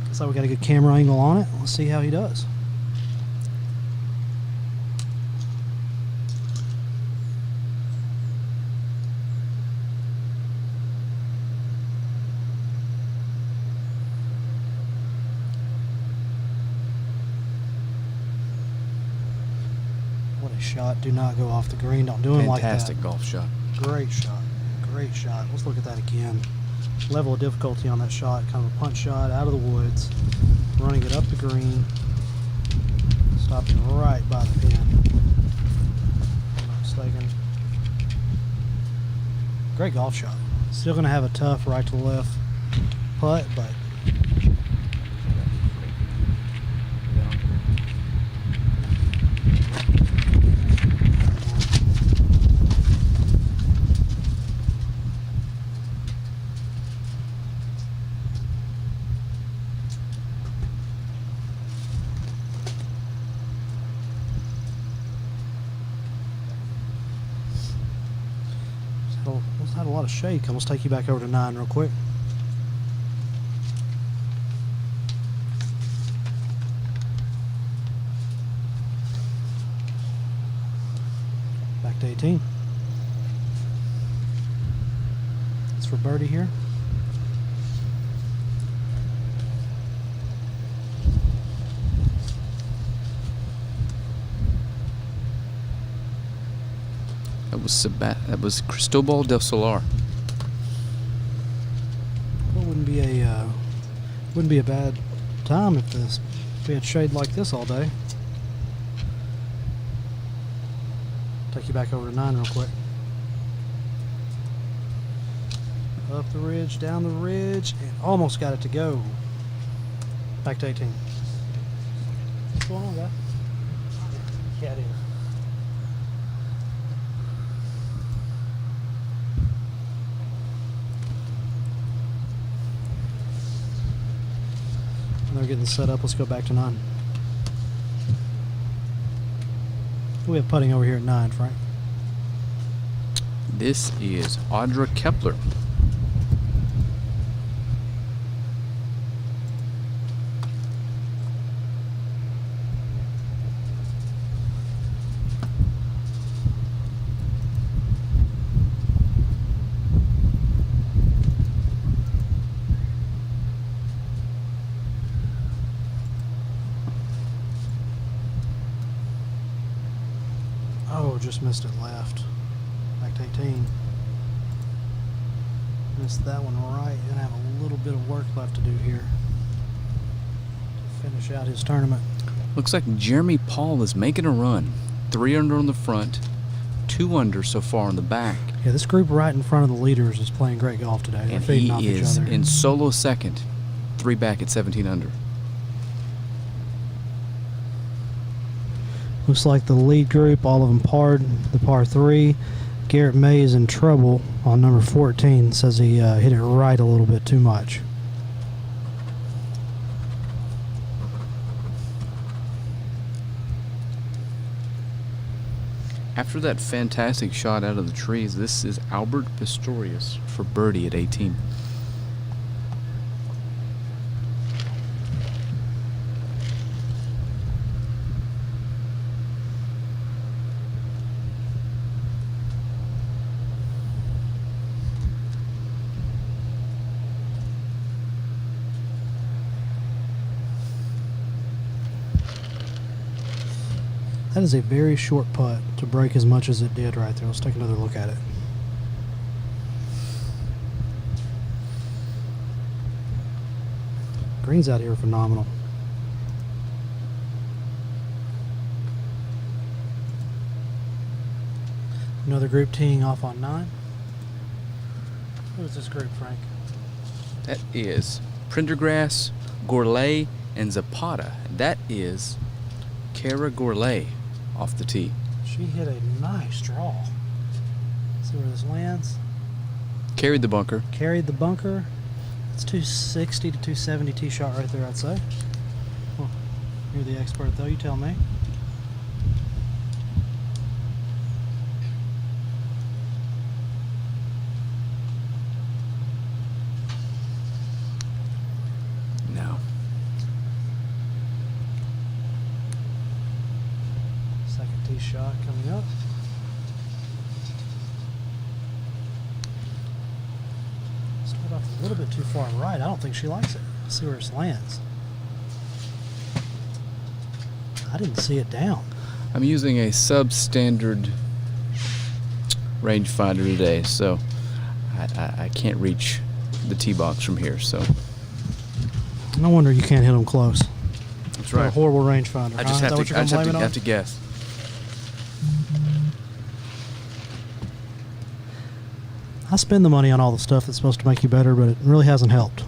Looks like we got a good camera angle on it. Let's see how he does. What a shot. Do not go off the green. Don't do him like that. Fantastic golf shot. Great shot. Great shot. Let's look at that again. Level of difficulty on that shot. Kind of a punch shot out of the woods. Running it up the green. Stopping right by the pin. If I'm not mistaken. Great golf shot. Still going to have a tough right to left putt, but had a lot of shade. Let's take you back over to 9 real quick. Back to 18. It's for birdie here. That was Cristobal del Solar. Well, wouldn't be a bad time if we had shade like this all day. Take you back over to 9 real quick. Up the ridge, down the ridge, and almost got it to go. Back to 18. What's going on, guy? Yeah, it is. They're getting set up. Let's go back to 9. We have putting over here at 9, Frank. This is Audra Kepler. Oh, just missed it left. Back to 18. Missed that one right. Gonna have a little bit of work left to do here. Finish out his tournament. Looks like Jeremy Paul is making a run. 3 under on the front, 2 under so far on the back. Yeah, this group right in front of the leaders is playing great golf today. They're And feeding he off each is other. in solo second, 3 back at 17 under. Looks like the lead group, all of them parred the par 3. Garrett May is in trouble on number 14. Says he hit it right a little bit too much. After that fantastic shot out of the trees, this is Albert Pistorius for birdie at 18. That is a very short putt to break as much as it did right there. Let's take another look at it. Greens out here are phenomenal. Another group teeing off on 9. Who is this group, Frank? That is Prendergrass, Gourlay, and Zapata. That is Kara Gourlay off the tee. She hit a nice draw. See where this lands? Carried the bunker. Carried the bunker. It's 260 to 270 tee shot right there, I'd say. Well, you're the expert, though. You tell me. No. Second tee shot coming up. Start off a little bit too far right. I don't think she likes it. Let's see where this lands. I didn't see it down. I'm using a substandard rangefinder today, so I can't reach the tee box from here. So No wonder you can't hit them close. that's Got a right. horrible rangefinder. I just huh? have Is that what to. you're I gonna just blame it on? have to guess. I spend the money on all the stuff that's supposed to make you better, but it really hasn't helped.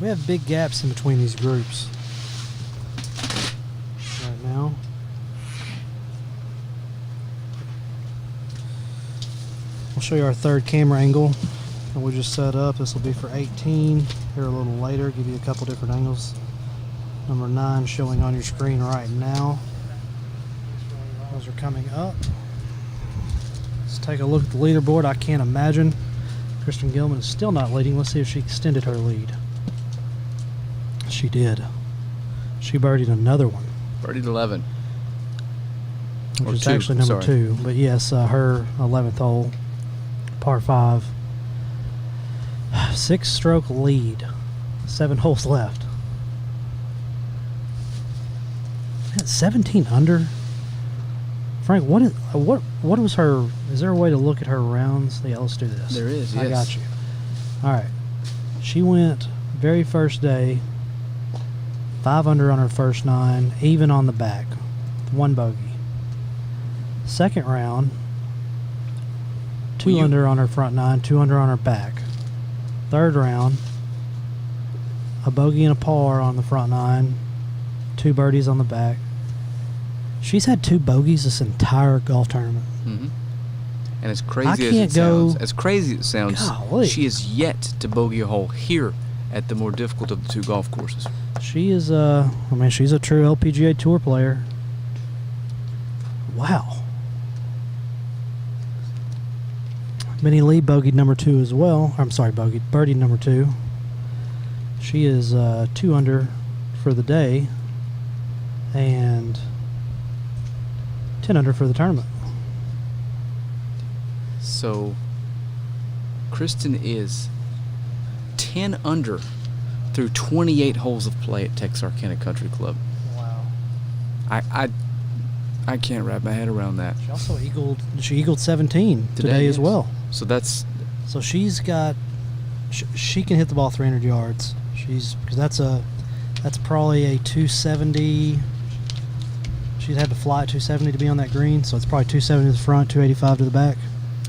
We have big gaps in between these groups right now. I'll show you our third camera angle that we just set up. This will be for 18 here a little later, give you a couple different angles. Number 9 showing on your screen right now. Those are coming up. Let's take a look at the leaderboard. I can't imagine Kristen Gilman is still not leading. Let's see if she extended her lead. She did. She birdied another one, Birdied 11. which Or is 2, actually number sorry. 2. But yes, her 11th hole, par 5. 6-stroke lead. 7 holes left. Man, 17 under. Frank, what was her? Is there a way to look at her rounds? Yeah, let's do this. There is, I yes. got you. All right. She went very first day, 5 under on her first 9, even on the back, 1 bogey. Second round, 2 under on her front 9, 2 under on her back. Third round, a bogey and a par on the front 9, 2 birdies on the back. She's had 2 bogeys this entire golf tournament. Mm-hmm. And as I crazy as can't it go- sounds, Golly. she is yet to bogey a hole here at the more difficult of the 2 golf courses. She is, she's a true LPGA Tour player. Wow. Minnie Lee bogeyed number 2 as well. I'm sorry, birdied number 2. She is 2 under for the day and 10 under for the tournament. So Kristen is 10 under through 28 holes of play at Texarkana Country Club. Wow. I can't wrap my head around that. She also eagled 17 today as yes. well. So she's got she can hit the ball 300 yards. Because that's probably a 270. She'd had to fly at 270 to be on that green, so it's probably 270 to the front, 285 to the back,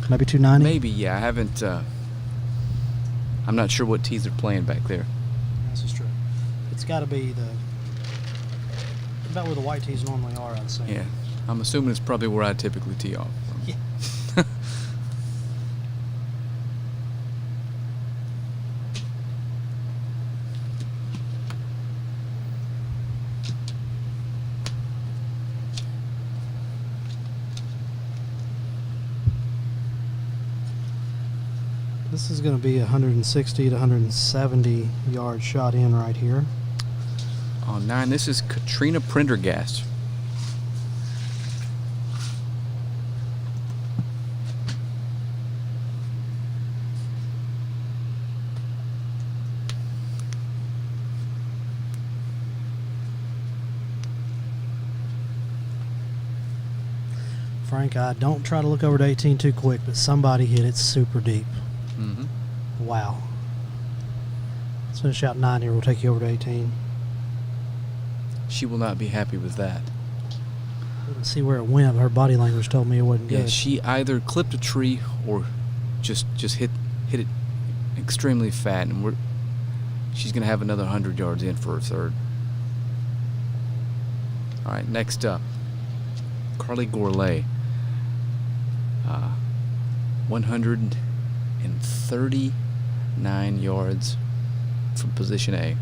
maybe 290. maybe, yeah. I haven't. I'm not sure what tees they're playing back there. This is true. It's got to be about where the white tees normally are, I'd say. Yeah, I'm assuming it's probably where I typically tee off. Yeah. This is going to be 160 to 170 yard shot in right here. On 9, this is Katrina Prendergast. Frank, I don't try to look over to 18 too quick, but somebody hit it super deep. Mm-hmm. Wow. Let's finish out 9 here. We'll take you over to 18. She will not be happy with that. Didn't see where it went. Her body language told me it wasn't Yeah, good. she either clipped a tree or just hit it extremely fat, and she's gonna have another 100 yards in for her third. All right, next up, Carly Gourlay. 139 yards from position A.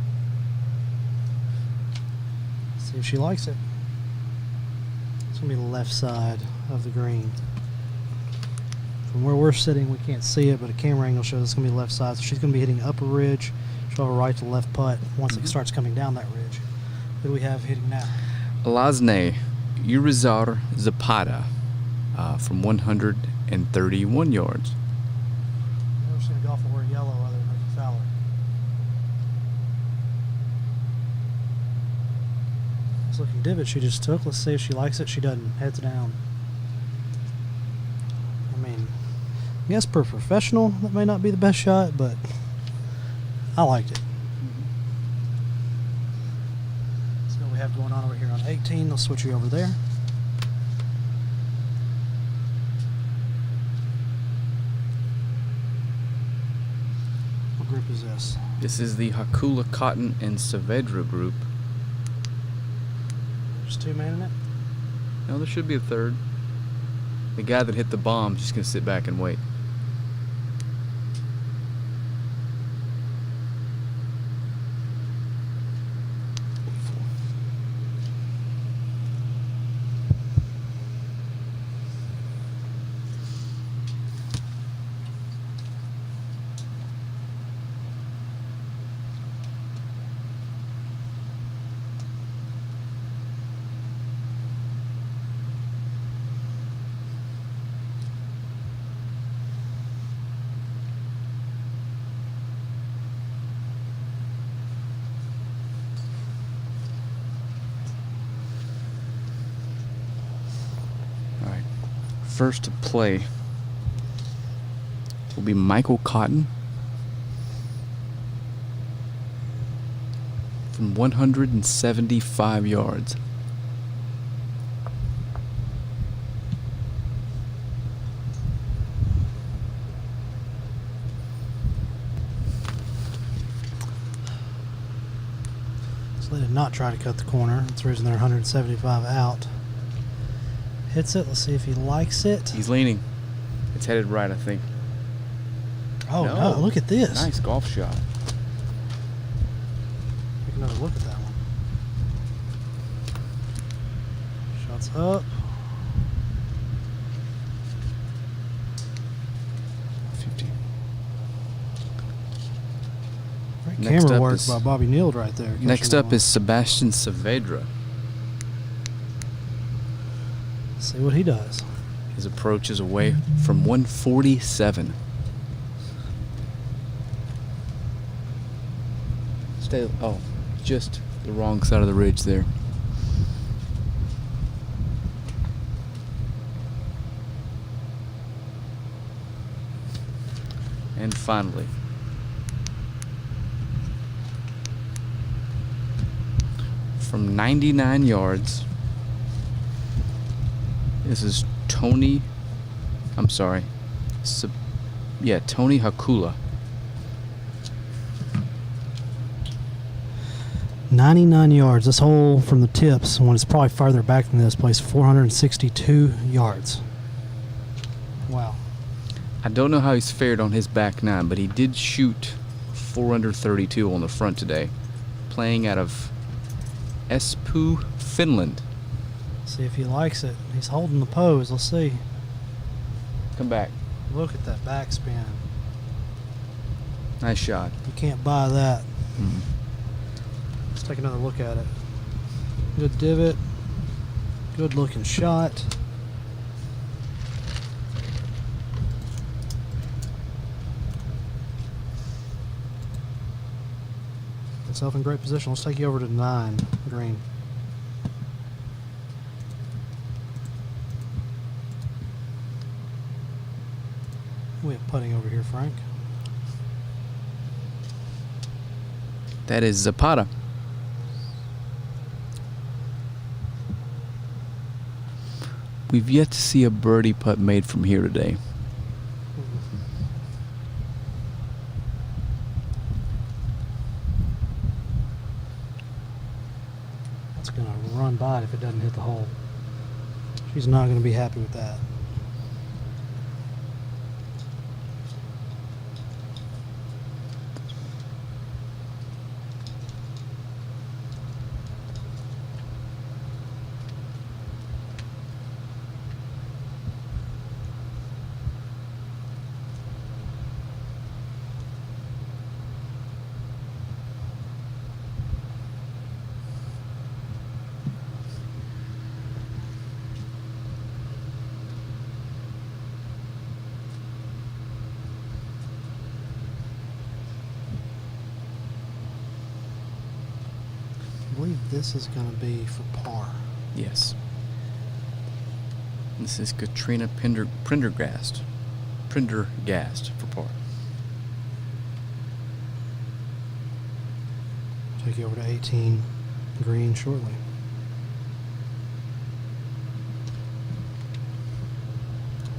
See if she likes it. It's going to be the left side of the green. From where we're sitting, we can't see it, but a camera angle shows it's going to be the left side. So she's going to be hitting upper ridge. She'll have a right to left putt once it starts coming down that ridge. Who do we have hitting now? Lasne Urizar Zapata from 131 yards. I've never seen a golfer wear yellow other than Ricky Fowler. This looking divot she just took. Let's see if she likes it. She doesn't. Heads down. I mean, I guess per professional, that may not be the best shot, but I liked it. Let's see what we have going on over here on 18. I'll switch you over there. What group is this? This is the Hakula Cotton and Saavedra group. There's 2 men in it. No, there should be a third. The guy that hit the bomb is just going to sit back and wait. First to play will be Michael Cotton from 175 yards. So they did not try to cut the corner. That's the reason they're 175 out. Hits it. Let's see if he likes it. He's leaning. It's headed right, I think. Oh, no. Look at this. Nice golf shot. Take another look at that one. Shots up. 50. Great Next camera up work is- by Bobby Neild right there. Next up is Sebastian Saavedra. See what he does. His approach is away from 147. Stay. Oh, just the wrong side of the ridge there. And finally, from 99 yards, this is Tony. I'm sorry. Tony Hakula. 99 yards. This hole from the tips, when it's probably farther back than this place, 462 yards. Wow. I don't know how he's fared on his back nine, but he did shoot 432 on the front today, playing out of Espoo, Finland. See if he likes it. He's holding the pose. Let's see. Come back. Look at that backspin. Nice shot. You can't buy that. Mm. Let's take another look at it. Good divot. Good looking shot. Itself in great position. Let's take you over to 9 green. We have putting over here, Frank. That is Zapata. We've yet to see a birdie putt made from here today. That's going to run by it if it doesn't hit the hole. She's not going to be happy with that. I believe this is going to be for par. Yes. This is Katrina Prendergast for par. Take you over to 18 green shortly.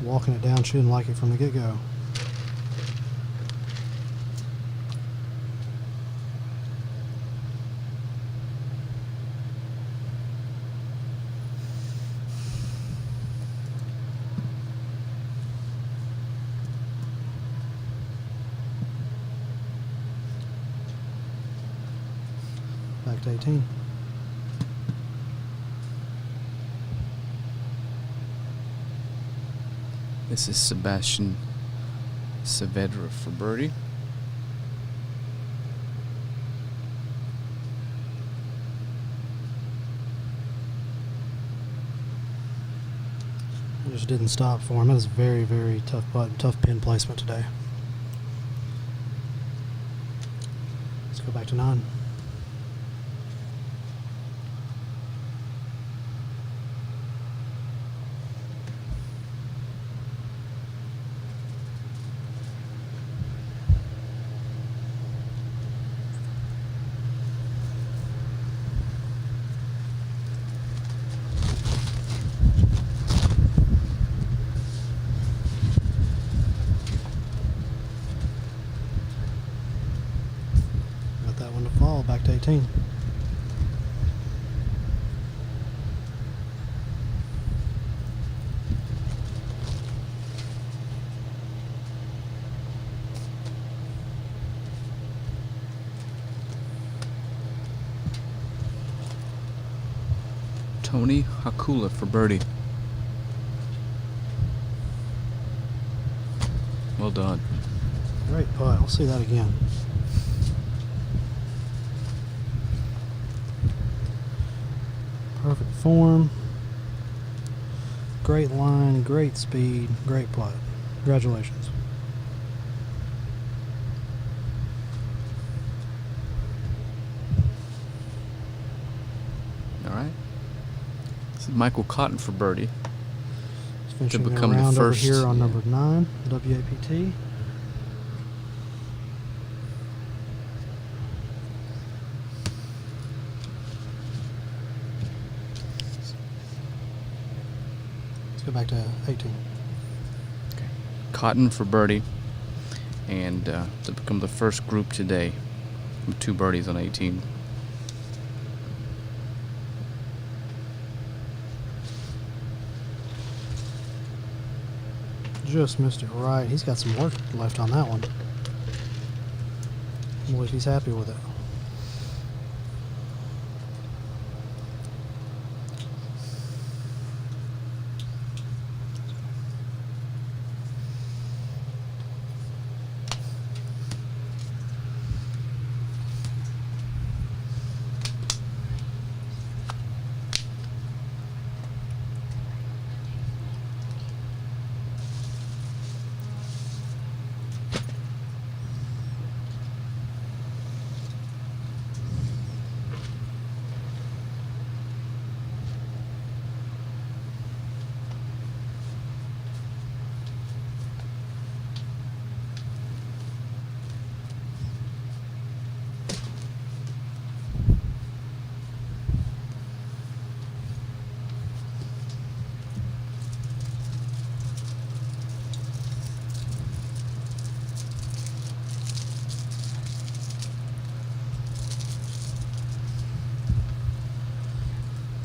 Walking it down, she didn't like it from the get-go. Back to 18. This is Sebastian Saavedra for birdie. It just didn't stop for him. That was very, very tough putt, tough pin placement today. Let's go back to 9. That one to fall, back to 18. Tony Hakula for birdie. Well done. Great putt. I'll see that again. Perfect form. Great line, great speed, great putt. Congratulations. Michael Cotton for birdie. He's finishing become the around over first, here on yeah. number 9, WAPT. Let's go back to 18. Okay. Cotton for birdie, and to become the first group today with 2 birdies on 18. Just missed it right. He's got some work left on that one. I believe he's happy with it.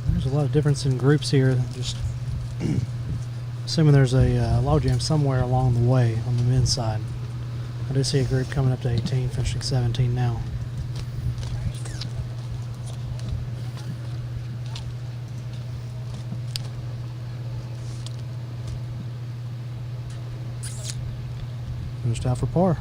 There's a lot of difference in groups here. Just assuming there's a log jam somewhere along the way on the men's side. I do see a group coming up to 18, finishing 17 now. Finished out for par.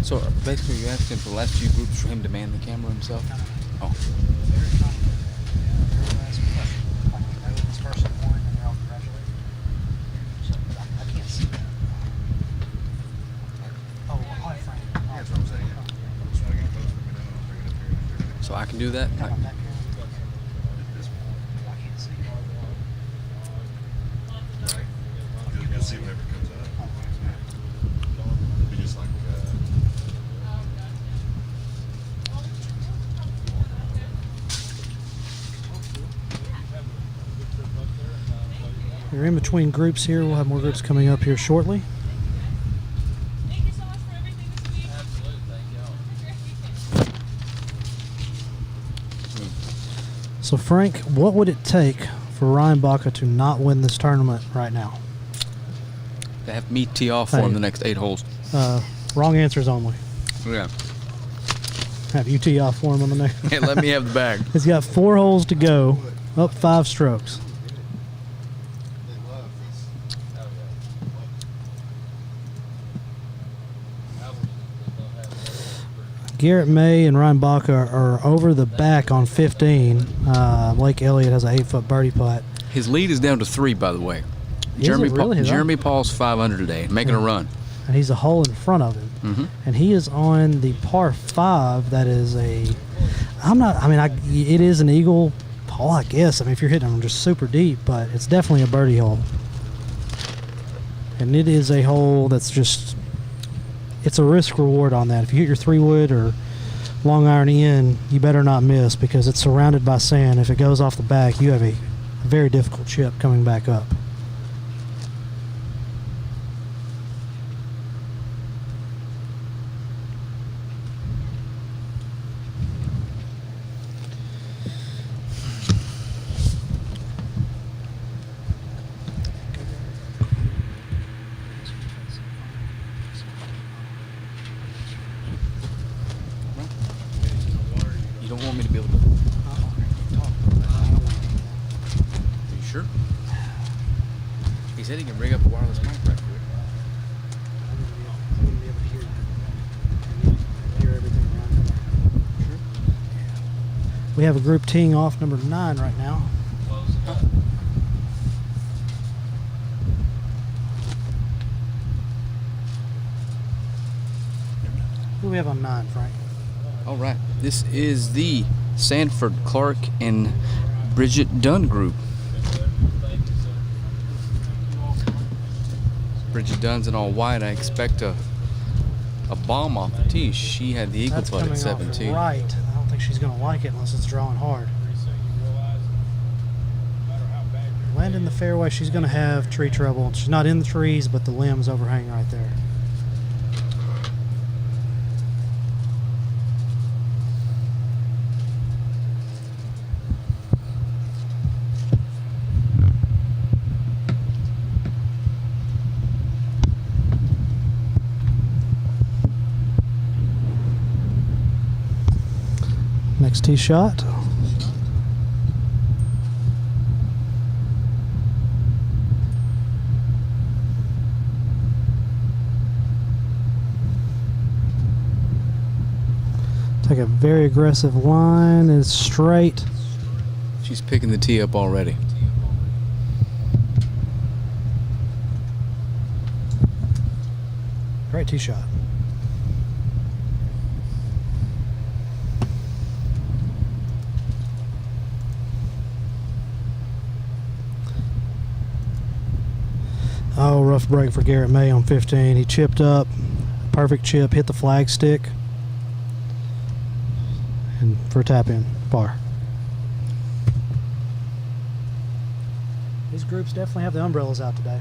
So basically, you asked him for the last few groups for him to man the camera himself? Oh. So I can do that? You'll see whenever it comes up. It'll be just like You're in between groups here. We'll have more groups coming up here shortly. Thank you so much for everything this week. So Frank, what would it take for Ryan Baca to not win this tournament right now? They have me tee off for him the next 8 holes. Wrong answers only. Yeah. Have you tee off for him on the next? Hey, let me have the bag. He's got 4 holes to go, up 5 strokes. Garrett May and Ryan Baca are over the back on 15. Blake Elliott has a 8-foot birdie putt. His lead is down to 3, by the way. Is it really? Jeremy Paul's 500 today, making a run. And he's a hole in front of him. Mm-hmm. And he is on the par 5 that is it is an eagle hole, I guess. I mean, if you're hitting them just super deep, but it's definitely a birdie hole. And it is a hole that's just, it's a risk reward on that. If you hit your 3-wood or long iron in, you better not miss because it's surrounded by sand. If it goes off the back, you have a very difficult chip coming back up. Sure. He said he can rig up a wireless mic right quick. I wouldn't be able to hear that. I hear everything around here. Sure. We have a group teeing off number 9 right now. Who do we have on 9, Frank? All right. This is the Sanford, Clark, and Bridget Dunn group. Bridget Dunn's in all white. I expect a bomb off the tee. She had the eagle That's putt at coming 17. off right. I don't think she's going to like it unless it's drawing hard. Land in the fairway, she's going to have tree trouble. She's not in the trees, but the limbs overhang right there. Next tee shot. Take a very aggressive line. It's straight. She's picking the tee up already. Great tee shot. Oh, rough break for Garrett May on 15. He chipped up. Perfect chip. Hit the flag stick. And for a tap in. Par. These groups definitely have the umbrellas out today.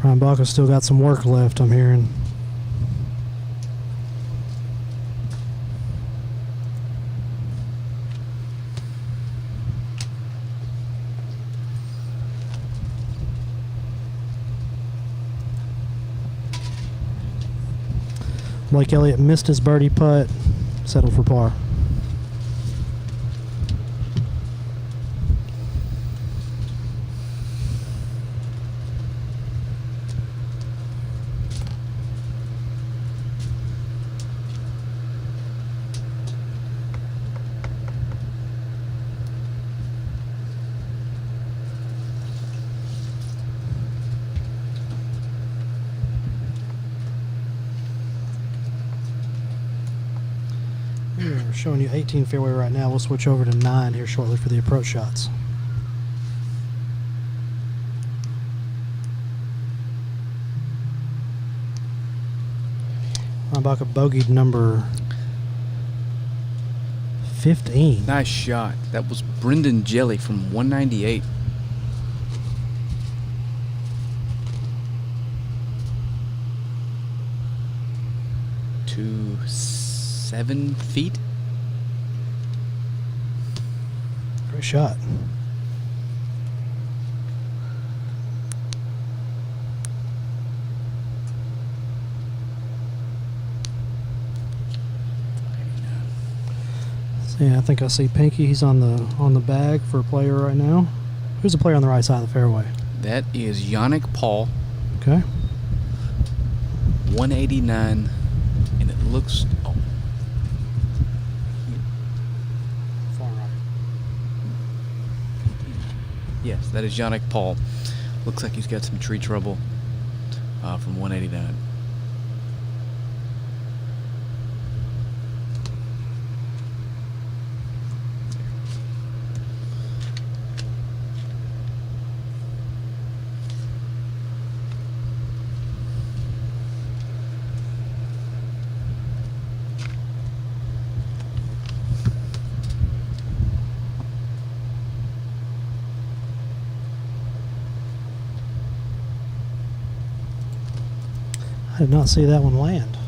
Ryan Baca's still got some work left, I'm hearing. Blake Elliott missed his birdie putt, settled for par. We're showing you 18 fairway right now. We'll switch over to 9 here shortly for the approach shots. Ryan Baca bogeyed number 15. Nice shot. That was Brendan Jelly from 198. To 7 feet. Great shot. So yeah, I think I see Pinky. He's on the bag for a player right now. Who's the player on the right side of the fairway? That is Yannick Paul, Okay. 189, and it looks. Oh, Far right. yes, that is Yannick Paul. Looks like he's got some tree trouble from 189. I did not see that one land.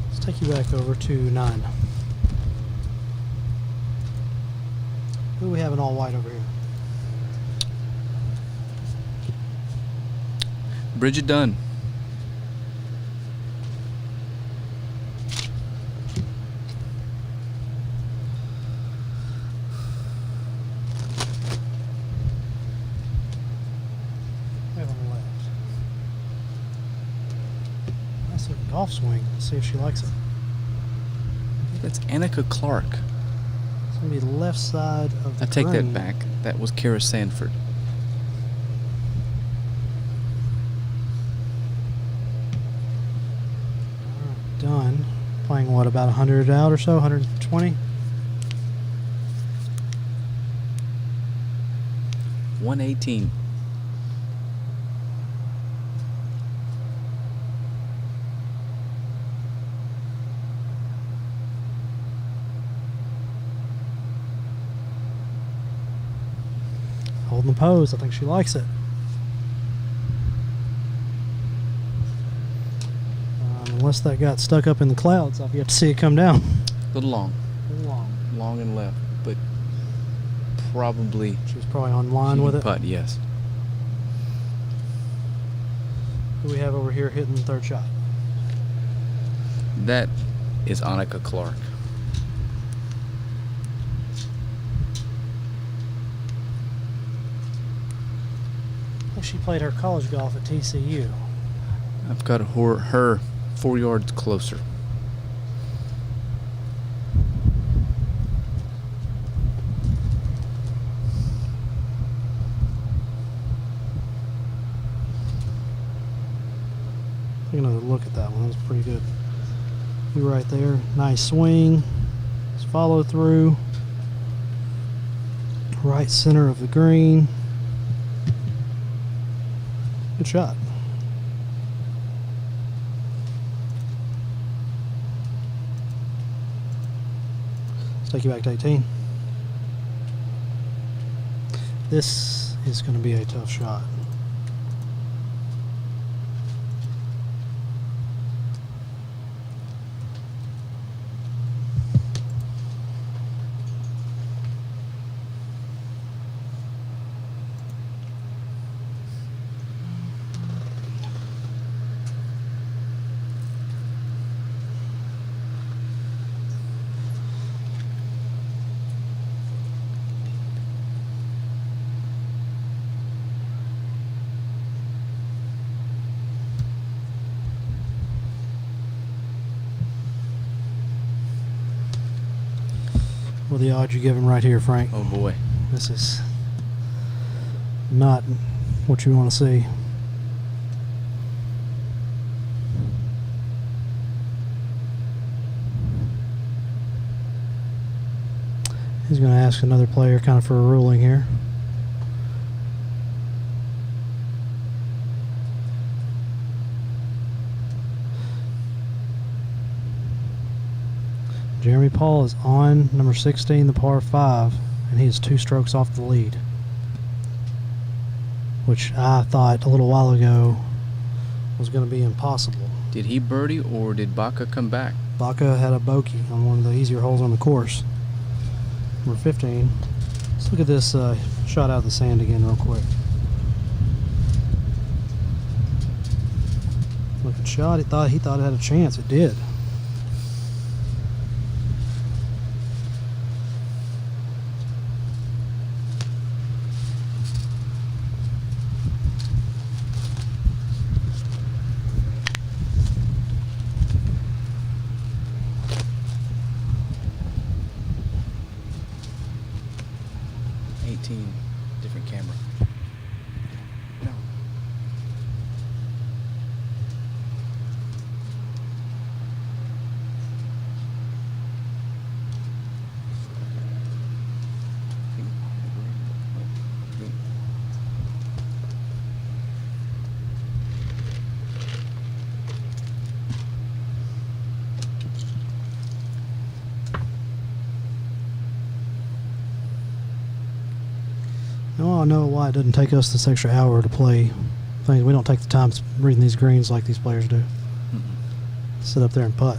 Let's take you back over to 9. Who do we have in all white over here? Bridget Dunn. We have on the left. Nice little golf swing. Let's see if she likes it. That's Annika Clark. It's going to be the left side of the I take green. that back. That was Kara Sanford. Done. Playing what, about 100 out or so? 120? 118. Holding the pose. I think she likes it. Unless that got stuck up in the clouds, I've yet to see it come down. A little long. Long. Long and left, but probably She was probably on line she with can it. putt, yes. Who we have over here hitting the third shot? That is Annika Clark. I think she played her college golf at TCU. I've got her 4 yards closer. Take another look at that one. That was pretty good. You right there. Nice swing. Let's follow through. Right center of the green. Good shot. Let's take you back to 18. This is going to be a tough shot. What are the odds you give him right here, Frank? Oh boy. This is not what you want to see. He's going to ask another player kind of for a ruling here. Jeremy Paul is on number 16, the par 5, and he is 2 strokes off the lead, which I thought a little while ago was going to be impossible. Did he birdie or did Baca come back? Baca had a bogey on one of the easier holes on the course. Number 15. Let's look at this shot out of the sand again real quick. Looking shot. He thought it had a chance. It did. Different camera. No. now I know why it doesn't take us this extra hour to play things. We don't take the time reading these greens like these players do. Sit up there and putt.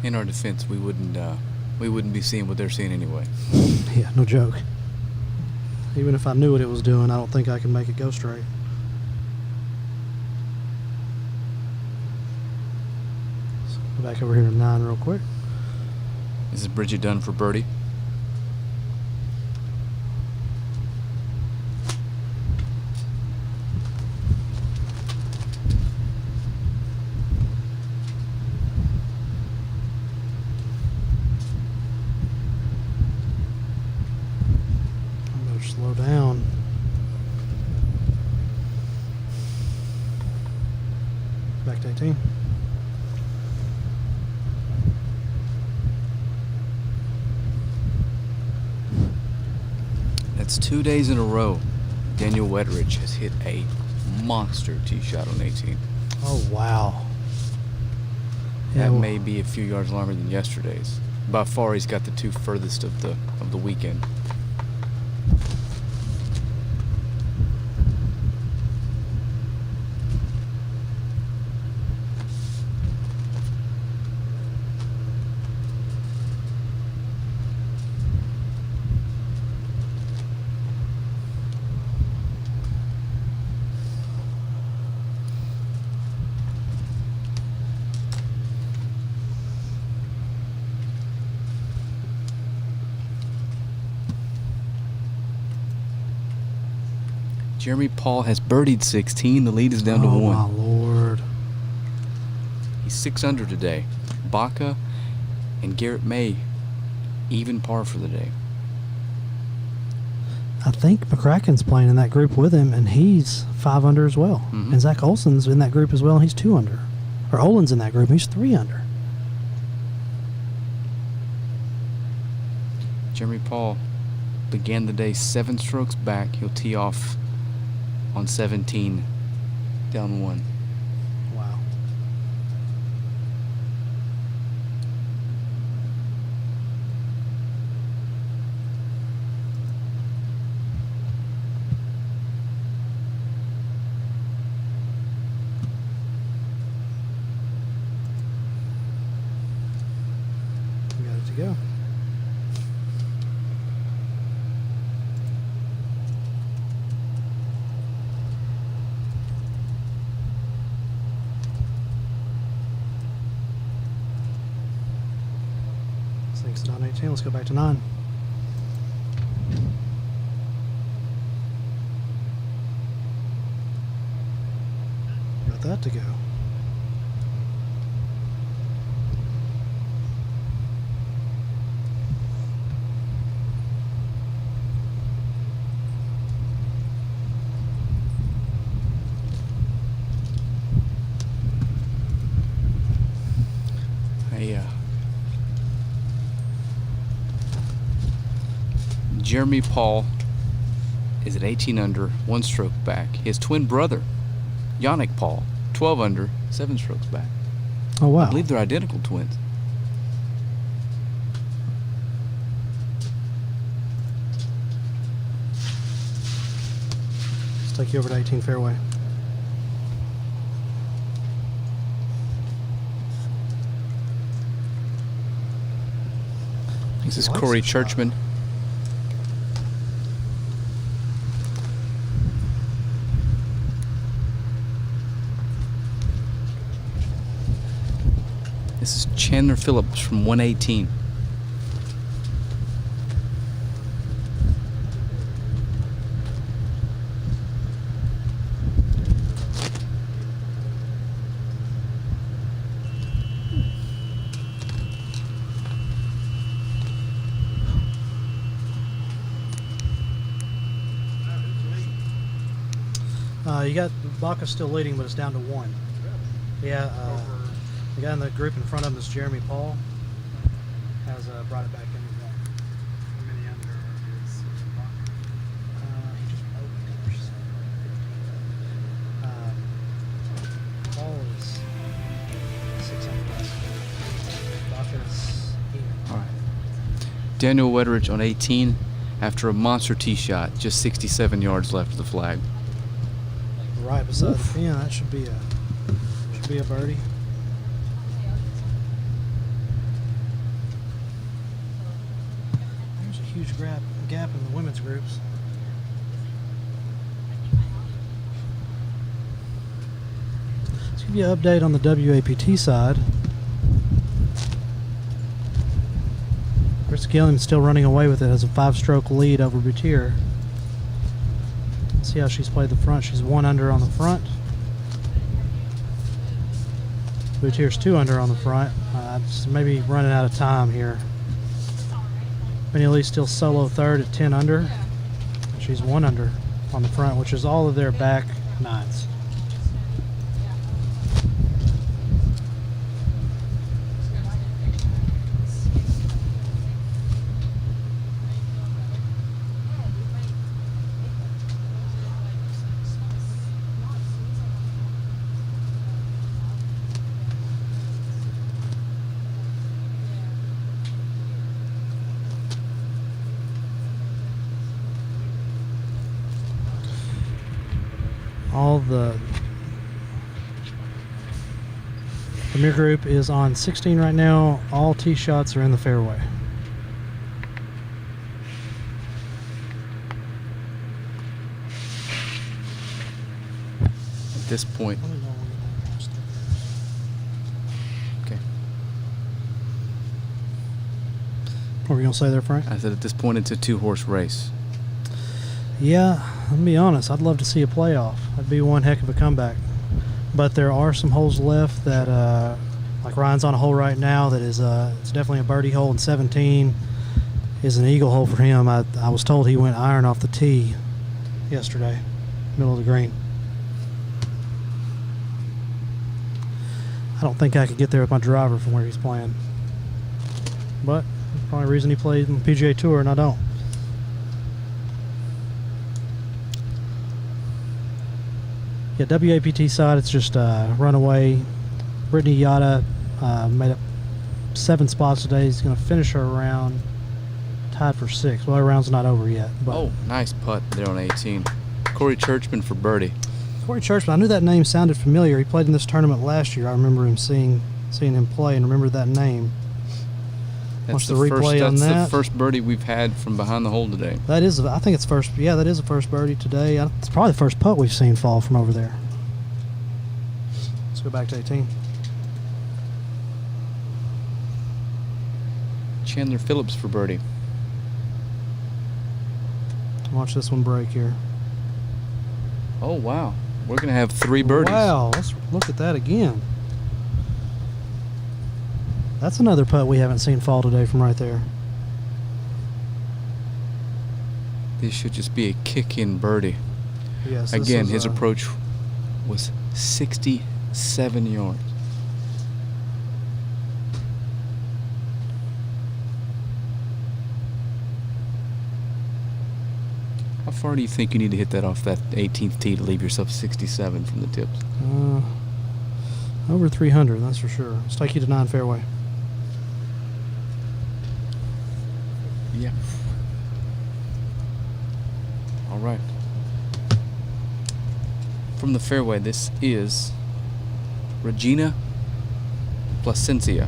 In our defense, we wouldn't be seeing what they're seeing anyway. Yeah, no joke. Even if I knew what it was doing, I don't think I can make it go straight. So go back over here to 9 real quick. This is Bridget done for birdie. Slow down. Back to 18. That's 2 days in a row. Daniel Wetteridge has hit a monster tee shot on 18. Oh, wow. That well, may be a few yards longer than yesterday's. By far, he's got the two furthest of the weekend. Jeremy Paul has birdied 16. The lead is down to 1. Oh, my Lord. He's 6 under today. Baca and Garrett May even par for the day. I think McCracken's playing in that group with him, and he's 5 under as well. Mhm. And Zach Olson's in that group as well, and he's 2 under. Or Olin's in that group, he's 3 under. Jeremy Paul began the day 7 strokes back. He'll tee off on 17, down 1. Wow. We got it to go. Thanks, down 18. Let's go back to 9. Got that to go. Jeremy Paul is at 18 under, 1 stroke back. His twin brother, Yannick Paul, 12 under, 7 strokes back. Oh, wow. I believe they're identical twins. Let's take you over to 18 fairway. This is He likes Corey the shot. Churchman. This is Chandler Phillips from 118. You got Baca's still leading, but it's down to 1. Yeah, the guy in the group in front of him is Jeremy Paul. Has brought it back in to 1. How many under is Baca? He just broke it. Paul is 6 under. Baca's even. All right. Daniel Wetteridge on 18 after a monster tee shot, just 67 yards left of the flag. Right beside the pin. That should be a birdie. There's a huge gap in the women's groups. Let's give you an update on the WAPT side. Chris Gilliam still running away with it as a 5-stroke lead over Boutier. See how she's played the front. She's 1 under on the front. Boutier's 2 under on the front. Just maybe running out of time here. Benny Lee still solo third at 10 under. And she's 1 under on the front, which is all of their back nines. All the Premier group is on 16 right now. All tee shots are in the fairway. At this point, okay. What were you gonna say there, Frank? I said at this point it's a 2-horse race. Yeah, let me be honest. I'd love to see a playoff. That'd be one heck of a comeback. But there are some holes left that, like Ryan's on a hole right now that is, it's definitely a birdie hole, and 17 is an eagle hole for him. I was told he went iron off the tee yesterday, middle of the green. I don't think I could get there with my driver from where he's playing. But that's probably the reason he played on the PGA Tour and I don't. Yeah, WAPT side, it's just runaway. Brittany Yada made up 7 spots today. He's going to finish her round tied for 6th. Well, her round's not over yet. But Oh, nice putt there on 18. Corey Churchman for birdie. Corey Churchman, I knew that name sounded familiar. He played in this tournament last year. I remember him seeing him play and remember that name. Watch the replay on that. That's the first birdie we've had from behind the hole today. That is, I think it's first. Yeah, that is the first birdie today. It's probably the first putt we've seen fall from over there. Let's go back to 18. Chandler Phillips for birdie. Watch this one break here. Oh, wow. We're going to have 3 birdies. Wow, let's look at that again. That's another putt we haven't seen fall today from right there. This should just be a kick-in birdie. Yes. Again, his approach was 67 yards. How far do you think you need to hit that off that 18th tee to leave yourself 67 from the tips? Over 300, that's for sure. Let's take you to 9 fairway. Yeah. All right. From the fairway, this is Regina Placencia.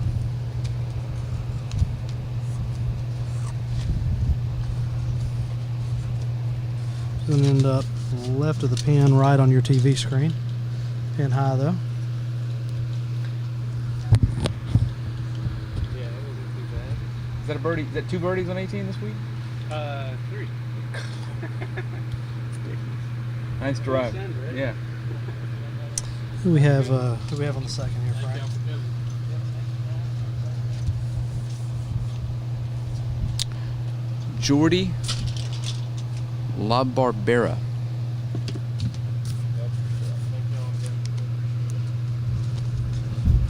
It's going to end up left of the pin, right on your TV screen. Pin high, though. Yeah, that wasn't too bad. Is that a birdie? Is that 2 birdies on 18 this week? 3. Nice drive. Send, right? Yeah. Who we have on the second here, Frank? Jordy LaBarbera.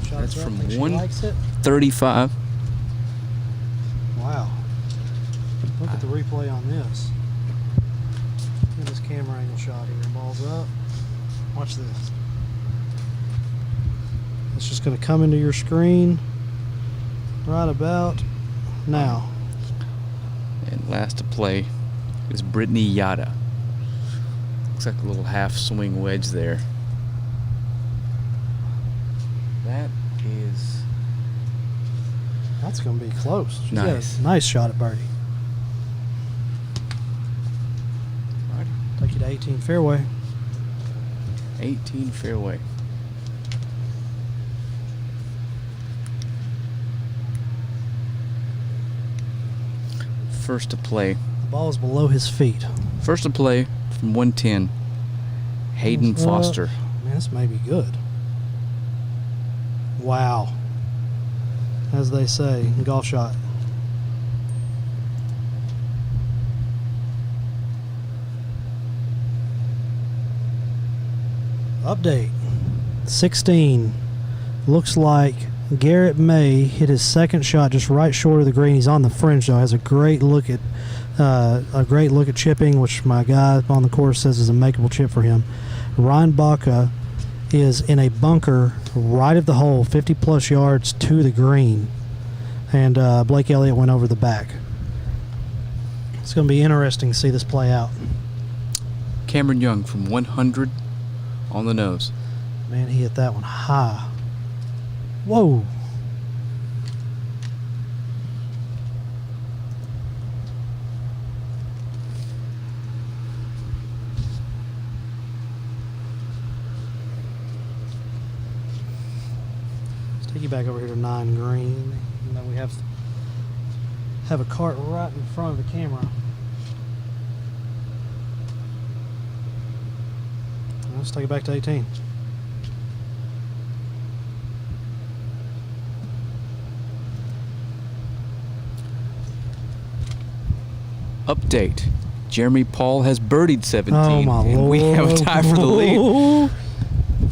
Shots That's up, from think she 135. likes it. Wow. Look at the replay on this. Look at this camera angle shot here. Ball's up. Watch this. It's just going to come into your screen right about now. And last to play is Brittany Yada. Looks like a little half swing wedge there. That is That's going to be close. She's got Nice. a nice shot at birdie. right. Take you to 18 fairway. 18 fairway. First to play. The ball is below his feet. First to play from 110. Hayden Thumbs up. Foster. Man, this may be good. Wow. As they say, golf shot. Update. 16. Looks like Garrett May hit his second shot just right short of the green. He's on the fringe though. Has a great look at chipping, which my guy on the course says is a makeable chip for him. Ryan Baca is in a bunker right of the hole, 50 plus yards to the green, and Blake Elliott went over the back. It's going to be interesting to see this play out. Cameron Young from 100 on the nose. Man, he hit that one high. Whoa. Let's take you back over here to 9 green. And then we have a cart right in front of the camera. Let's take it back to 18. Update. Jeremy Paul has birdied 17. Oh my and lord! we have a tie for the lead.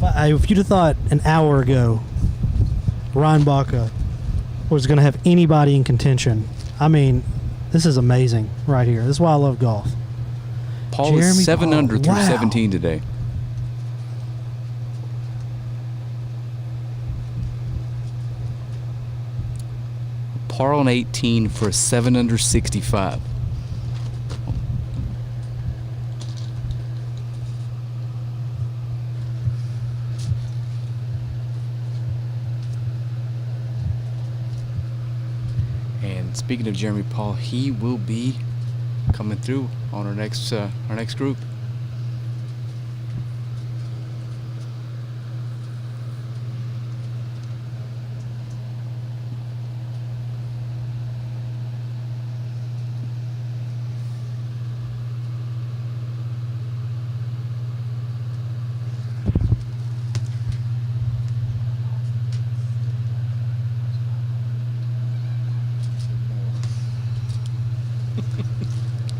If you'd have thought an hour ago Ryan Baca was going to have anybody in contention, I mean, this is amazing right here. This is why I love golf. Paul Jeremy is 7 Paul. under through Wow. 17 today. Par on 18 for a 7 under 65. And speaking of Jeremy Paul, he will be coming through on our next group.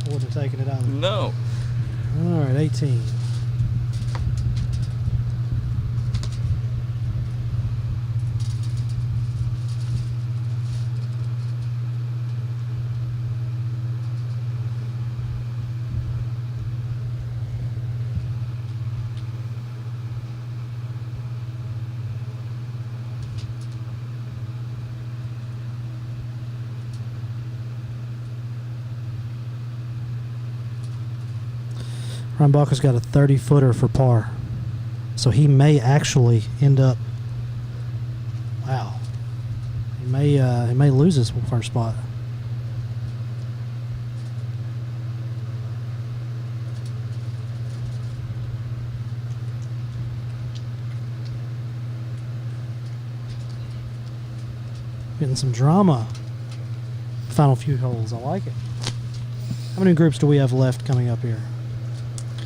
Wouldn't have taken it out. No. All right, 18. Ryan Baca's got a 30-footer for par. So he may actually end up... Wow. He may lose his first spot. Getting some drama. Final few holes. I like it. How many groups do we have left coming up here?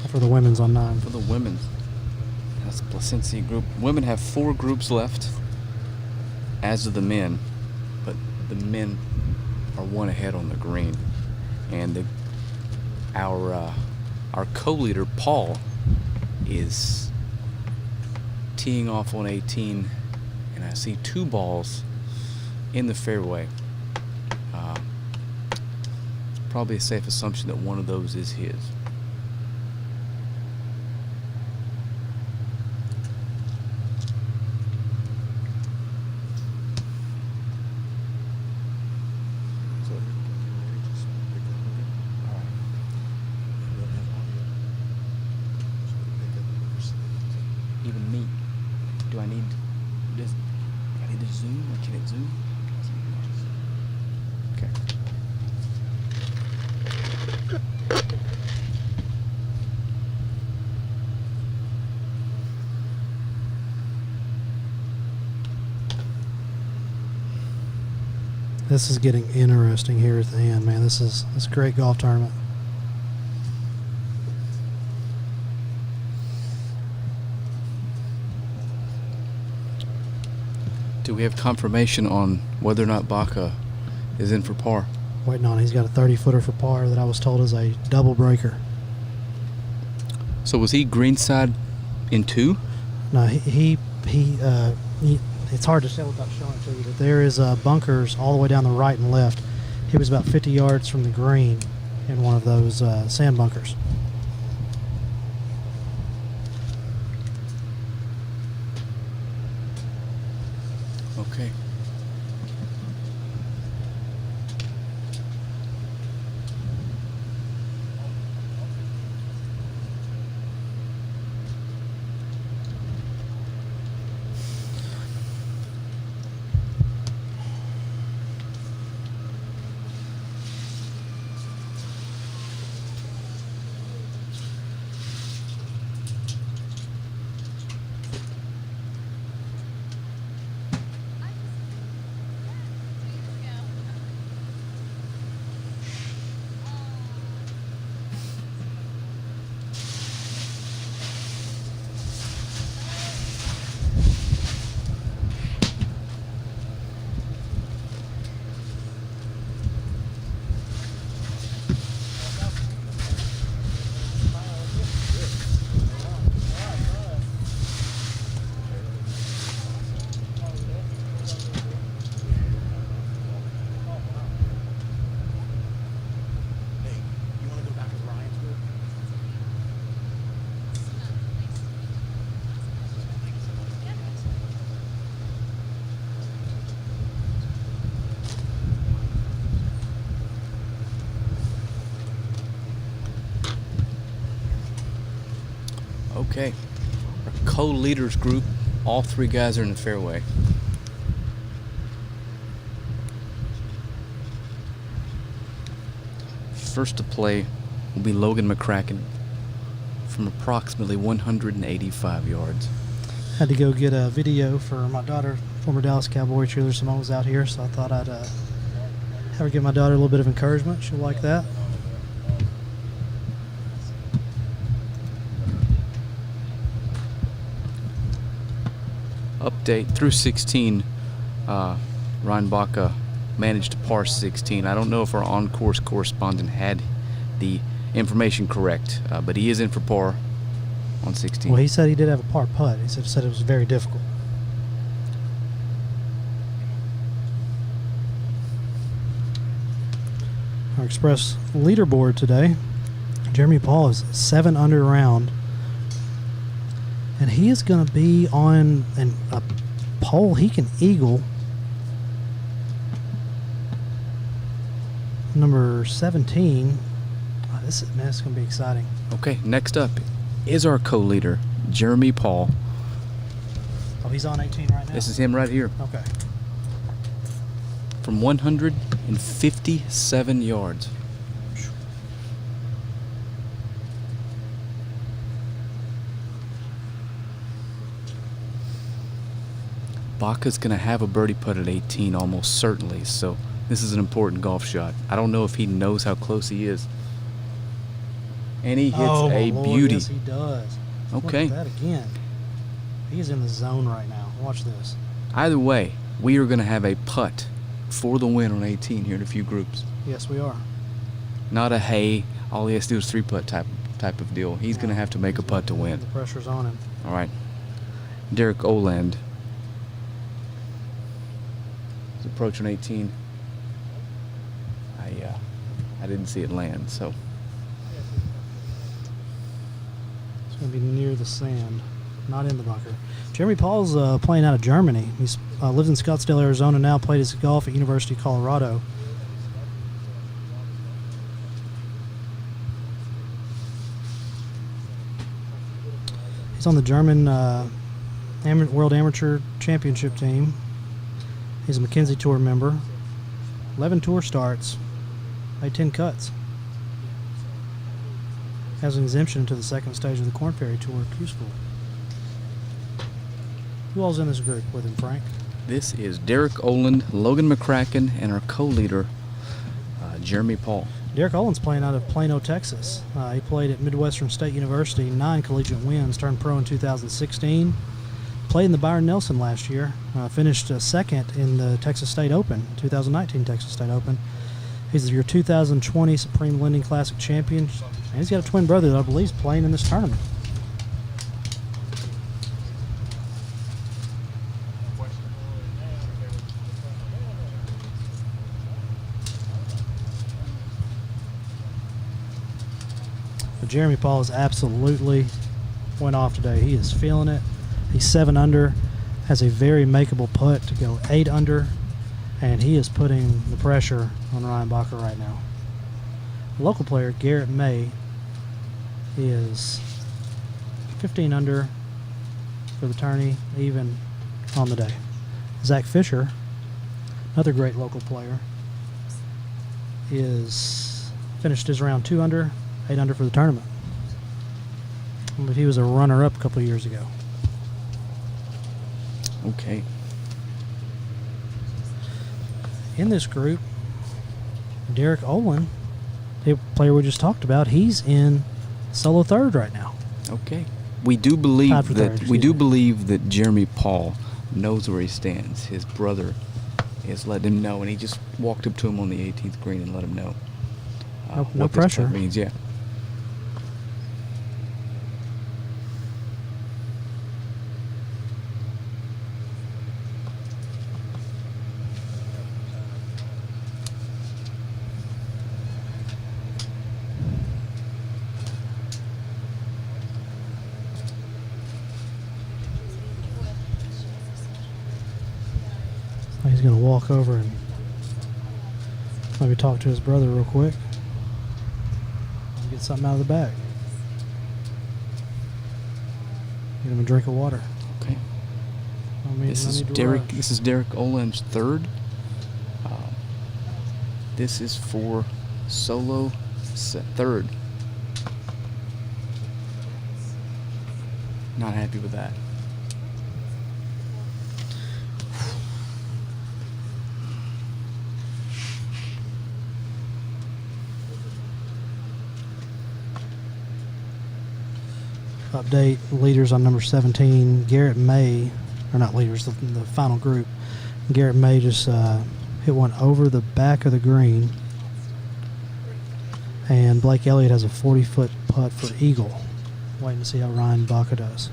For the women's on 9. For the women, that's the Placencia group. Women have 4 groups left, as do the men, but the men are 1 ahead on the green. And our co-leader, Paul, is teeing off on 18, and I see 2 balls in the fairway. It's probably a safe assumption that one of those is his. even me. Do I need this? Do I need to zoom, or can it zoom? Okay. This is getting interesting here at the end, man. This is a great golf tournament. Do we have confirmation on whether or not Baca is in for par? Waiting on. He's got a 30-footer for par that I was told is a double breaker. So was he greenside in 2? No, he it's hard to tell without showing it to you, but there is bunkers all the way down the right and left. He was about 50 yards from the green in one of those sand bunkers. Okay. Okay. Our co-leaders group, all 3 guys are in the fairway. First to play will be Logan McCracken from approximately 185 yards. Had to go get a video for my daughter, former Dallas Cowboy cheerleader Simone was out here, so I thought I'd have her give my daughter a little bit of encouragement. She'll like that. Update through 16, Ryan Baca managed to par 16. I don't know if our on-course correspondent had the information correct, but he is in for par on 16. Well, he said he did have a par putt. He said it was very difficult. Our Express leaderboard today, Jeremy Paul is 7 under round. And he is going to be on a pole he can eagle. Number 17. Oh, this is going to be exciting. Okay, next up is our co-leader, Jeremy Paul. Oh, he's on 18 right now? This is him right here. Okay. From 157 yards. Baca's going to have a birdie putt at 18 almost certainly, so this is an important golf shot. I don't know if he knows how close he is. And he hits a Lord, beauty. Yes, he does. Okay. Look at that again. He's in the zone right now. Watch this. Either way, we are going to have a putt for the win on 18 here in a few groups. Yes, we are. Not a hey, all he has to do is 3-putt type of deal. He's going to have to make a putt to win. The pressure's on him. All right. Derek Oland is approaching 18. I didn't see it land, so. It's going to be near the sand, not in the bunker. Jeremy Paul's playing out of Germany. He's lives in Scottsdale, Arizona now, played his golf at University of Colorado. He's on the German World Amateur Championship team. He's a McKenzie Tour member. 11 tour starts. Made 10 cuts. Has an exemption to the second stage of the Corn Ferry Tour Q School. Who all's in this group with him, Frank? This is Derek Oland, Logan McCracken, and our co-leader, Jeremy Paul. Derek Olin's playing out of Plano, Texas. He played at Midwestern State University, 9 collegiate wins, turned pro in 2016. Played in the Byron Nelson last year. Finished second in the Texas State Open, 2019 Texas State Open. He's your 2020 Supreme Lending Classic champion. And he's got a twin brother that I believe is playing in this tournament. But Jeremy Paul is absolutely went off today. He is feeling it. He's 7 under, has a very makeable putt to go 8 under, and he is putting the pressure on Ryan Baca right now. Local player Garrett May is 15 under for the tourney, even on the day. Zach Fisher, another great local player, is finished his round 2 under, 8 under for the tournament. But he was a runner-up a couple of years ago. Okay. In this group, Derek Olin, the player we just talked about, he's in solo third right now. Okay. We do believe Tied for that third, we do excuse me. believe that Jeremy Paul knows where he stands. His brother has let him know, and he just walked up to him on the 18th green and let him know. No what this pressure. putt means, yeah. He's going to walk over and maybe talk to his brother real quick. Get something out of the bag. Get him a drink of water. Okay. This no is need to Derek. rush. This is Derek Oland's third. This is for solo third. Not happy with that. Update leaders on number 17. Garrett May, or not leaders, the final group. Garrett May just hit one over the back of the green. And Blake Elliott has a 40-foot putt for eagle. Waiting to see how Ryan Baca does.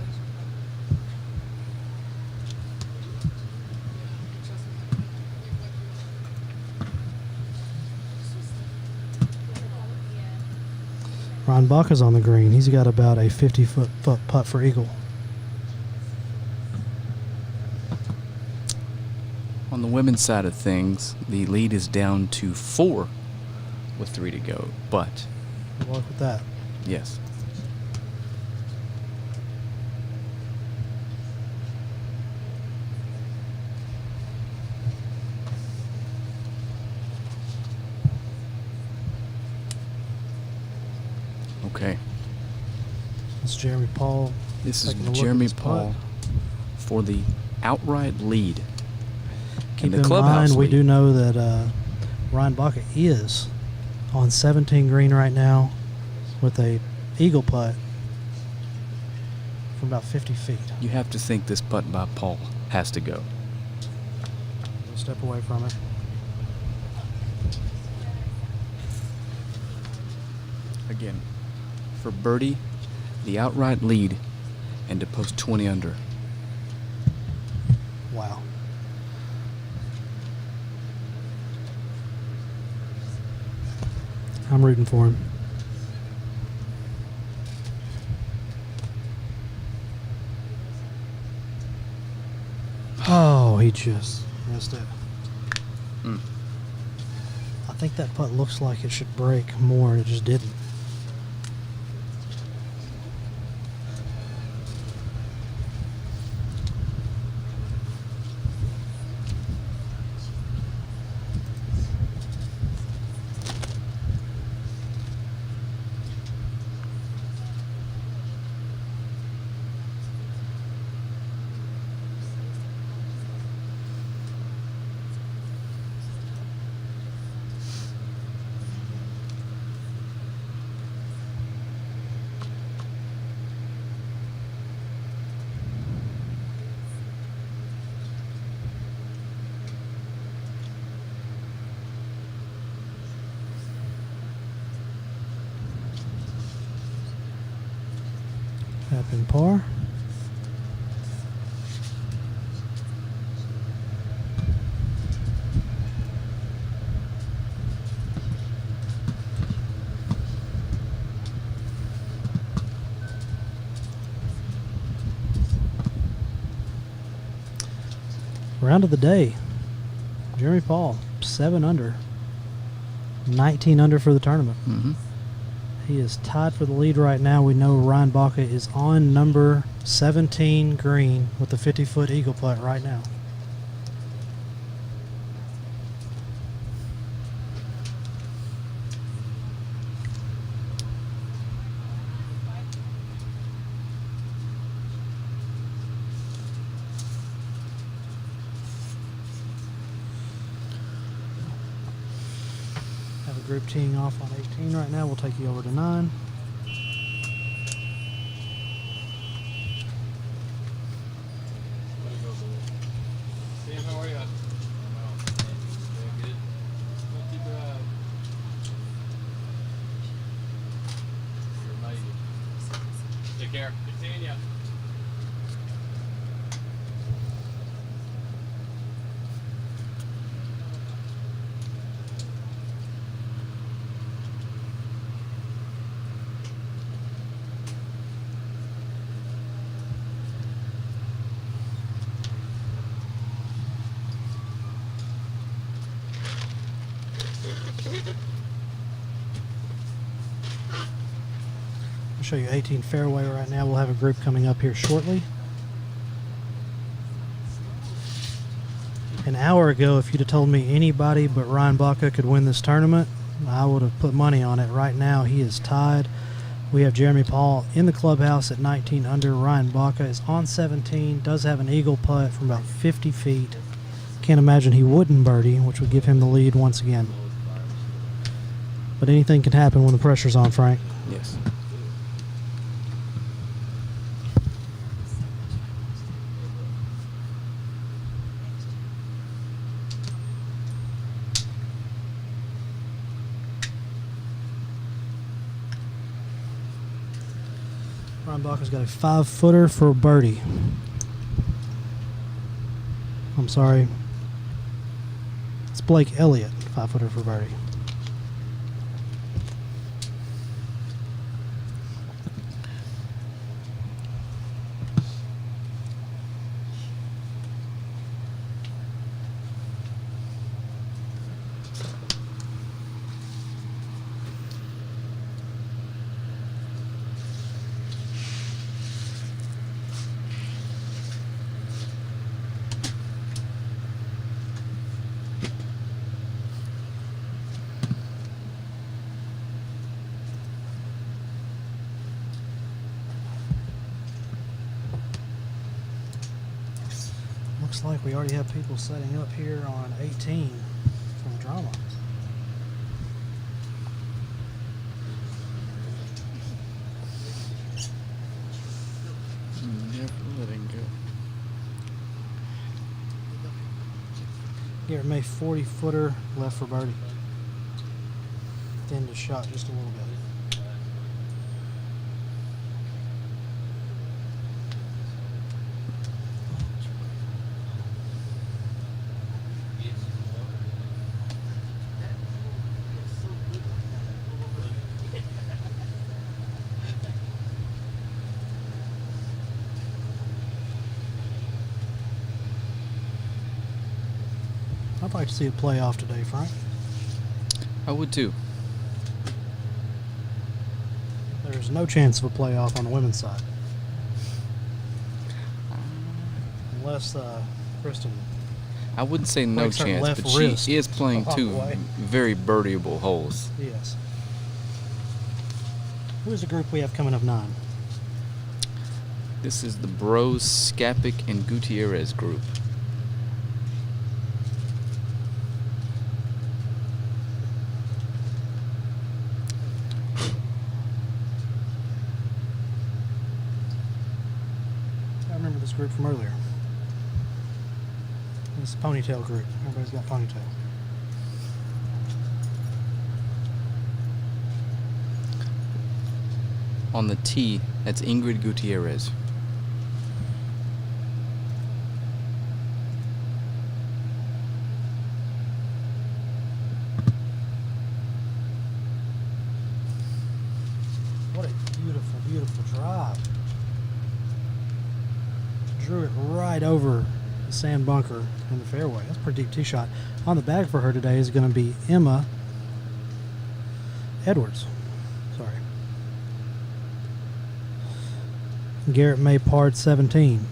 Ryan Baca's on the green. He's got about a 50-foot putt for eagle. On the women's side of things, the lead is down to 4 with 3 to go. But Good luck with that. yes. Okay. It's Jeremy Paul. This is taking a look at Jeremy his putt. Paul for the outright lead. Keep in the in clubhouse mind, we lead. do know that Ryan Baca is on 17 green right now with a eagle putt from about 50 feet. You have to think this putt by Paul has to go. We'll step away from it. Again, for birdie, the outright lead, and to post 20 under. Wow. I'm rooting for him. Oh, he just missed it. Mm. I think that putt looks like it should break more, and it just didn't. Tap in par. Round of the day. Jeremy Paul, 7 under. 19 under for the tournament. Mm-hmm. He is tied for the lead right now. We know Ryan Baca is on number 17 green with the 50-foot eagle putt right now. Have a group teeing off on 18 right now. We'll take you over to 9. Sam, how are you? Good. Lucky drive. You're amazing. Take care. Good seeing ya. I'll show you 18 fairway right now. We'll have a group coming up here shortly. An hour ago, if you'd have told me anybody but Ryan Baca could win this tournament, I would have put money on it. Right now, he is tied. We have Jeremy Paul in the clubhouse at 19 under. Ryan Baca is on 17, does have an eagle putt from about 50 feet. Can't imagine he wouldn't birdie, which would give him the lead once again. But anything can happen when the pressure's on, Frank. Yes. Ryan Baca's got a 5-footer for birdie. I'm sorry. It's Blake Elliott, 5-footer for birdie. Looks like we already have people setting up here on 18 for the drama. Never letting go. Garrett May 40-footer left for birdie. Thinned his shot just a little bit. I'd like to see a playoff today, Frank. I would too. There's no chance of a playoff on the women's side. Unless Kristen. I wouldn't say no Breaks her chance, left but wrist she is playing off two the way. very birdieable holes. Yes. Who's the group we have coming up 9? This is the Bros, Skapik, and Gutierrez group. I remember this group from earlier. This ponytail group. Everybody's got ponytail. On the tee, that's Ingrid Gutierrez. What a beautiful, beautiful drive. Drew it right over the sand bunker in the fairway. That's a pretty deep tee shot. On the bag for her today is going to be Emma Edwards. Sorry. Garrett May par 17.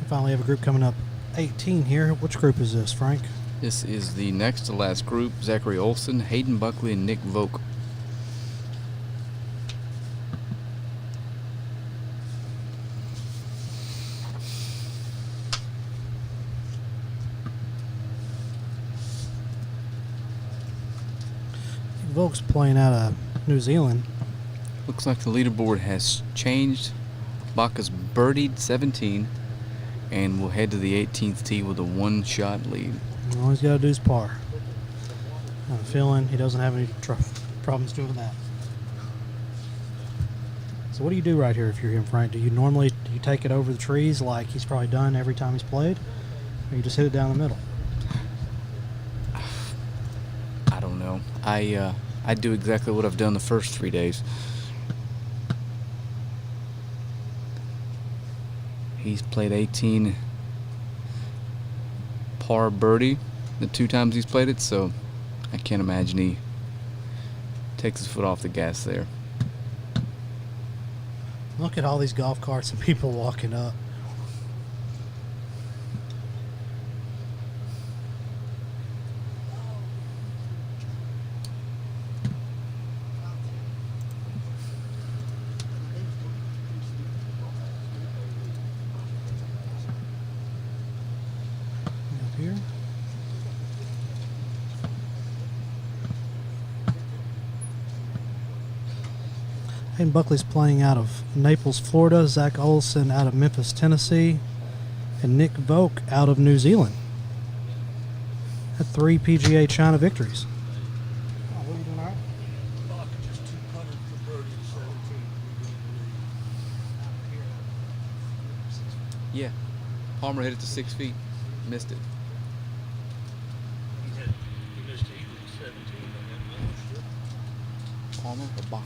Finally have a group coming up 18 here. Which group is this, Frank? This is the next to last group. Zachary Olson, Hayden Buckley, and Nick Vogt. Vogt's playing out of New Zealand. Looks like the leaderboard has changed. Baca's birdied 17 and will head to the 18th tee with a one-shot lead. All he's got to do is par. I have a feeling he doesn't have any problems doing that. So what do you do right here if you're him, Frank? Do you take it over the trees like he's probably done every time he's played? Or you just hit it down the middle? I don't know. I do exactly what I've done the first 3 days. He's played 18 par birdie the 2 times he's played it, so I can't imagine he takes his foot off the gas there. Look at all these golf carts and people walking up. Here. Hayden Buckley's playing out of Naples, Florida. Zach Olson out of Memphis, Tennessee. And Nick Vogt out of New Zealand. Had 3 PGA China victories. Oh, what are you doing, all right? Baca just 200 for birdie at 17. Yeah. Palmer hit it to 6 feet. Missed it. He missed 8 at 17 on that launch. Palmer or Baca?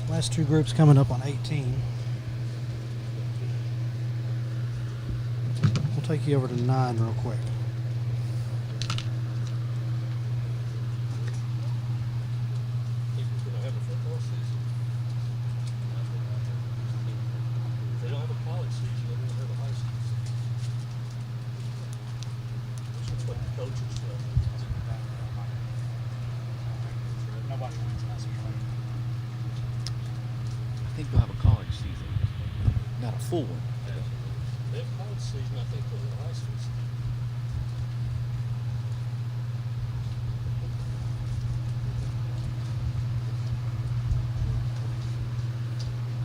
Last 2 groups coming up on 18. We'll take you over to 9 real quick. Think we're going to have a football season? If they don't have a college season, they won't have a high school season. That's what the coaches do. Nobody wins last year. I think we'll have a college season. Not a full one. They have college season, I think they'll have a high school season.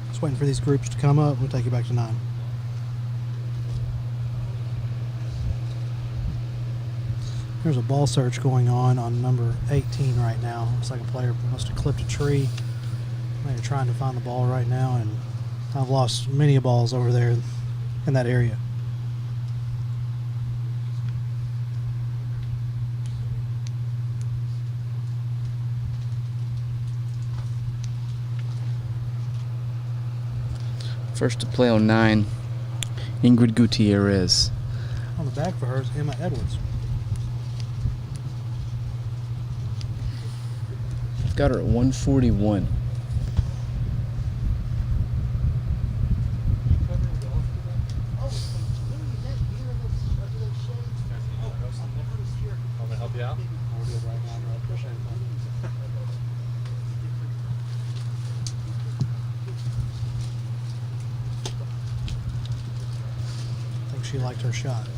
Just waiting for these groups to come up. We'll take you back to 9. There's a ball search going on number 18 right now. Looks like a player must have clipped a tree. They're trying to find the ball right now, and I've lost many balls over there in that area. First to play on 9, Ingrid Gutierrez. On the back for her is Emma Edwards. Got her at 141. Want me to help you out? I think she liked her shot.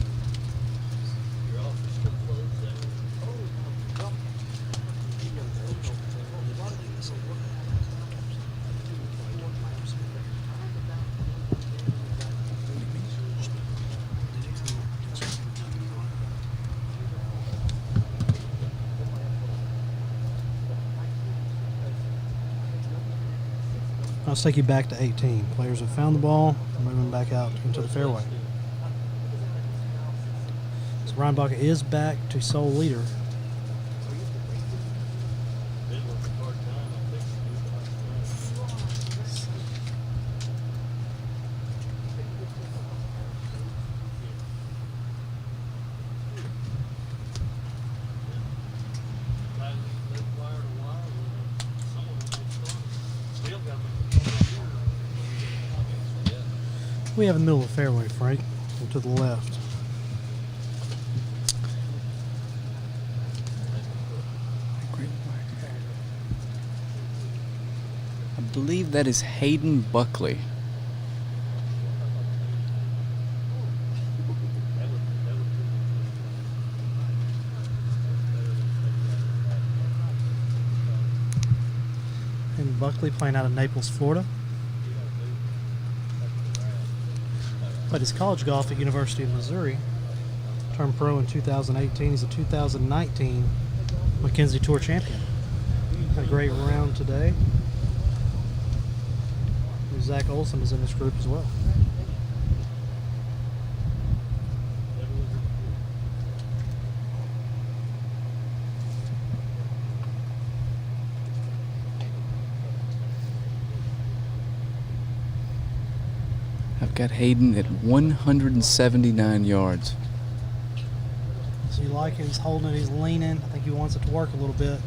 Let's take you back to 18. Players have found the ball, moving back out into the fairway. So Ryan Baca is back to sole leader. We have a middle of the fairway, Frank, and to the left. I believe that is Hayden Buckley. And Buckley playing out of Naples, Florida. Played his college golf at University of Missouri. Turned pro in 2018. He's a 2019 Mackenzie Tour champion. Had a great round today. Zach Olson is in this group as well. I've got Hayden at 179 yards. So you like it, he's holding it, he's leaning. I think he wants it to work a little bit.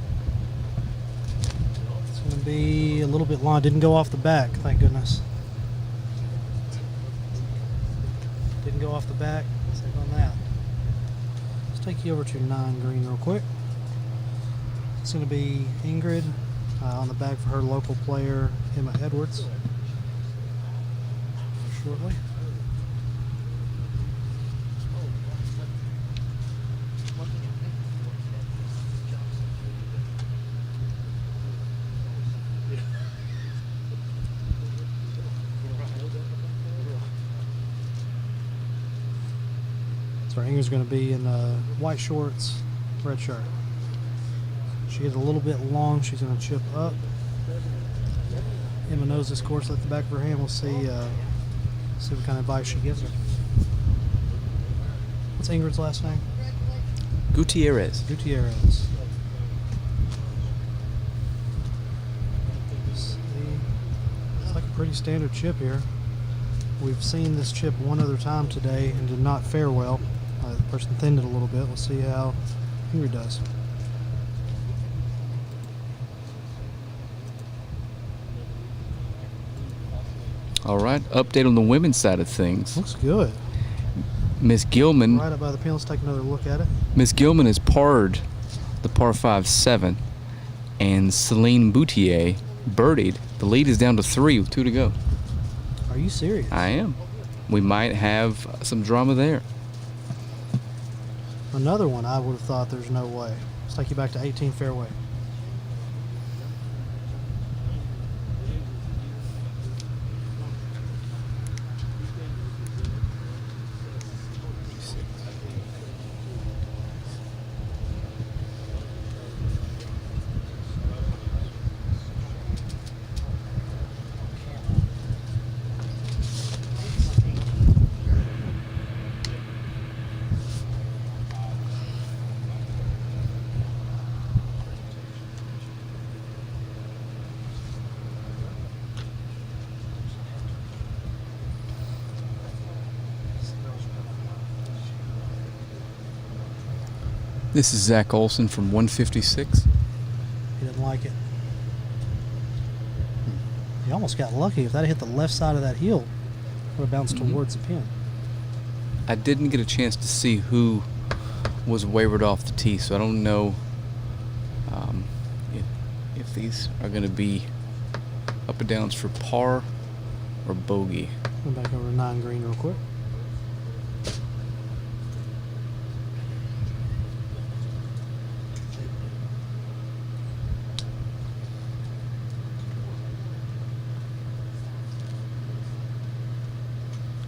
It's going to be a little bit long. Didn't go off the back, thank goodness. Didn't go off the back. Let's take on that. Let's take you over to 9 green real quick. It's going to be Ingrid on the back for her local player, Emma Edwards. Shortly. So Ingrid's going to be in white shorts, red shirt. She is a little bit long. She's going to chip up. Emma knows this course like the back of her hand. We'll see what kind of advice she gives her. What's Ingrid's last name? Gutierrez. Gutierrez. It's like a pretty standard chip here. We've seen this chip one other time today and did not fare well. The person thinned it a little bit. We'll see how Ingrid does. All right, update on the women's side of things. Looks good. Miss Gilman. Right up by the pin. Let's take another look at it. Miss Gilman has parred the par 5-7, and Celine Boutier birdied. The lead is down to 3 with 2 to go. Are you serious? I am. We might have some drama there. Another one I would have thought there's no way. Let's take you back to 18 fairway. This is Zach Olson from 156. He didn't like it. You almost got lucky. If that had hit the left side of that heel, it would have bounced towards the pin. I didn't get a chance to see who was wayward off the tee, so I don't know if these are going to be up and downs for par or bogey. Go back over to 9 green real quick.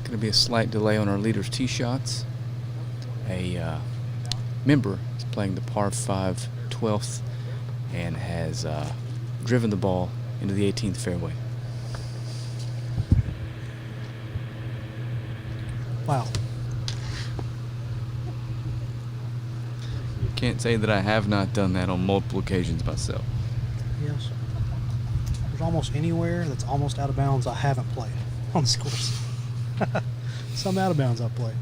Going to be a slight delay on our leader's tee shots. A member is playing the par 5 12th and has driven the ball into the 18th fairway. Wow. Can't say that I have not done that on multiple occasions myself. Yes. There's almost anywhere that's almost out of bounds I haven't played on this course. Some out of bounds I've played.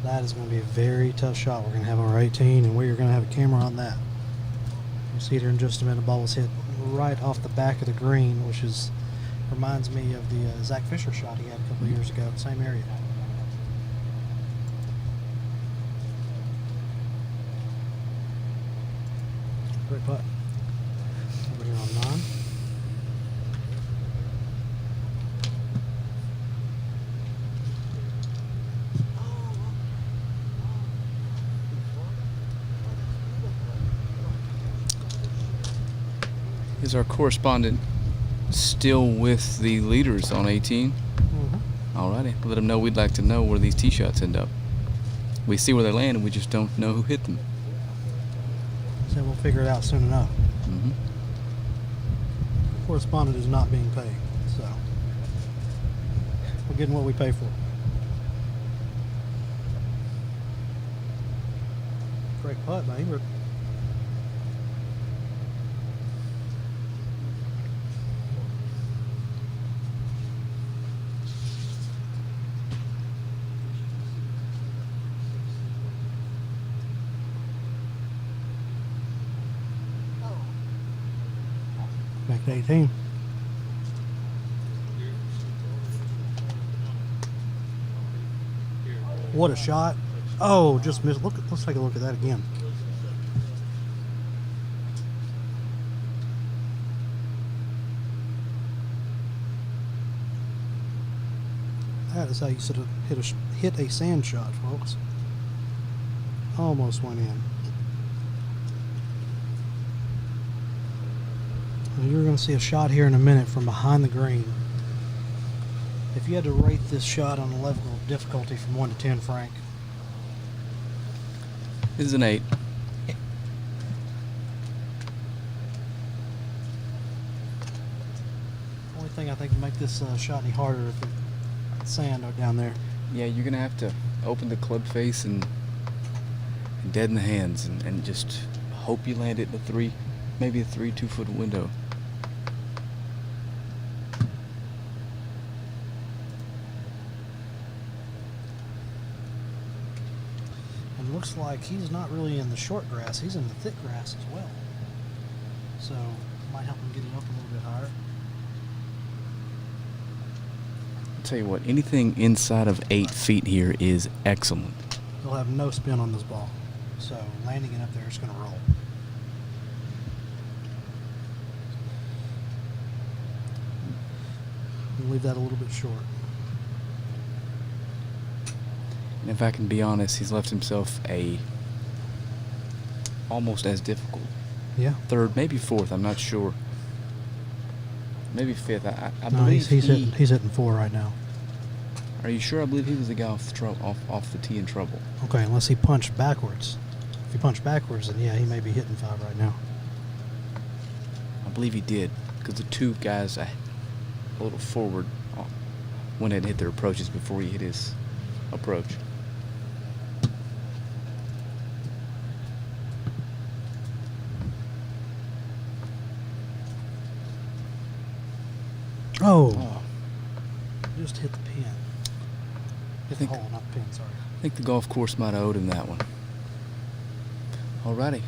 That is going to be a very tough shot we're going to have on our 18, and we're going to have a camera on that. You'll see it here in just a minute. The ball was hit right off the back of the green, which is reminds me of the Zach Fisher shot he had a couple of years ago, same area. Great putt. Over here on 9. Is our correspondent still with the leaders on 18? Alrighty, let them know we'd like to know where these tee shots end up. We see where they land and we just don't know who hit them. So we'll figure it out soon enough. Mm-hmm. The correspondent is not being paid, so we're getting what we pay for. Great putt by Ingrid. Back to 18. What a shot. Oh, just missed. Look, let's take a look at that again. That is how you sort of hit a sand shot, folks. Almost went in. You're going to see a shot here in a minute from behind the green. If you had to rate this shot on a level of difficulty from 1 to 10, Frank. This is an 8. Only thing I think would make this shot any harder if it's sand down there. Yeah, you're going to have to open the club face and deaden the hands and just hope you land it in a 3, maybe a 2-foot window. And looks like he's not really in the short grass, he's in the thick grass as well. So might help him get it up a little bit higher. I'll tell you what, anything inside of 8 feet here is excellent. He'll have no spin on this ball. So landing it up there is going to roll. We'll leave that a little bit short. And if I can be honest, he's left himself a almost as difficult Yeah. 3rd, maybe 4th, I'm not sure. Maybe 5th. I No, believe he's hitting 4 right now. Are you sure? I believe he was the guy off the tee in trouble. Okay, unless he punched backwards. If he punched backwards, then yeah, he may be hitting 5 right now. I believe he did, because the 2 guys a little forward went ahead and hit their approaches before he hit his approach. Oh. just hit the pin. Hit think- the hole, not the pin. Sorry. I think the golf course might have owed him that one. Alrighty.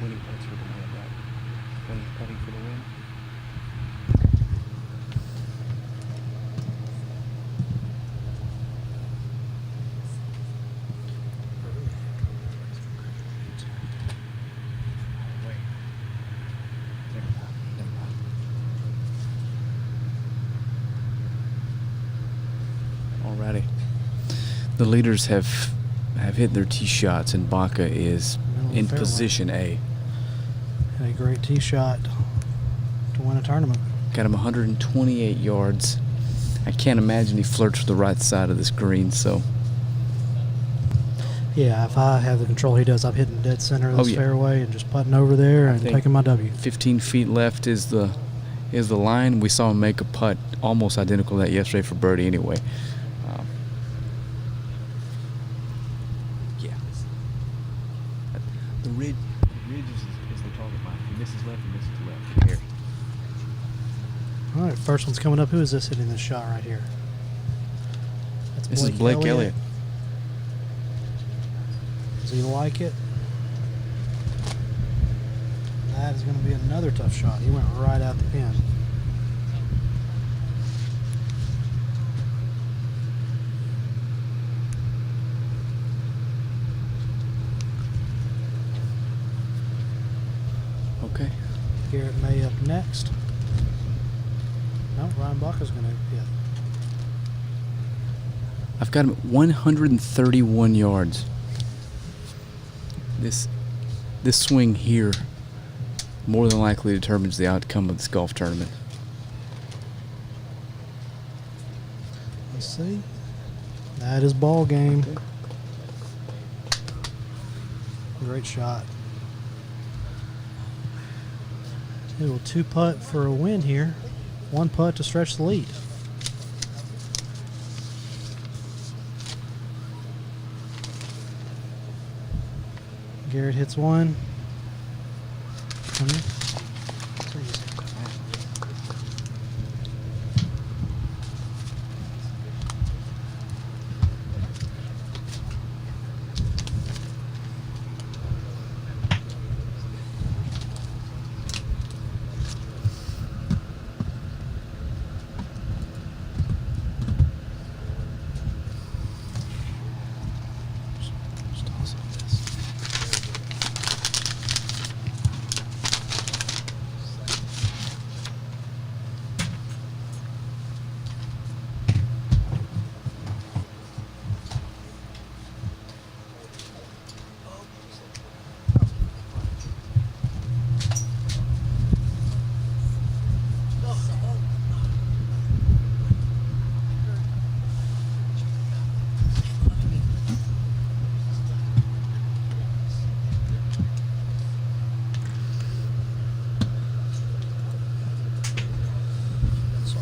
Winning putts for the win, right? Winning putting for the win. Wait. Never mind. Alrighty. The leaders have hit their tee shots, and Baca is Middle of the in fairway. position A. Had a great tee shot to win a tournament. Got him 128 yards. I can't imagine he flirts with the right side of this green, so Yeah, if I have the control he does, I'm hitting dead center of Oh, this yeah. fairway and just putting over there and think- taking my W. 15 feet left is the line. We saw him make a putt almost identical to that yesterday for birdie anyway. Yeah. The ridge is the target line. If he misses left, he misses left. Here. All right, first one's coming up. Who is this hitting this shot right here? That's This is Blake Elliott. Does he like it? That is going to be another tough shot. He went right out the pin. Okay. Garrett May up next. No, Ryan Baca's going to hit. I've got him at 131 yards. This swing here more than likely determines the outcome of this golf tournament. Let's see. That is ball game. Great shot. It will 2-putt for a win here. 1 putt to stretch the lead. Garrett hits one.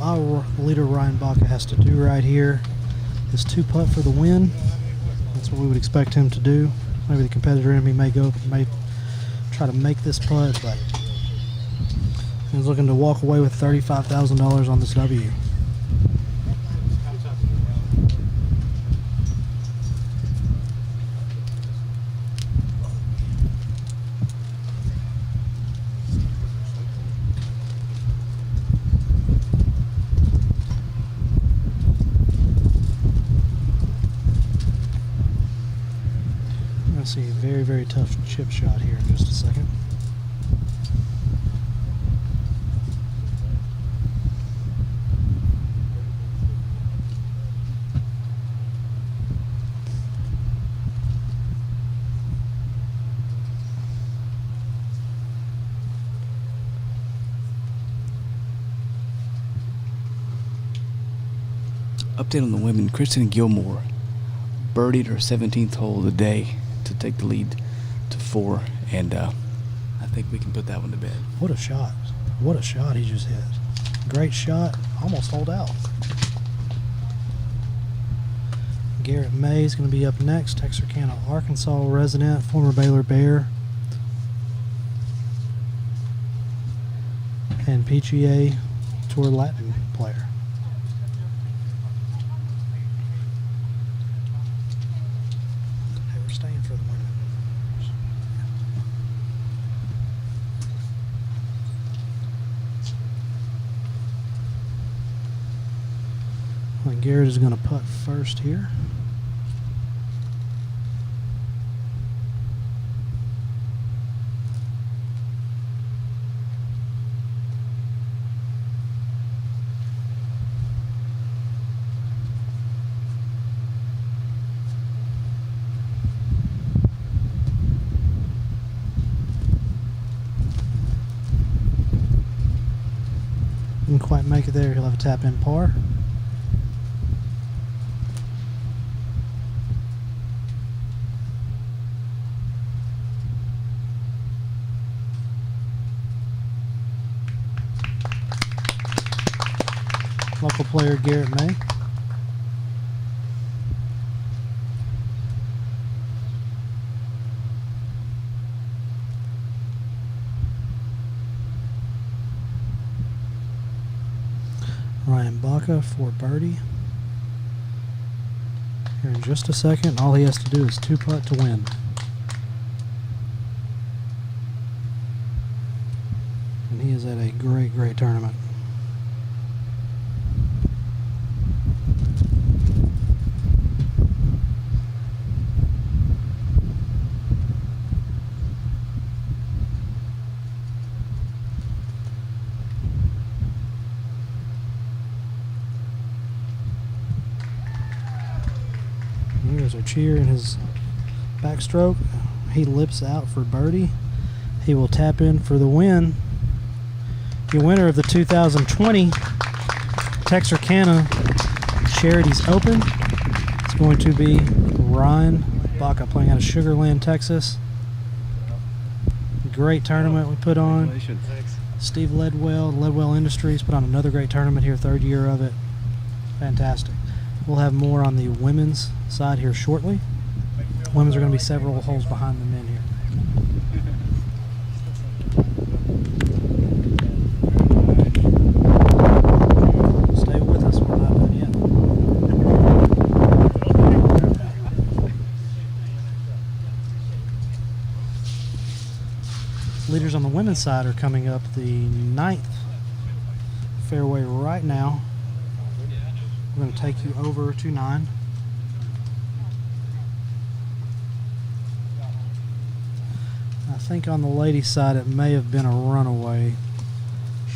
our leader Ryan Baca has to do right here is 2-putt for the win. That's what we would expect him to do. Maybe the competitor in me may try to make this putt, but he's looking to walk away with $35,000 on this W. See a very, very tough chip shot here in just a second. Update on the women. Kristen Gilmore birdied her 17th hole of the day to take the lead to 4, and I think we can put that one to bed. What a shot. What a shot he just hit. Great shot. Almost hold out. Garrett May is going to be up next. Texarkana, Arkansas resident, former Baylor Bear. And PGA Tour Latin player. Garrett is going to putt first here. Didn't quite make it there. He'll have a tap in par. Local player Garrett May. Ryan Baca for birdie. Here in just a second, all he has to do is 2-putt to win. And he is at a great, great tournament. Here's our cheer in his backstroke. He lips out for birdie. He will tap in for the win. The winner of the 2020 Texarkana Charities Open is going to be Ryan Baca, playing out of Sugar Land, Texas. Great tournament we put on. Steve Ledwell Industries put on another great tournament here, 3rd year of it. Fantastic. We'll have more on the women's side here shortly. Women's are going to be several holes behind the men here. Stay with us, we're not done yet. Leaders on the women's side are coming up the 9th fairway right now. We're going to take you over to 9. I think on the ladies' side it may have been a runaway.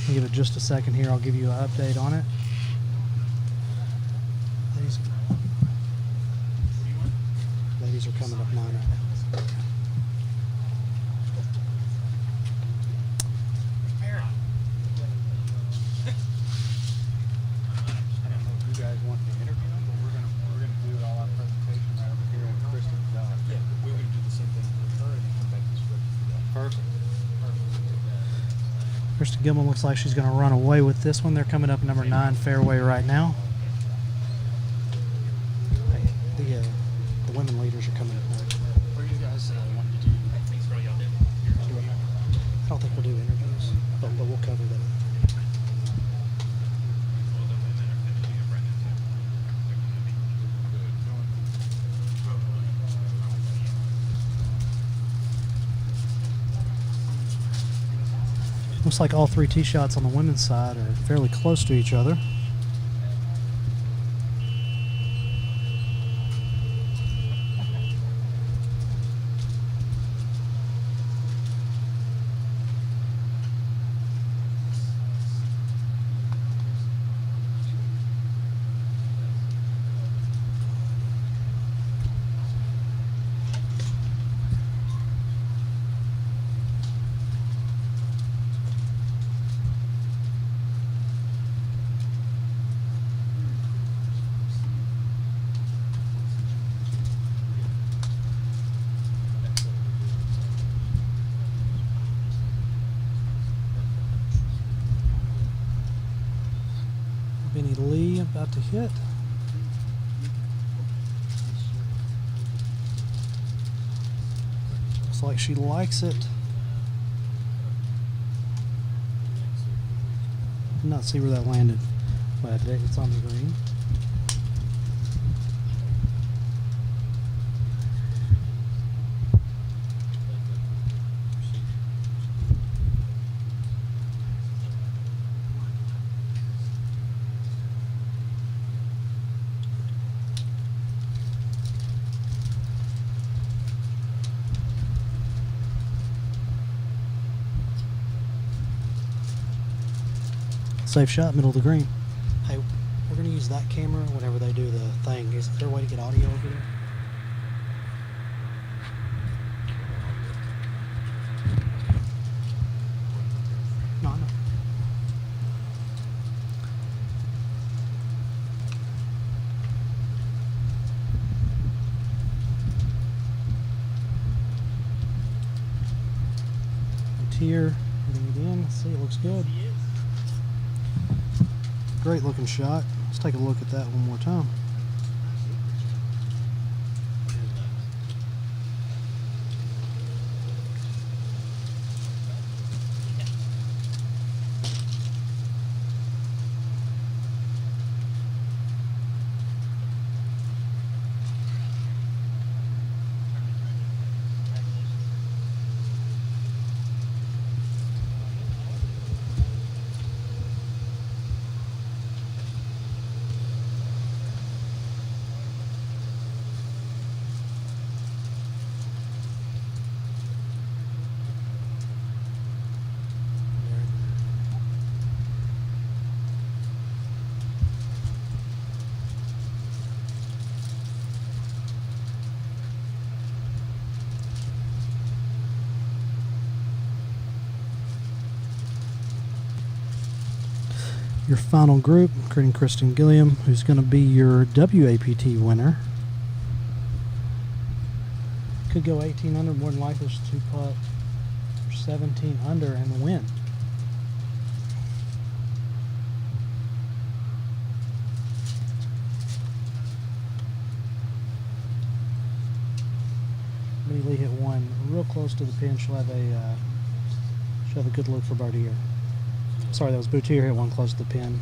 I'll give it just a second here. I'll give you an update on it. Ladies are coming up 9 right now. Kristen Gilman looks like she's going to run away with this one. They're coming up number 9 fairway right now. Hey, the women leaders are coming up now. What are you guys wanting to do? Thanks for all y'all do. I don't think we'll do interviews, but we'll cover them. Well, the women are finishing up right now, too. They're going to be good. Looks like all 3 tee shots on the women's side are fairly close to each other. Benny Lee about to hit. Looks like she likes it. Did not see where that landed, but it's on the green. Safe shot, middle of the green. Hey, we're going to use that camera whenever they do the thing. Is there a way to get audio over there? No, I know. Here, getting it in. Let's see, it looks good. Great looking shot. Let's take a look at that one more time. Your final group, including Kristen Gilliam, who's going to be your WAPT winner. Could go 18 under, more than likely just 2-putt for 17 under and win. Minnie Lee hit one real close to the pin. She'll have a good look for birdie here. Sorry, that was Boutier hit one close to the pin.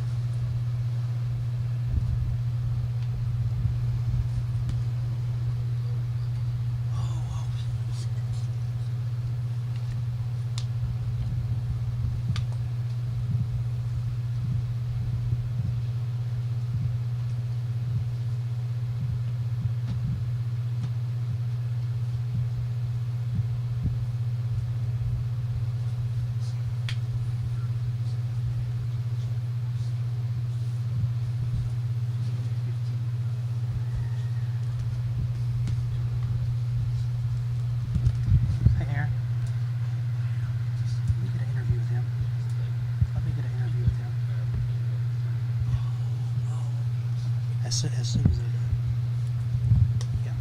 As soon as they do. Yeah.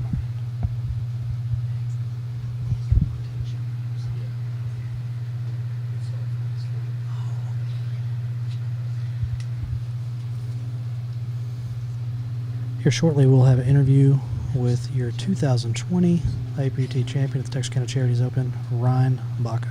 Here shortly, we'll have an interview with your 2020 APT champion at the Texarkana Charities Open, Ryan Baca.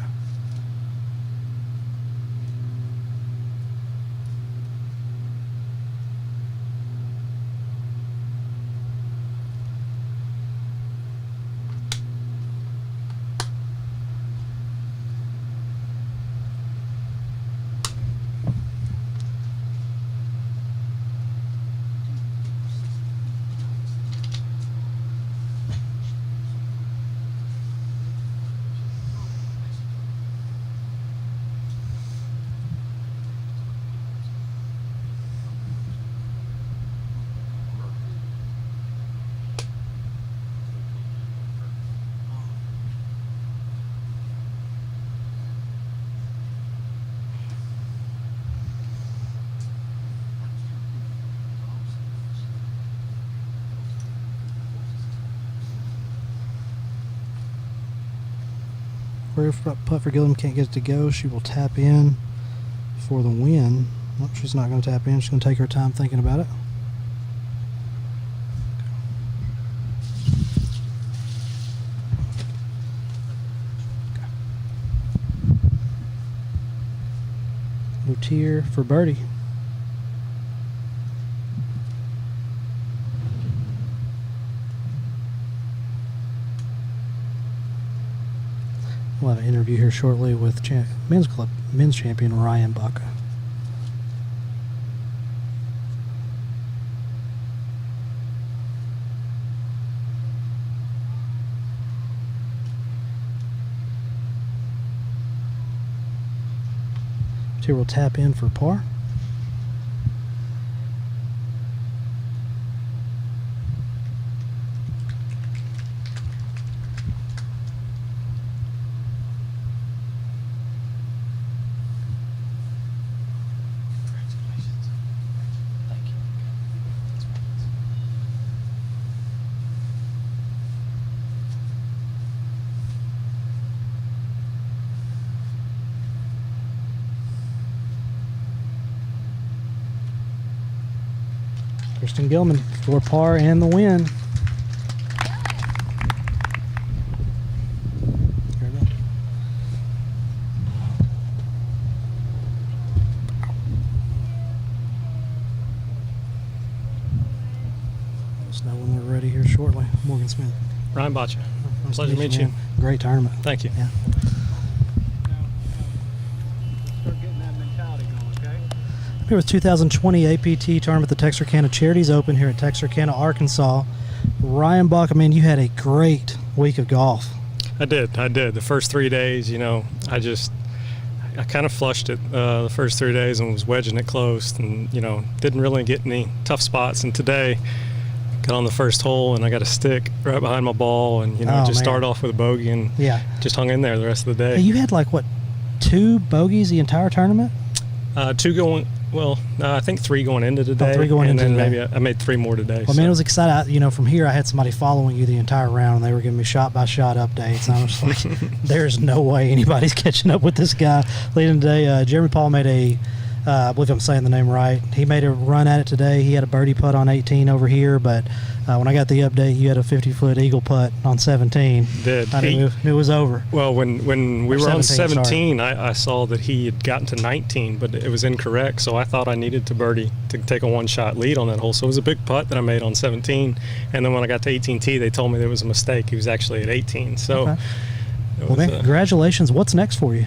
Rare putt for Gilliam, can't get it to go. She will tap in for the win. Nope, she's not going to tap in. She's going to take her time thinking about it. Lutier for birdie. We'll have an interview here shortly with men's champion Ryan Baca. Here we'll tap in for par. Kristen Gilman for par and the win. Here we go. Let us know when we're ready here shortly. Morgan Smith. Ryan Baca. Nice Pleasure to meet you. man. Great tournament. Thank you. Yeah. Start getting that mentality going, okay? I'm here with 2020 APT tournament, the Texarkana Charities Open here at Texarkana, Arkansas. Ryan Baca, man, you had a great week of golf. I did. The first 3 days, I kind of flushed it the first 3 days and was wedging it close and, didn't really get any tough spots. And today, got on the first hole and I got a stick right behind my ball and, started off with a bogey and just hung in there the rest of the day. Hey, you had like, what, 2 bogeys the entire tournament? 2 going. Well, I think 3 going into today. 3 going into and then today. maybe I made 3 more today. Well, man, it was exciting. From here, I had somebody following you the entire round, and they were giving me shot-by-shot updates. And I was like, there's no way anybody's catching up with this guy leading today. Jeremy Paul made I believe I'm saying the name right. He made a run at it today. He had a birdie putt on 18 over here, but when I got the update, you had a 50-foot eagle putt on 17. Did. I knew it was over. Well, when we were on 17, I saw that he had gotten to 19, but it was incorrect, so I thought I needed to birdie to take a one-shot lead on that hole. So it was a big putt that I made on 17, and then when I got to 18T, they told me there was a mistake. He was actually at 18. So, okay. Well, man, congratulations. What's next for you?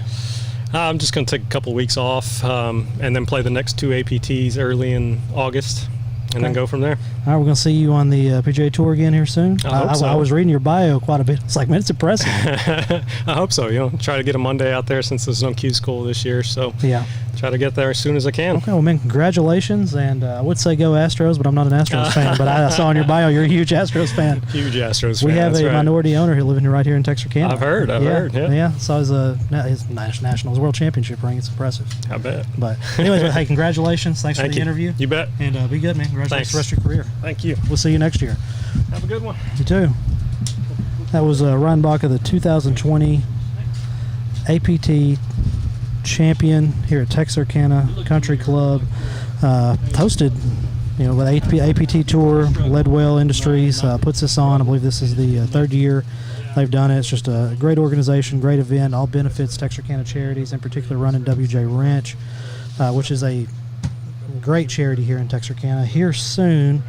I'm just going to take a couple of weeks off and then play the next 2 APTs early in August. And then go from there. All right, we're going to see you on the PGA Tour again here soon. I hope so. I was reading your bio quite a bit. It's like, man, it's impressive. I hope so. Try to get a Monday out there since there's no Q school this year. So yeah, try to get there as soon as I can. Okay, well, man, congratulations. And I would say go Astros, but I'm not an Astros fan. But I saw in your bio you're a huge Astros fan. Huge Astros fan. We have a minority owner who living right here in Texarkana. I've heard. Yeah. So his Nationals World Championship ring. It's impressive. I bet. But anyways, hey, congratulations. Thanks for the interview. You bet. And be good, man. Congratulations for the rest of your career. Thank you. We'll see you next year. Have a good one. You too. That was Ryan Baca, the 2020 APT champion here at Texarkana Country Club. Hosted with APT Tour, Leadwell Industries puts this on. I believe this is the third year they've done it. It's just a great organization, great event. All benefits Texarkana Charities, in particular running WJ Wrench, which is a great charity here in Texarkana. Here soon,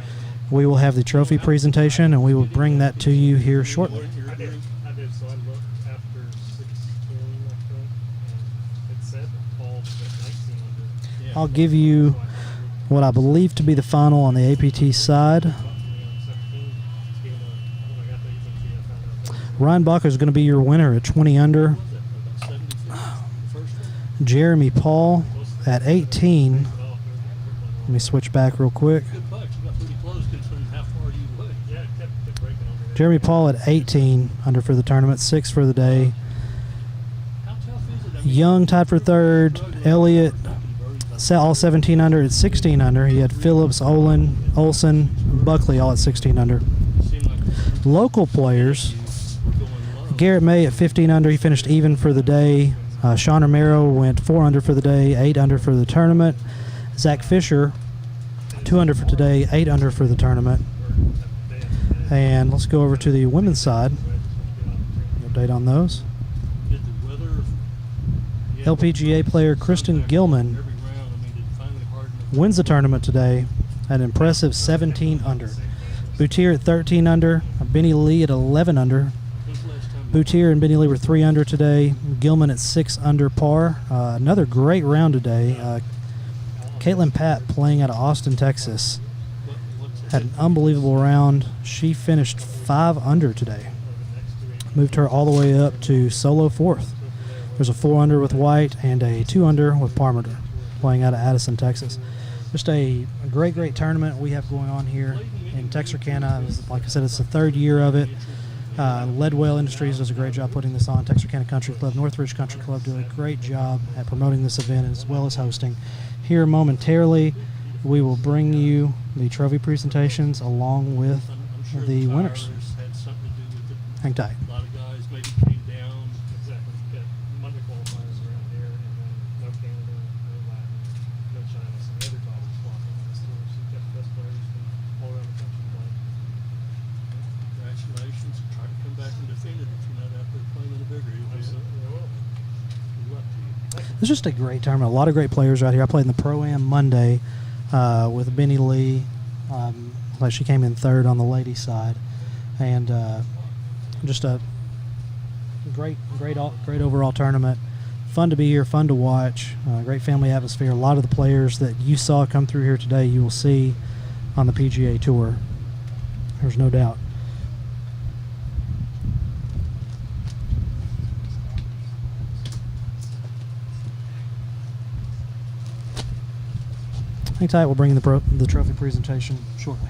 we will have the trophy presentation, and we will bring that to you here shortly. I did. So I looked after 16, I think, and it said Paul was at 19 under. I'll give you what I believe to be the final on the APT side. Ryan Baca is going to be your winner at 20 under. Jeremy Paul at 18. Let me switch back real quick. Jeremy Paul at 18 under for the tournament, 6 for the day. Young tied for third. Elliott all 17 under at 16 under. He had Phillips, Olson, Buckley all at 16 under. Local players, Garrett May at 15 under. He finished even for the day. Sean Romero went 4 under for the day, 8 under for the tournament. Zach Fisher, 2 under for today, 8 under for the tournament. And let's go over to the women's side. Update on those. LPGA player Kristen Gilman wins the tournament today at an impressive 17 under. Boutier at 13 under. Benny Lee at 11 under. Boutier and Benny Lee were 3 under today. Gilman at 6 under par. Another great round today. Caitlin Patt playing out of Austin, Texas, had an unbelievable round. She finished 5 under today. Moved her all the way up to solo 4th. There's a 4 under with White and a 2 under with Parmenter, playing out of Addison, Texas. Just a great tournament we have going on here in Texarkana. Like I said, it's the 3rd year of it. Leadwell Industries does a great job putting this on. Texarkana Country Club, Northridge Country Club do a great job at promoting this event as well as hosting. Here momentarily, we will bring you the trophy presentations along with the winners. Hang tight. A lot of guys maybe came down. Exactly. Got Monday qualifiers around here, and then no Canada, no Latin, no China. So everybody's flocking on this tour. So you've got the best players from all around the country playing. Congratulations. Try to come back and defend it if you're not out there playing in the bigger. Absolutely. Good luck to you. It's just a great tournament. A lot of great players out here. I played in the Pro-Am Monday with Benny Lee. She came in 3rd on the ladies' side. And just a great overall tournament. Fun to be here, fun to watch. Great family atmosphere. A lot of the players that you saw come through here today, you will see on the PGA Tour. There's no doubt. Hang tight, we'll bring the trophy presentation shortly.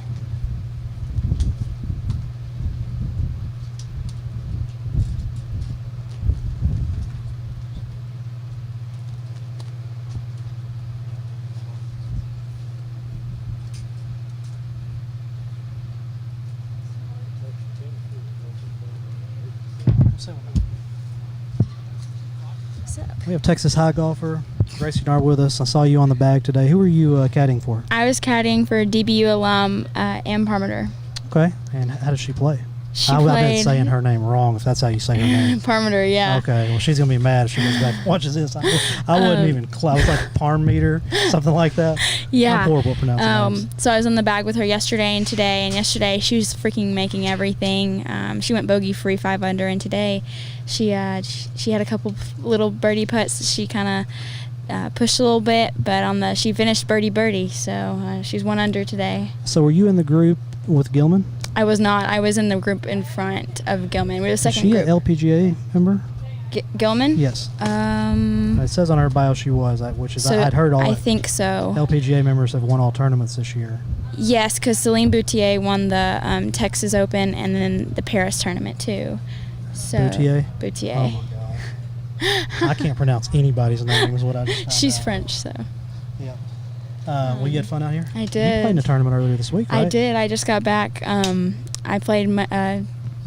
We have Texas High golfer Gracie Nard with us. I saw you on the bag today. Who are you caddying for? I was caddying for DBU alum Ann Parmenter. Okay. And how does she play? She I've been played saying her name wrong if that's how you say her name. Parmenter, yeah. Okay. Well, she's going to be mad if she goes back and watches this. I wouldn't even I was like Parm meter, something like that. Yeah. I'm horrible at pronouncing names. So I was on the bag with her yesterday and today. And yesterday she was freaking making everything. She went bogey-free 5 under. And today she had a couple little birdie putts that she kind of pushed a little bit. But she finished birdie. So she's 1 under today. So were you in the group with Gilman? I was not. I was in the group in front of Gilman. We were the second Is she group. an LPGA member? Gilman? Yes. It says on her bio she was, which is I'd heard all. I think so. LPGA members have won all tournaments this year. Yes, because Celine Boutier won the Texas Open and then the Paris tournament too. So Boutier? Boutier. Oh my God. I can't pronounce anybody's name. Is what I just found She's out. French, so. Yeah. Well, you had fun out here? I You did. played in a tournament earlier this week, right? I did. I just got back. I played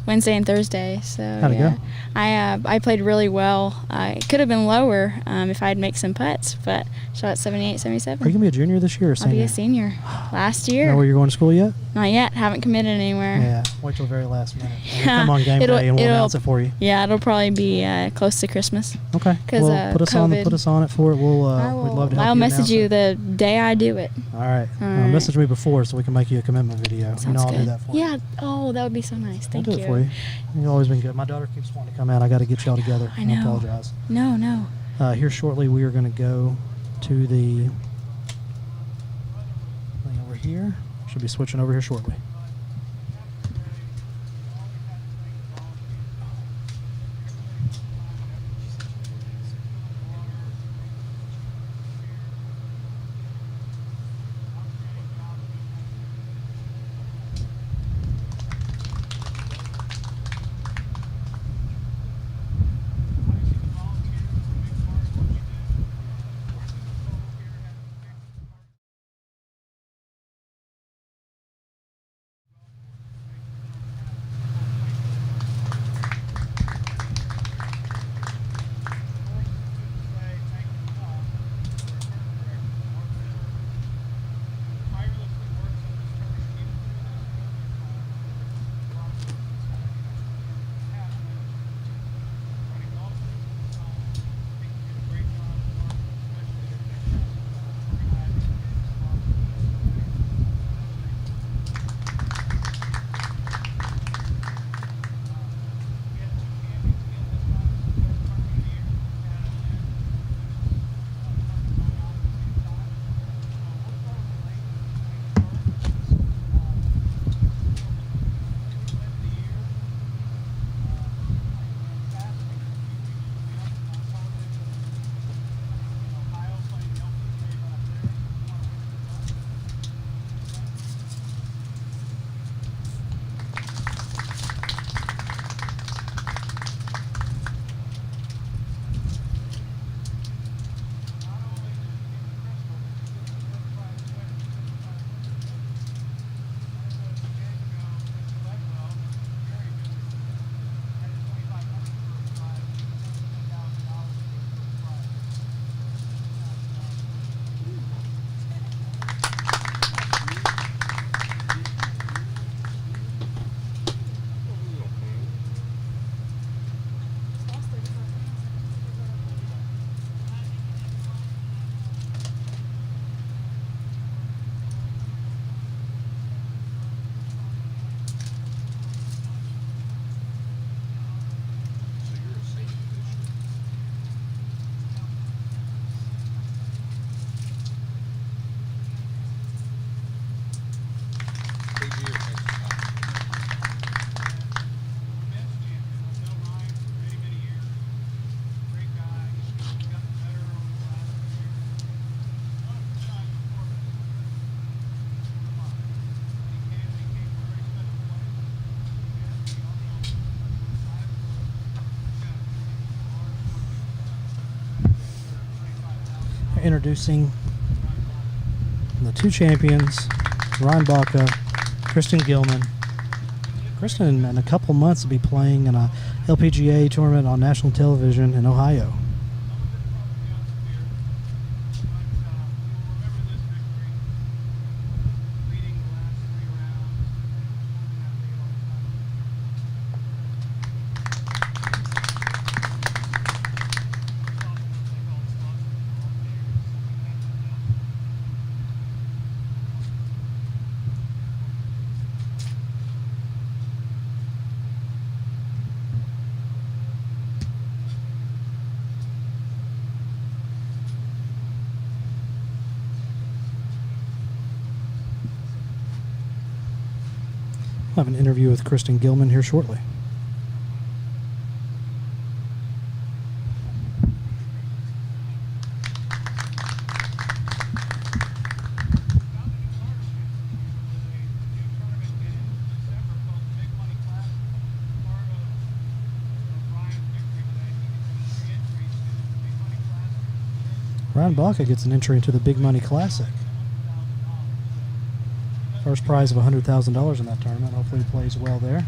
Wednesday and Thursday. So How'd it go? I played really well. It could have been lower if I'd make some putts, but shot at 78, 77. Are you gonna be a junior this year or I'll senior? be a senior. Last You year. know where you're going to school yet? Not yet. Haven't committed anywhere. Yeah. Wait till the very last minute. We'll come on game It'll- day and we'll it'll- announce it for you. Yeah, it'll probably be close to Christmas. Okay. 'Cause, Well, put us on it for it. We'll we'd love to help I'll you message announce you it. the day I do it. All right. All right. Message me before so we can make you a commitment video. Sounds I'll good. do that for you. Yeah. Oh, that would be so nice. Thank I'll you. do it for you. You've always been good. My daughter keeps wanting to come out. I got to get y'all together. I know. apologize. No. Here shortly, we are going to go to the thing over here. Should be switching over here shortly. Introducing the two champions, Ryan Baca, Kristen Gilman. Kristen, in a couple months, will be playing in a LPGA tournament on national television in Ohio. We'll have an interview with Kristen Gilman here shortly. Ryan Baca gets an entry into the Big Money Classic. First prize of $100,000 in that tournament. Hopefully he plays well there.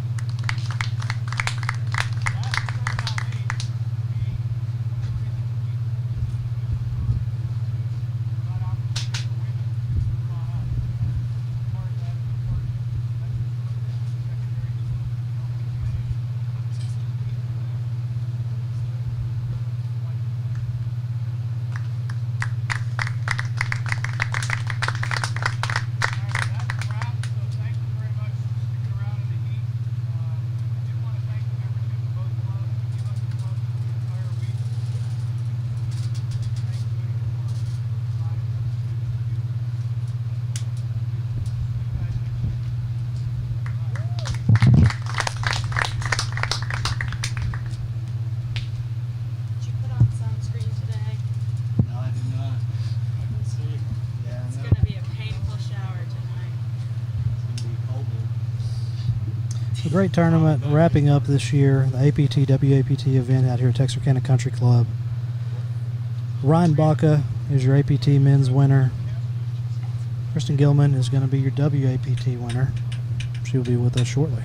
great tournament wrapping up this year, the APT WAPT event out here at Texarkana Country Club. Ryan Baca is your APT men's winner. Kristen Gilman is going to be your WAPT winner. She'll be with us shortly.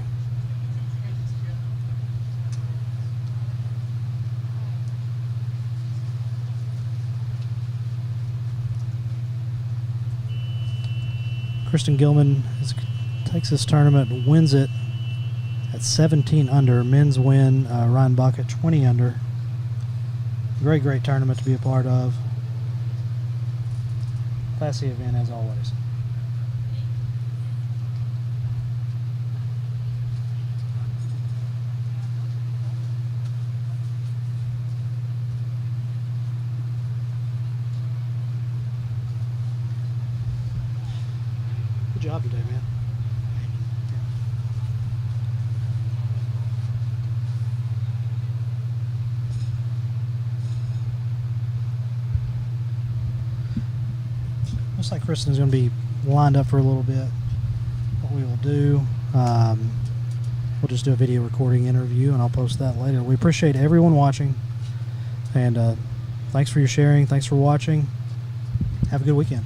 Kristen Gilman takes this tournament, wins it at 17 under. Men's win, Ryan Baca at 20 under. Great tournament to be a part of. Classy event as always. Good job today, man. Looks like Kristen's going to be lined up for a little bit. What we will do, we'll just do a video recording interview, and I'll post that later. We appreciate everyone watching, and thanks for your sharing. Thanks for watching. Have a good weekend.